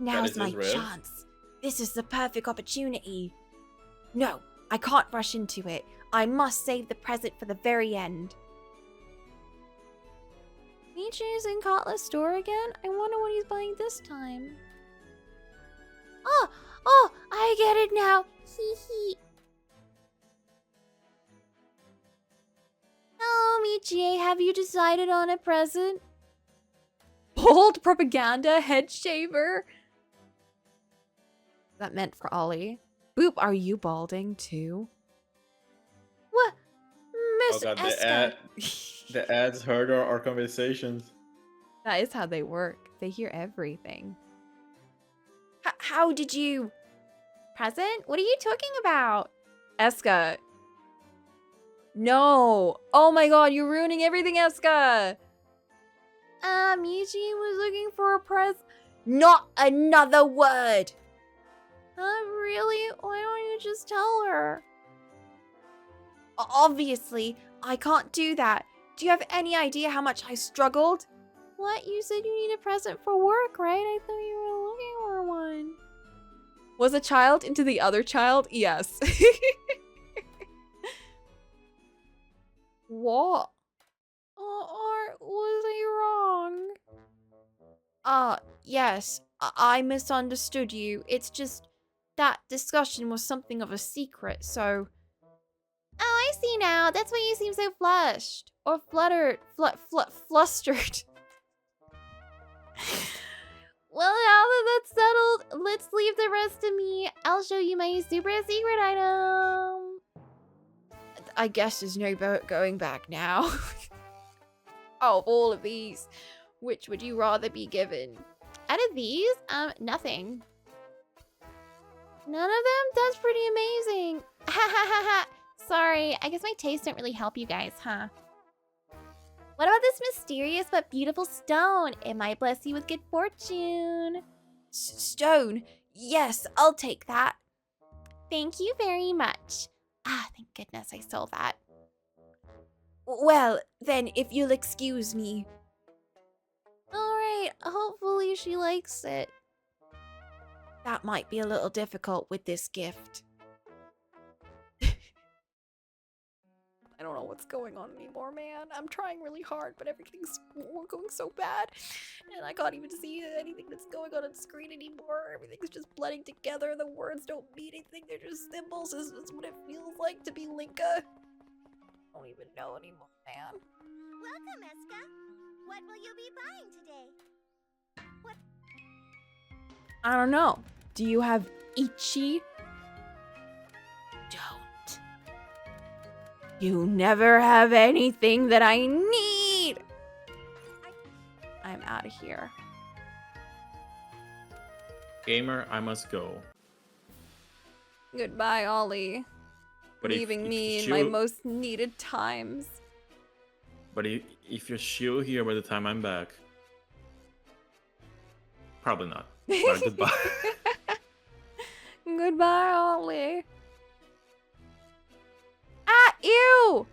S1: Now's
S8: is
S1: my
S8: his ribs?
S1: chance. This is the perfect opportunity. No, I can't rush into it. I must save the present for the very end.
S3: Michi's in Kotla's store again? I wonder what he's buying this time. Oh, I get it now. Hee hee. Oh, Michi, have you decided on a present?
S1: Bold propaganda head shaver. That meant for Ollie. Boop, are you balding too?
S3: What?
S8: Oh
S3: Miss
S8: god,
S3: Escha.
S8: the ads heard our conversations.
S1: That is how they work. They hear everything. How did you...
S3: Present? What are you talking about?
S1: Escha. No. Oh my god, you're ruining everything, Escha.
S3: Michi was looking for a present.
S1: Not another word.
S3: Really? Why don't you just tell her?
S1: Obviously, I can't do that. Do you have any idea how much I struggled?
S3: What? You said you need a present for work, right? I thought you were looking for one.
S1: Was a child into the other child? Yes. What?
S3: Or was I wrong?
S1: Yes. I misunderstood you. It's just that discussion was something of a secret, so...
S3: Oh, I see now. That's why you seem so flushed. Or fluttered. Flustered. Well, now that that's settled, let's leave the rest to me. I'll show you my super secret item.
S1: I guess there's no going back now. Of all of these, which would you rather be given?
S3: Out of these, nothing. None of them? That's pretty amazing. Ha ha ha ha. Sorry, I guess my tastes don't really help you guys, huh? What about this mysterious but beautiful stone? It might bless you with good fortune.
S1: Stone? Yes, I'll take that.
S3: Thank you very much. Thank goodness I saw that.
S1: Well, then, if you'll excuse me.
S3: Alright, hopefully she likes it.
S1: That might be a little difficult with this gift. I don't know what's going on anymore, man. I'm trying really hard, but everything's going so bad. And I can't even see anything that's going on screen anymore. Everything's just blending together. The words don't mean anything. They're just symbols. This is what it feels like to be Linka. I don't even know anymore, man.
S6: Welcome, Escha. What will you be buying today? What?
S1: I don't know. Do you have Ichi? Don't. You never have anything that I need. I'm out of here.
S8: Gamer, I must go.
S1: Goodbye, Ollie.
S8: But
S1: Leaving me in my most needed times.
S8: But if you're still here by the time I'm back, probably not. But goodbye.
S1: Goodbye, Ollie. Ah, ew!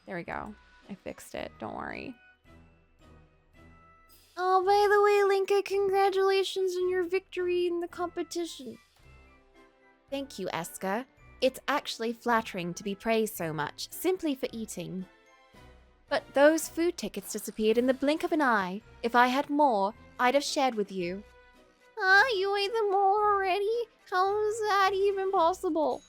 S1: There we go. I fixed it. Don't worry.
S3: Oh, by the way, Linka, congratulations on your victory in the competition.
S1: Thank you, Escha. It's actually flattering to be praised so much, simply for eating. But those food tickets disappeared in the blink of an eye. If I had more, I'd have shared with you.
S3: Huh? You ate them all already? How is that even possible?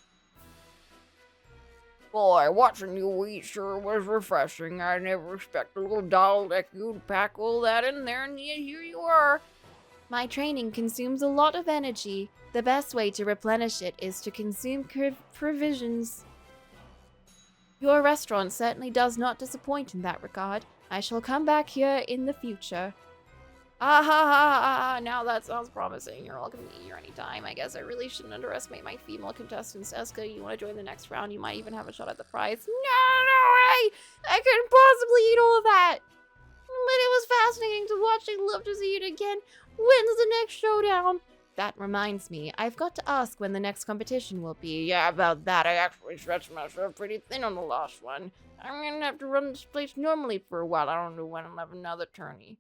S1: Boy, watching you eat sure was refreshing. I never expected a little doll like you'd pack all that in there, and yet here you are. My training consumes a lot of energy. The best way to replenish it is to consume provisions. Your restaurant certainly does not disappoint in that regard. I shall come back here in the future. Ah ha ha ha, now that sounds promising. You're welcome to eat here anytime. I guess I really shouldn't underestimate my female contestants. Escha, you want to join the next round? You might even have a shot at the prize. No way! I couldn't possibly eat all of that! But it was fascinating to watch. I'd love to see it again. When's the next showdown? That reminds me, I've got to ask when the next competition will be. Yeah, about that, I actually stretched myself pretty thin on the last one. I'm gonna have to run this place normally for a while. I don't know when I'll have another tourney.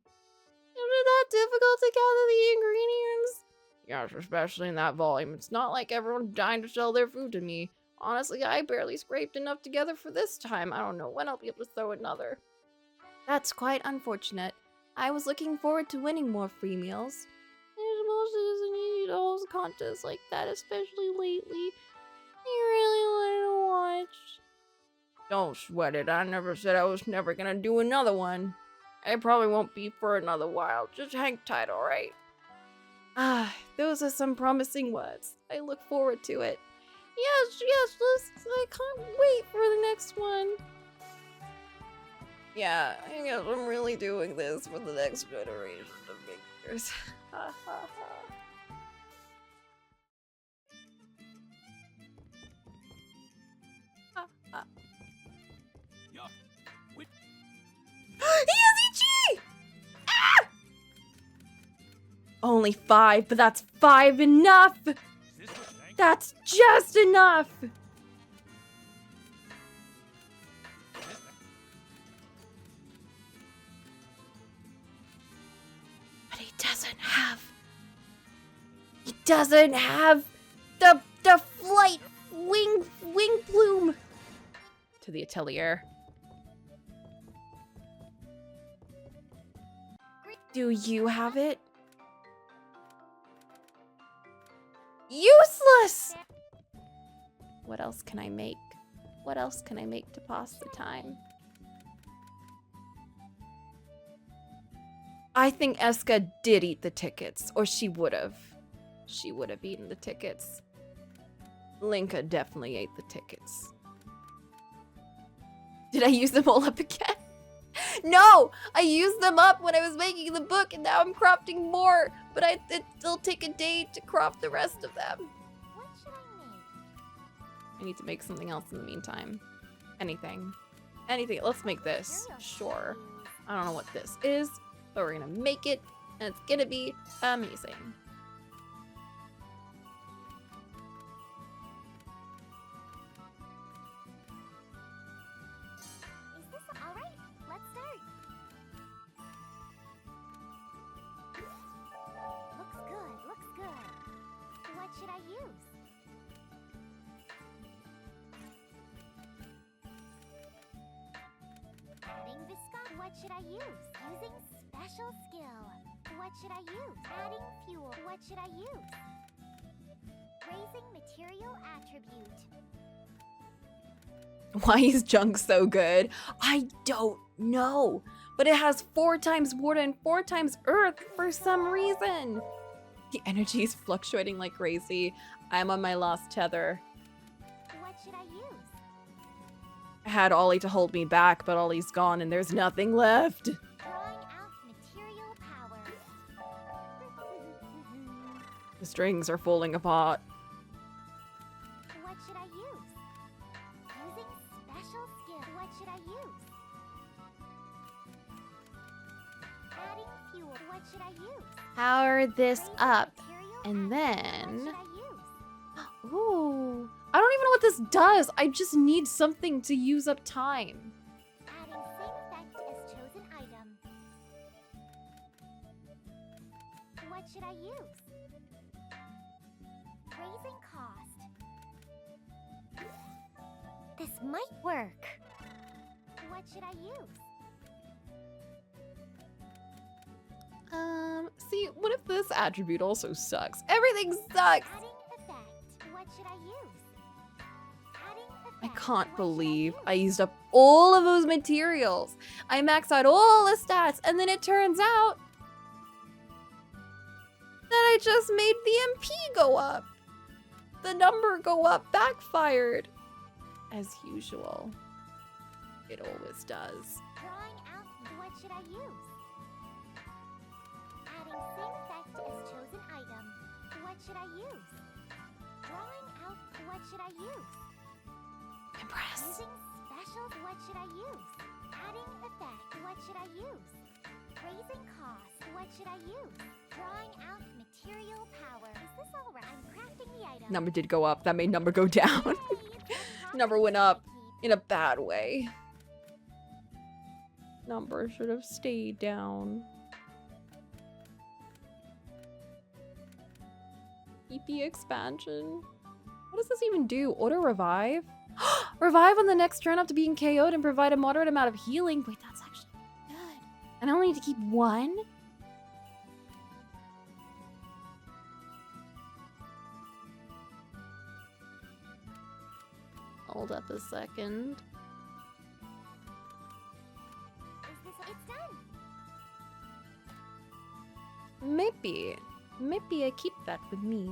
S1: it that difficult to gather the ingredients? Yes, especially in that volume. It's not like everyone's dying to sell their food to me. Honestly, I barely scraped enough together for this time. I don't know when I'll be able to throw another. That's quite unfortunate. I was looking forward to winning more free meals. There's mostly doesn't need to host contests like that, especially lately. You really want to watch? Don't sweat it. I never said I was never gonna do another one. It probably won't be for another while. Just hang tight, alright? Ah, those are some promising words. I look forward to it. Yes, I can't wait for the next one. Yeah, I guess I'm really doing this for the next generation of makers. Ha ha ha. Ha ha. He ah! Only 5, but that's 5 enough! That's just enough! But he doesn't have the flight wing plume to the Atelier. Do you have it? Useless! What else can I make? What else can I make to pass the time? I think Escha did eat the tickets, or she would have. She would have eaten the tickets. Linka definitely ate the tickets. Did I use them all up again? No! I used them up when I was making the book, and now I'm crafting more. But it'll take a day to craft the rest of them.
S6: What should I make?
S1: I need to make something else in the meantime. Anything. Anything. Let's make this. Sure. I don't know what this is, but we're gonna make it, and it's gonna be amazing.
S6: Is this alright? Let's start. Looks good. What should I use? Adding viscosity. What should I use? Using special skill. What should I use? Adding fuel. What should I use? Raising material attribute.
S1: Why is junk so good? I don't know. But it has 4 times water and 4 times earth for some reason. The energy is fluctuating like crazy. I'm on my last tether.
S6: What should I use?
S1: I had Ollie to hold me back, but Ollie's gone and there's nothing left.
S6: Drawing out material power.
S1: The strings are falling apart.
S6: What should I use? Using special skill. What should I use? Adding fuel. What should I use?
S1: Power this
S6: Raising
S1: up.
S6: material
S1: And then...
S6: What should I use?
S1: Ooh. I don't even know what this does. I just need something to use up time.
S6: Adding same effect as chosen item. What should I use? Raising cost. This might work. What should I use?
S1: See, what if this attribute also sucks? Everything sucks!
S6: Adding effect. What should I use? Adding effect.
S1: I can't
S6: What
S1: believe
S6: should
S1: I used up all of those materials. I maxed out all the stats, and then it turns out that I just made the MP go up. The number go up backfired. As usual. It always does.
S6: Drawing out. What should I use? Adding same effect as chosen item. What should I use? Drawing out. What should I use?
S1: Impress.
S6: Using special. What should I use? Adding effect. What should I use? Raising cost. What should I use? Drawing out material power. Is this all right? I'm crafting the item.
S1: Number did go up. That made number go down.
S6: Yay, it's a
S1: Number went up
S6: keep.
S1: in a bad way. Number should have stayed down. the expansion. What does this even do? Auto revive? Revive on the next turn after being KO'd and provide a moderate amount of healing. Wait, that's actually good. And I only need to keep one? Hold up a second.
S6: It's done.
S1: Maybe I keep that with me.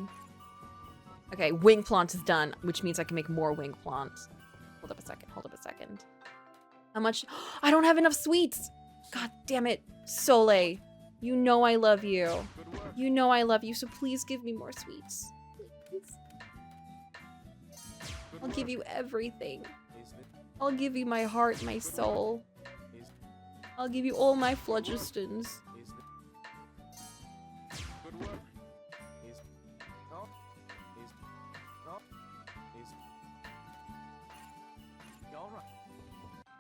S1: Okay, wing plant is done, which means I can make more wing plant. Hold up a second. How much? I don't have enough sweets! God damn it, Soleil. You know I love you. You know I love you, so please give me more sweets. Please. I'll give you everything. I'll give you my heart, my soul. I'll give you all my phlogistons.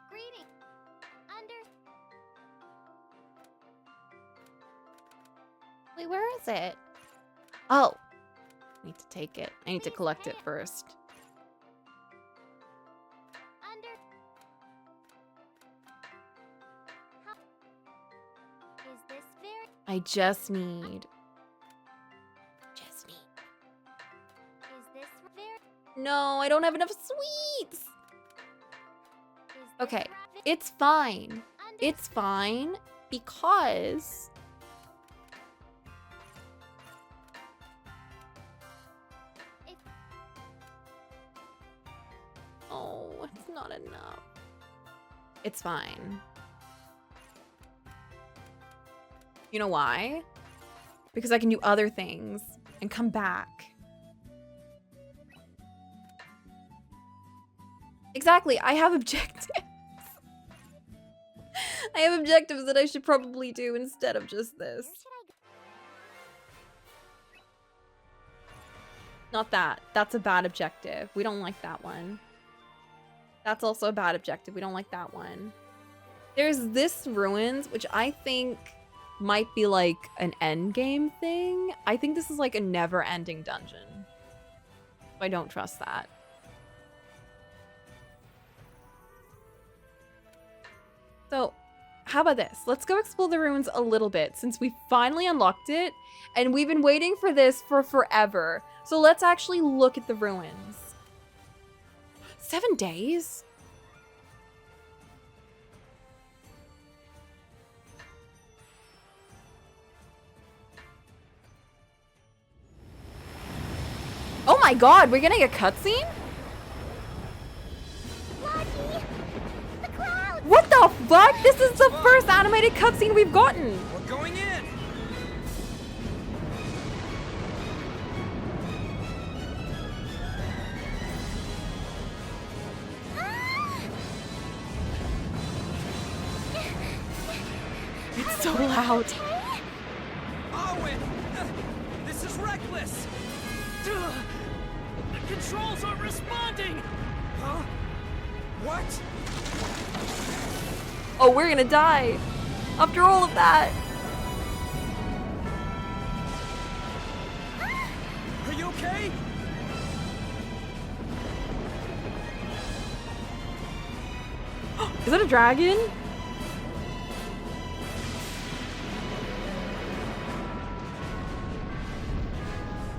S6: Greeting.
S3: Wait, where is it?
S1: Oh. I need to take it. I need to collect it first.
S6: Is this very?
S1: I just need...
S6: Is this very?
S1: No, I don't have enough sweets!
S6: Is this
S1: Okay,
S6: rabbit?
S1: it's fine. It's fine because... Oh, it's not enough. It's fine. You know why? Because I can do other things and come back. Exactly, I have objectives. I have objectives that I should probably do instead of just this. Not that. That's a bad objective. We don't like that one. That's also a bad objective. We don't like that one. There's this ruins, which I think might be like an end game thing. I think this is like a never-ending dungeon. I don't trust that. So, how about this? Let's go explore the ruins a little bit since we finally unlocked it and we've been waiting for this for forever. So let's actually look at the ruins. 7 days? Oh my god, we're getting a cutscene? What the fuck? This is the first animated cutscene we've gotten.
S10: We're going in.
S1: It's so loud.
S10: Owen, this is reckless. The controls aren't responding. Huh? What?
S1: Oh, we're gonna die. After all of that.
S10: Are you okay?
S1: Is that a dragon?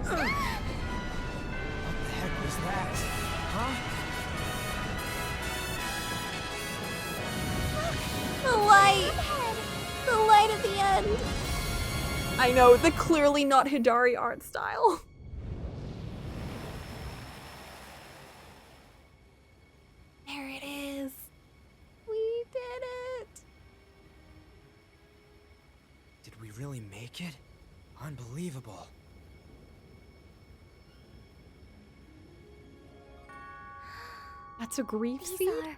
S10: What the heck was that? Huh?
S1: The light! The light at the end! I know, the clearly not Hidari art style. There it is. We did it!
S7: Did we really make it? Unbelievable.
S1: That's a grief
S6: These
S1: seed?
S6: are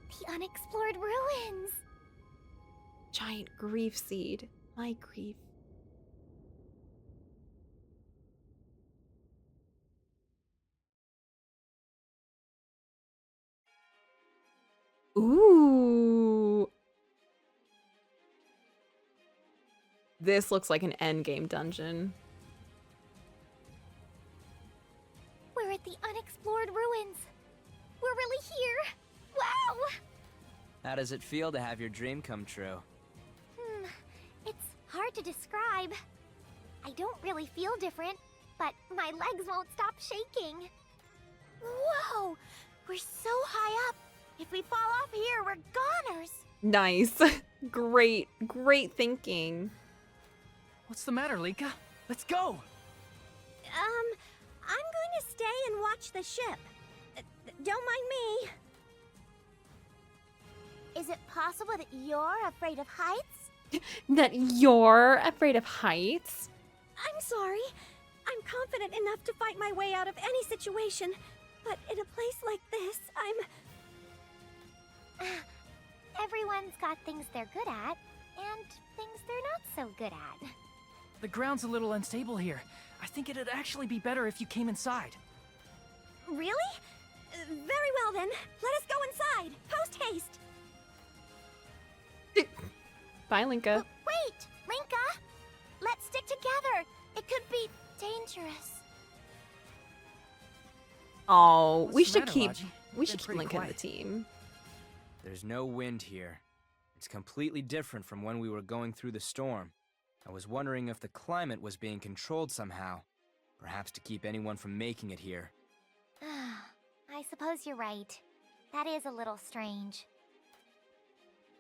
S6: the unexplored ruins.
S1: Giant grief seed. My grief. Ooh. This looks like an endgame dungeon.
S6: the unexplored ruins. We're really here. Wow!
S7: How does it feel to have your dream come true?
S6: It's hard to describe. I don't really feel different, but my legs won't stop shaking. Whoa! We're so high up. If we fall off here, we're goners.
S1: Nice. Great thinking.
S10: What's the matter, Lika? Let's go!
S6: I'm going to stay and watch the ship. Don't mind me. Is it possible that you're afraid of heights?
S1: That you're afraid of heights?
S6: I'm sorry. I'm confident enough to fight my way out of any situation. But in a place like this, Everyone's got things they're good at, and things they're not so good at.
S10: The ground's a little unstable here. I think it'd actually be better if you came inside.
S6: Really? Very well then. Let us go inside. Post haste.
S1: Bye, Linka.
S6: Wait, Linka. Let's stick together. It could be dangerous.
S1: Oh,
S10: What's
S1: we
S10: the
S1: should
S10: matter,
S1: keep
S10: Logy?
S1: we
S10: Been
S1: should keep
S10: pretty
S1: Linka in the
S10: quiet.
S1: team.
S7: There's no wind here. It's completely different from when we were going through the storm. I was wondering if the climate was being controlled somehow. Perhaps to keep anyone from making it here.
S6: I suppose you're right. That is a little strange.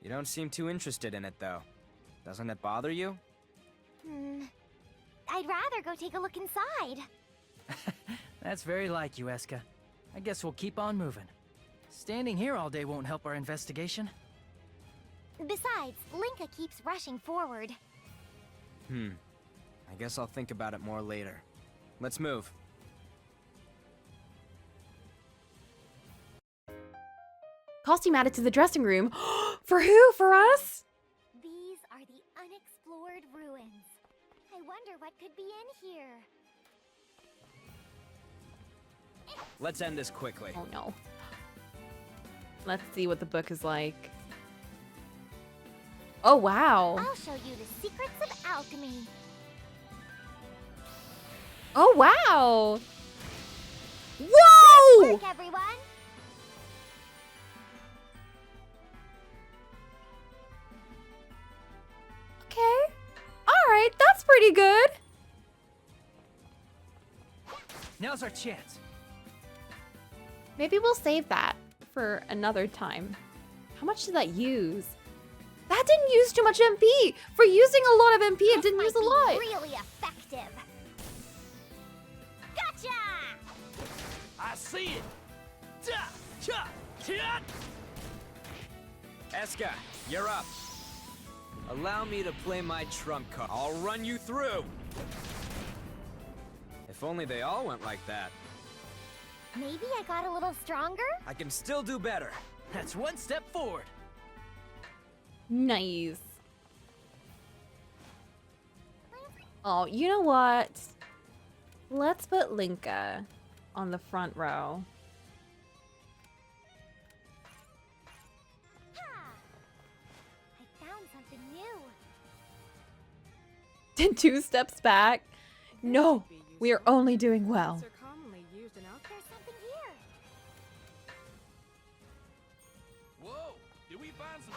S7: You don't seem too interested in it, though. Doesn't it bother you?
S6: I'd rather go take a look inside.
S10: That's very like you, Escha. I guess we'll keep on moving. Standing here all day won't help our investigation.
S6: Besides, Linka keeps rushing forward.
S7: I guess I'll think about it more later. Let's move.
S1: Costume added to the dressing room. For who? For us?
S6: These are the unexplored ruins. I wonder what could be in here.
S7: Let's end this quickly.
S1: Oh no. Let's see what the book is like. Oh wow.
S6: I'll show you the secrets of alchemy.
S1: Oh wow. Whoa!
S6: Work, everyone.
S1: Okay. Alright, that's pretty good.
S10: Now's our chance.
S1: Maybe we'll save that for another time. How much did that use? That didn't use too much MP. For using a lot of MP, it didn't use a lot.
S6: Really effective. Gotcha!
S10: I see it! Ja, cha, cha.
S7: Escha, you're up. Allow me to play my trump card. I'll run you through. If only they all went like that.
S6: Maybe I got a little stronger?
S7: I can still do better.
S10: That's one step forward.
S1: Nice. Oh, you know what? Let's put Linka on the front row.
S6: Ha! I found something new.
S1: 2 steps back. No, we are only doing well.
S11: They're commonly used in alchemy.
S6: There's something here.
S9: Whoa! Did we find some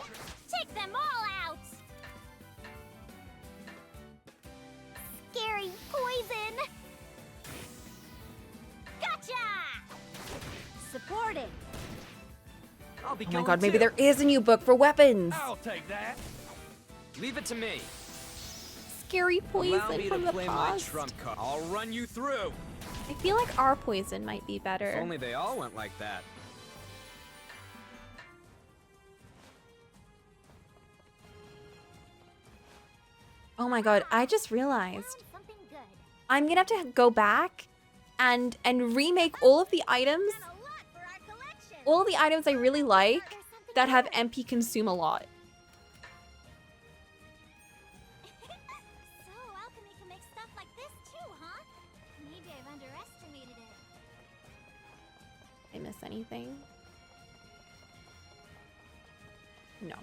S6: Take them all out! Scary poison! Gotcha! Supported.
S10: I'll be
S1: Oh my
S10: going
S1: god, maybe
S10: too.
S1: there is a new book for weapons.
S9: I'll take that.
S7: Leave it to me.
S1: Scary
S7: Allow
S1: poison
S7: me
S1: from
S7: to
S1: the
S7: play my
S1: past.
S7: trump card. I'll run you through.
S1: I feel like our poison might be
S7: If
S1: better.
S7: only they all went like that.
S1: Oh my god, I just realized
S6: Found something good.
S1: I'm gonna have to go back and remake all of the items,
S6: Got a lot for our collection.
S1: all of the items I really like
S6: There's something
S1: that have
S6: here.
S1: MP consume a lot.
S6: So, alchemy can make stuff like this too, huh? Maybe I've underestimated it.
S1: Did I miss anything? No.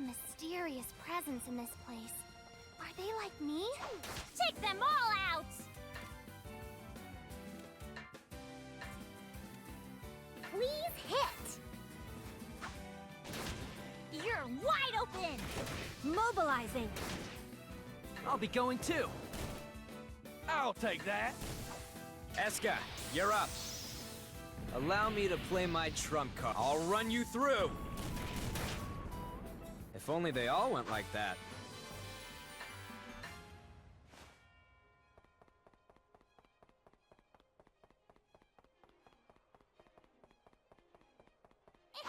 S6: mysterious presence in this place. Are they like me? Take them all out! Please hit! You're wide open! Mobilizing!
S10: I'll be going too.
S9: I'll take that.
S7: Escha, you're up. Allow me to play my trump card. I'll run you through. If only they all went like that.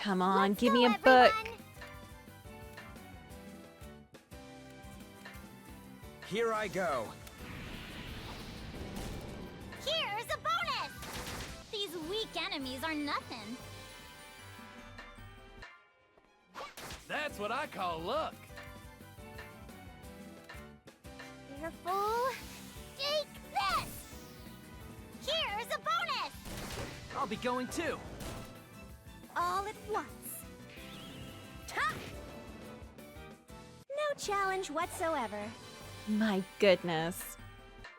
S1: Come on,
S6: Let's
S1: give
S6: go,
S1: me a book.
S6: everyone!
S7: Here I go.
S6: Here's a bonus! These weak enemies are nothing.
S9: That's what I call luck.
S6: Careful. Take this! Here's a bonus!
S10: I'll be going too.
S6: All at once. Ha! No challenge whatsoever.
S1: My goodness.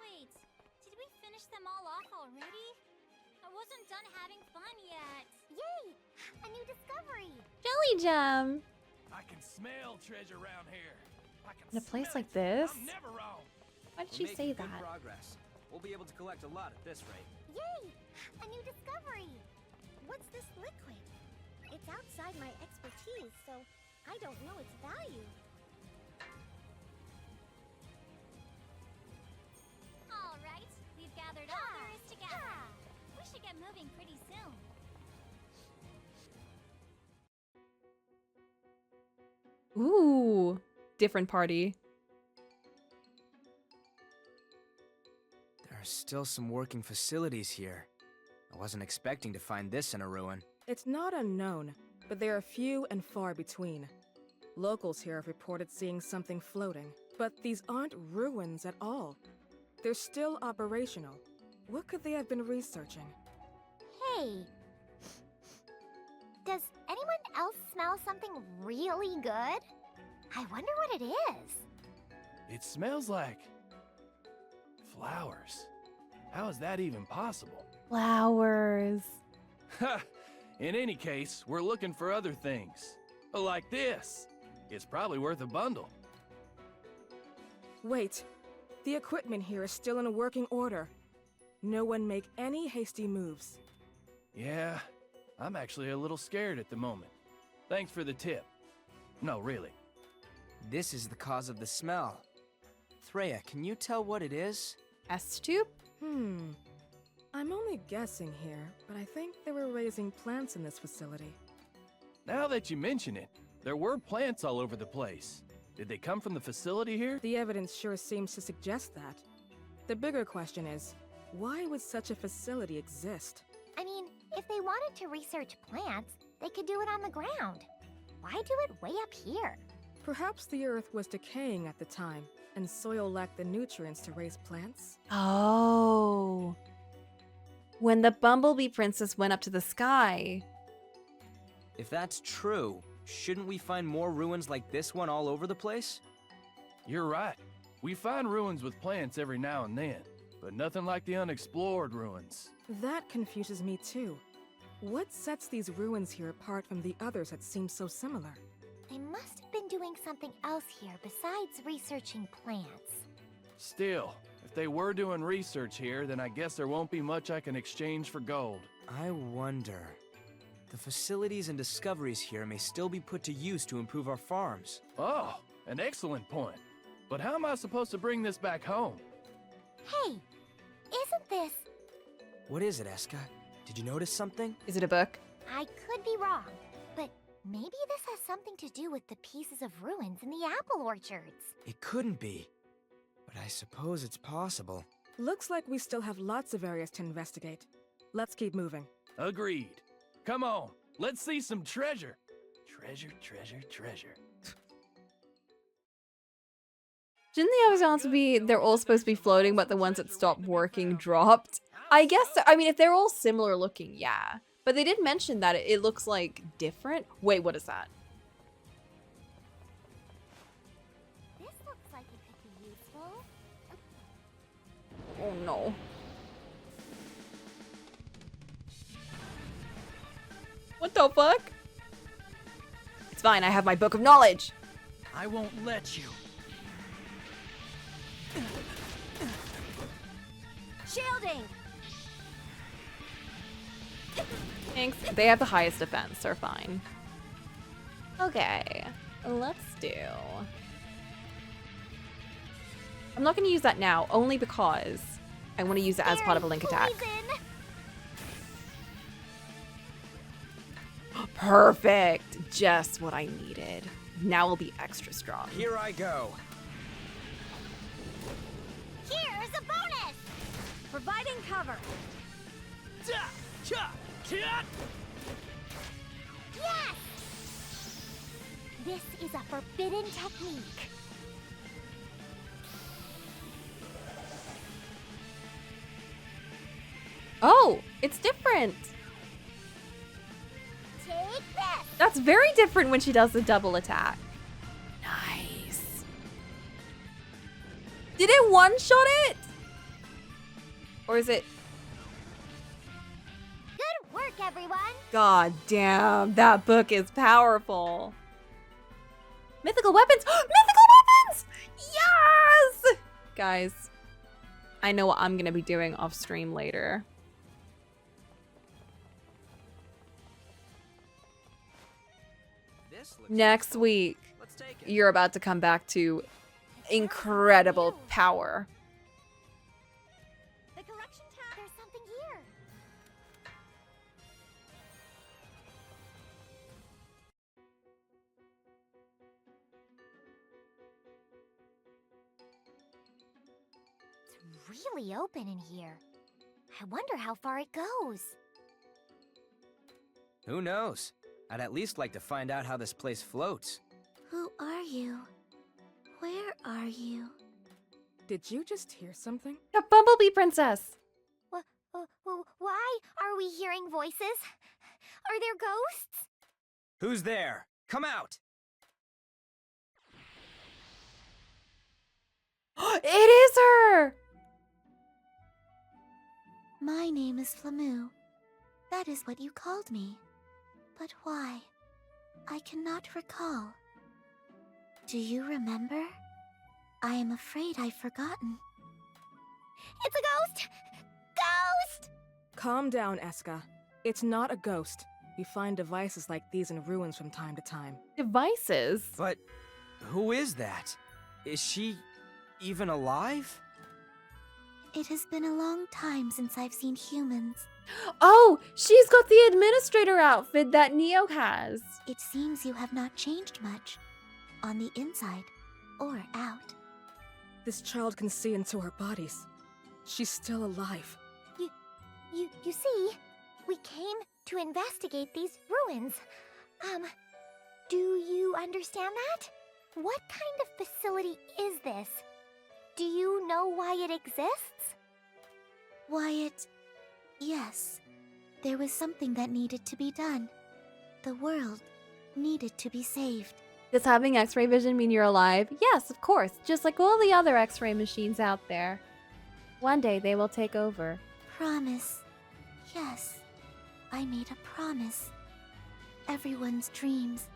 S6: Wait, did we finish them all off already? I wasn't done having fun yet. Yay! A new discovery!
S1: Jelly Jam.
S9: I can smell treasure around here. I can
S1: In a place
S9: smell
S1: like
S9: it.
S1: this?
S9: I'm never wrong.
S1: Why did
S7: We're
S1: she say
S7: making good
S1: that?
S7: progress. We'll be able to collect a lot at this rate.
S6: Yay! A new discovery! What's this liquid? It's outside my expertise, so I don't know its value. All right, we've gathered all there is to gather. We should get moving pretty soon.
S1: Ooh, different party.
S7: There are still some working facilities here. I wasn't expecting to find this in a ruin.
S11: It's not unknown, but they are few and far between. Locals here have reported seeing something floating, but these aren't ruins at all. They're still operational. What could they have been researching?
S6: Hey! Does anyone else smell something really good? I wonder what it is.
S9: It smells like flowers. How is that even possible?
S1: Flowers.
S9: Ha! In any case, we're looking for other things. Like this. It's probably worth a bundle.
S11: Wait, the equipment here is still in working order. No one make any hasty moves.
S9: Yeah, I'm actually a little scared at the moment. Thanks for the tip. No, really.
S7: This is the cause of the smell. Threya, can you tell what it is?
S1: S-tube?
S11: I'm only guessing here, but I think they were raising plants in this facility.
S9: Now that you mention it, there were plants all over the place. Did they come from the facility here?
S11: The evidence sure seems to suggest that. The bigger question is, why would such a facility exist?
S6: I mean, if they wanted to research plants, they could do it on the ground. Why do it way up here?
S11: Perhaps the earth was decaying at the time, and soil lacked the nutrients to raise plants?
S1: Oh. When the Bumblebee Princess went up to the sky.
S7: If that's true, shouldn't we find more ruins like this one all over the place?
S9: You're right. We find ruins with plants every now and then, but nothing like the unexplored ruins.
S11: That confuses me too. What sets these ruins here apart from the others that seem so similar?
S6: They must have been doing something else here besides researching plants.
S9: Still, if they were doing research here, then I guess there won't be much I can exchange for gold.
S7: I wonder. The facilities and discoveries here may still be put to use to improve our farms.
S9: Oh, an excellent point. But how am I supposed to bring this back home?
S6: Hey, isn't this...
S7: What is it, Escha? Did you notice something?
S1: Is it a book?
S6: I could be wrong, but maybe this has something to do with the pieces of ruins in the apple orchards.
S7: It couldn't be. But I suppose it's possible.
S11: Looks like we still have lots of areas to investigate. Let's keep moving.
S9: Agreed. Come on, let's see some treasure. Treasure, treasure, treasure.
S1: Didn't they always want to be, they're all supposed to be floating, but the ones that stopped working dropped? I guess, I mean, if they're all similar looking, yeah. But they did mention that it looks like different. Wait, what is that? What the fuck? It's fine, I have my book of knowledge.
S10: I won't let you.
S3: Shielding!
S1: Thanks. They have the highest defense, they're fine. Okay, let's do... I'm not gonna use that now, only because I want to use it as part of a link attack. Perfect! Just what I needed. Now we'll be extra strong.
S7: Here I go.
S6: Here's a bonus!
S3: Providing cover.
S6: Yes! This is a forbidden technique.
S1: Oh, it's different.
S6: Take this!
S1: That's very different when she does the double attack. Nice. Did it one-shot it? Or is it...
S6: Good work, everyone!
S1: God damn, that book is powerful. Mythical weapons! Mythical weapons! Yes! Guys, I know what I'm gonna be doing off stream later. Next week, you're about to come back to incredible power.
S6: The correction tab. There's something here. It's really open in here. I wonder how far it goes.
S7: Who knows? I'd at least like to find out how this place floats.
S6: Who are you? Where are you?
S11: Did you just hear something?
S1: The Bumblebee Princess!
S6: Why are we hearing voices? Are there ghosts?
S7: Who's there? Come out!
S1: It is her!
S6: My name is Flamu. That is what you called me. But why? I cannot recall. Do you remember? I am afraid I've forgotten. It's a ghost! Ghost!
S11: Calm down, Escha. It's not a ghost. We find devices like these in ruins from time to time.
S1: Devices?
S7: But who is that? Is she even alive?
S6: It has been a long time since I've seen humans.
S1: Oh, she's got the administrator outfit that Neo has.
S6: It seems you have not changed much. On the inside or out.
S11: This child can see into our bodies. She's still alive.
S6: You see, we came to investigate these ruins. Do you understand that? What kind of facility is this? Do you know why it exists? Yes. There was something that needed to be done. The world needed to be saved.
S1: Does having X-ray vision mean you're alive? Yes, of course. Just like all the other X-ray machines out there. One day they will take over.
S6: Promise. Yes. I made a promise. Everyone's dreams.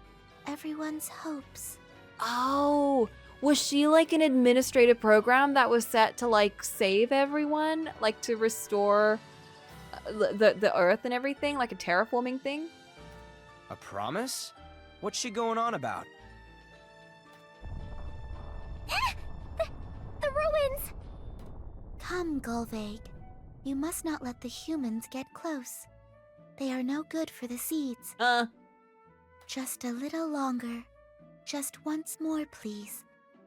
S6: Everyone's hopes.
S1: Oh, was she like an administrative program that was set to like save everyone? Like to restore the earth and everything? Like a terraforming thing?
S7: A promise? What's she going on about?
S6: The ruins! Come, Gulveig. You must not let the humans get close. They are no good for the seeds. Just a little longer. Just once more, please.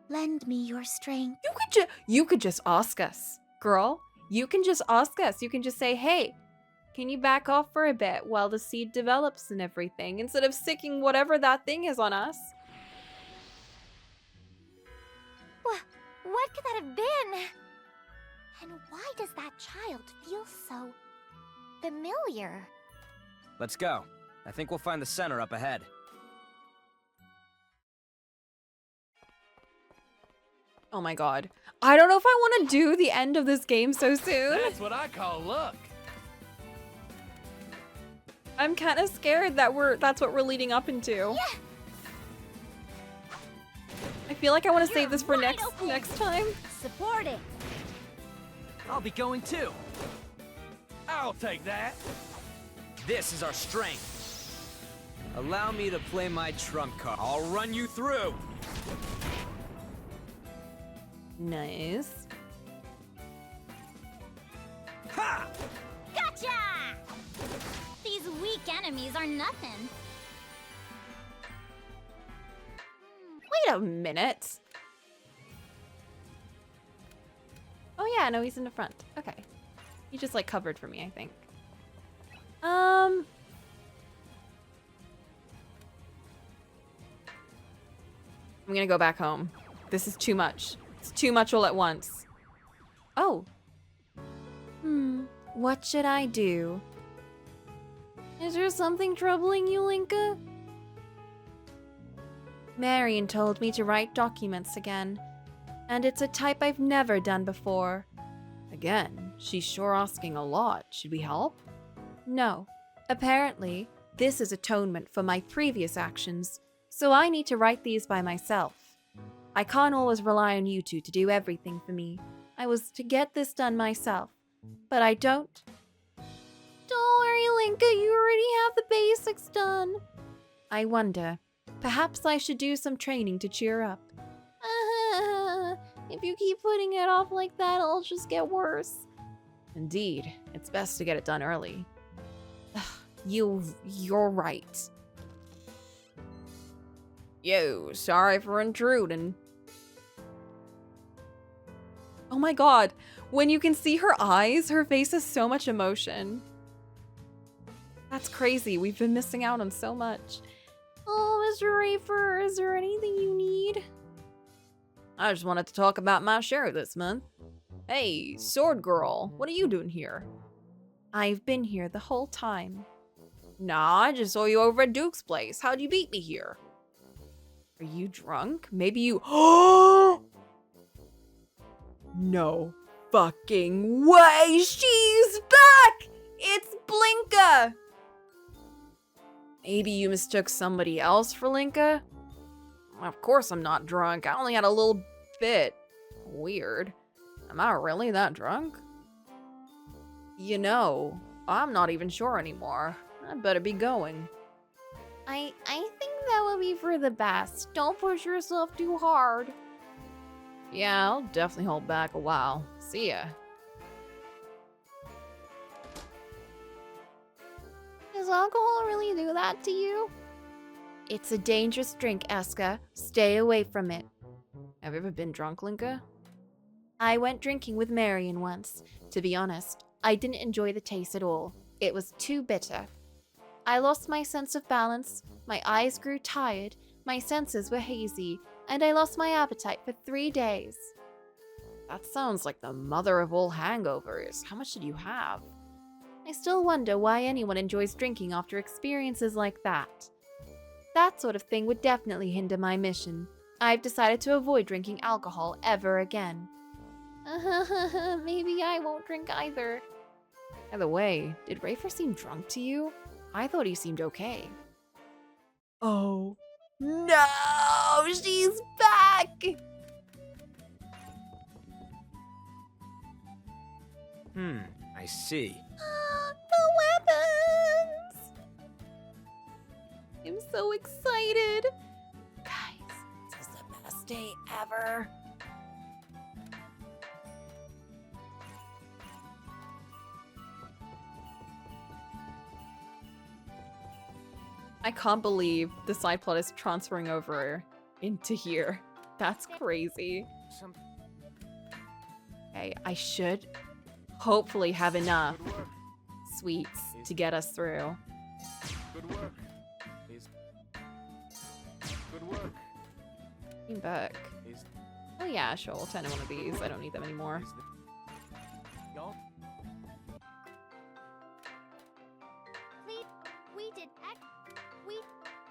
S6: Lend me your strength.
S1: You could just ask us, girl. You can just ask us. You can just say, hey, can you back off for a bit while the seed develops and everything, instead of sticking whatever that thing is on us?
S6: What could that have been? And why does that child feel so familiar?
S7: Let's go. I think we'll find the center up ahead.
S1: Oh my god. I don't know if I want to do the end of this game so soon.
S12: That's what I call luck.
S1: I'm kind of scared that that's what we're leading up into.
S6: Yeah.
S1: I feel like I want to save
S6: You're
S1: this for
S6: wide
S1: next
S6: open.
S1: time.
S6: Support it.
S10: I'll be going too.
S9: I'll take that.
S7: This is our strength. Allow me to play my trump card. I'll run you through.
S1: Nice.
S9: Ha!
S6: Gotcha! These weak enemies are nothing.
S1: Wait a minute. Oh yeah, no, he's in the front. Okay. He just like covered for me, I think. I'm gonna go back home. This is too much. It's too much all at once. Oh. What should I do? Is there something troubling you, Linka? Marion told me to write documents again, and it's a type I've never done before. Again, she's sure asking a lot. Should we help? No. Apparently, this is atonement for my previous actions, so I need to write these by myself. I can't always rely on you two to do everything for me. I was to get this done myself, but I don't. Don't worry, Linka, you already have the basics done. I wonder, perhaps I should do some training to cheer up. If you keep putting it off like that, it'll just get worse. Indeed, it's best to get it done early. You're right. Yo, sorry for intruding. Oh my god, when you can see her eyes, her face has so much emotion. That's crazy, we've been missing out on so much. Oh, Mr. Rafer, is there anything you need? I just wanted to talk about my share this month. Hey, Sword Girl, what are you doing here? I've been here the whole time. Nah, I just saw you over at Duke's place. How'd you beat me here? Are you drunk? Maybe you— No fucking way! She's back! It's Blinka! Maybe you mistook somebody else for Linka? Of course I'm not drunk. I only had a little bit. Weird. Am I really that drunk? You know, I'm not even sure anymore. I'd better be going. I think that would be for the best. Don't push yourself too hard. Yeah, I'll definitely hold back a while. See ya. Does alcohol really do that to you? It's a dangerous drink, Escha. Stay away from it. Have you ever been drunk, Linka? I went drinking with Marion once. To be honest, I didn't enjoy the taste at all. It was too bitter. I lost my sense of balance, my eyes grew tired, my senses were hazy, and I lost my appetite for 3 days. That sounds like the mother of all hangovers. How much did you have? I still wonder why anyone enjoys drinking after experiences like that. That sort of thing would definitely hinder my mission. I've decided to avoid drinking alcohol ever again. Maybe I won't drink either. By the way, did Rafer seem drunk to you? I thought he seemed okay. Oh. No! She's back!
S7: I see.
S1: The weapons! I'm so excited. Guys, this is the best day ever. I can't believe the side plot is transferring over into here. That's crazy. Okay, I should hopefully have enough sweets to get us through.
S9: Good work. Good work.
S1: Came back. Oh yeah, sure, we'll turn in one of these. I don't need them anymore.
S6: We did.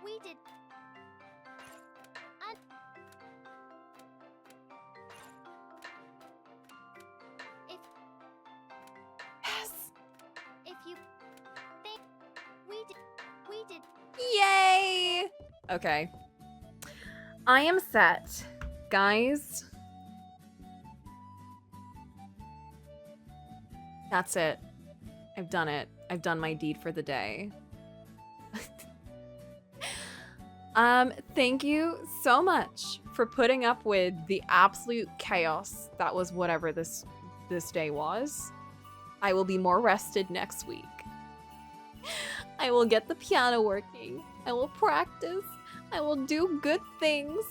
S6: We did. If
S1: Yes!
S6: if you think we did.
S1: Yay! Okay. I am set. Guys. That's it. I've done it. I've done my deed for the day. Thank you so much for putting up with the absolute chaos that was whatever this day was. I will be more rested next week. I will get the piano working. I will practice. I will do good things.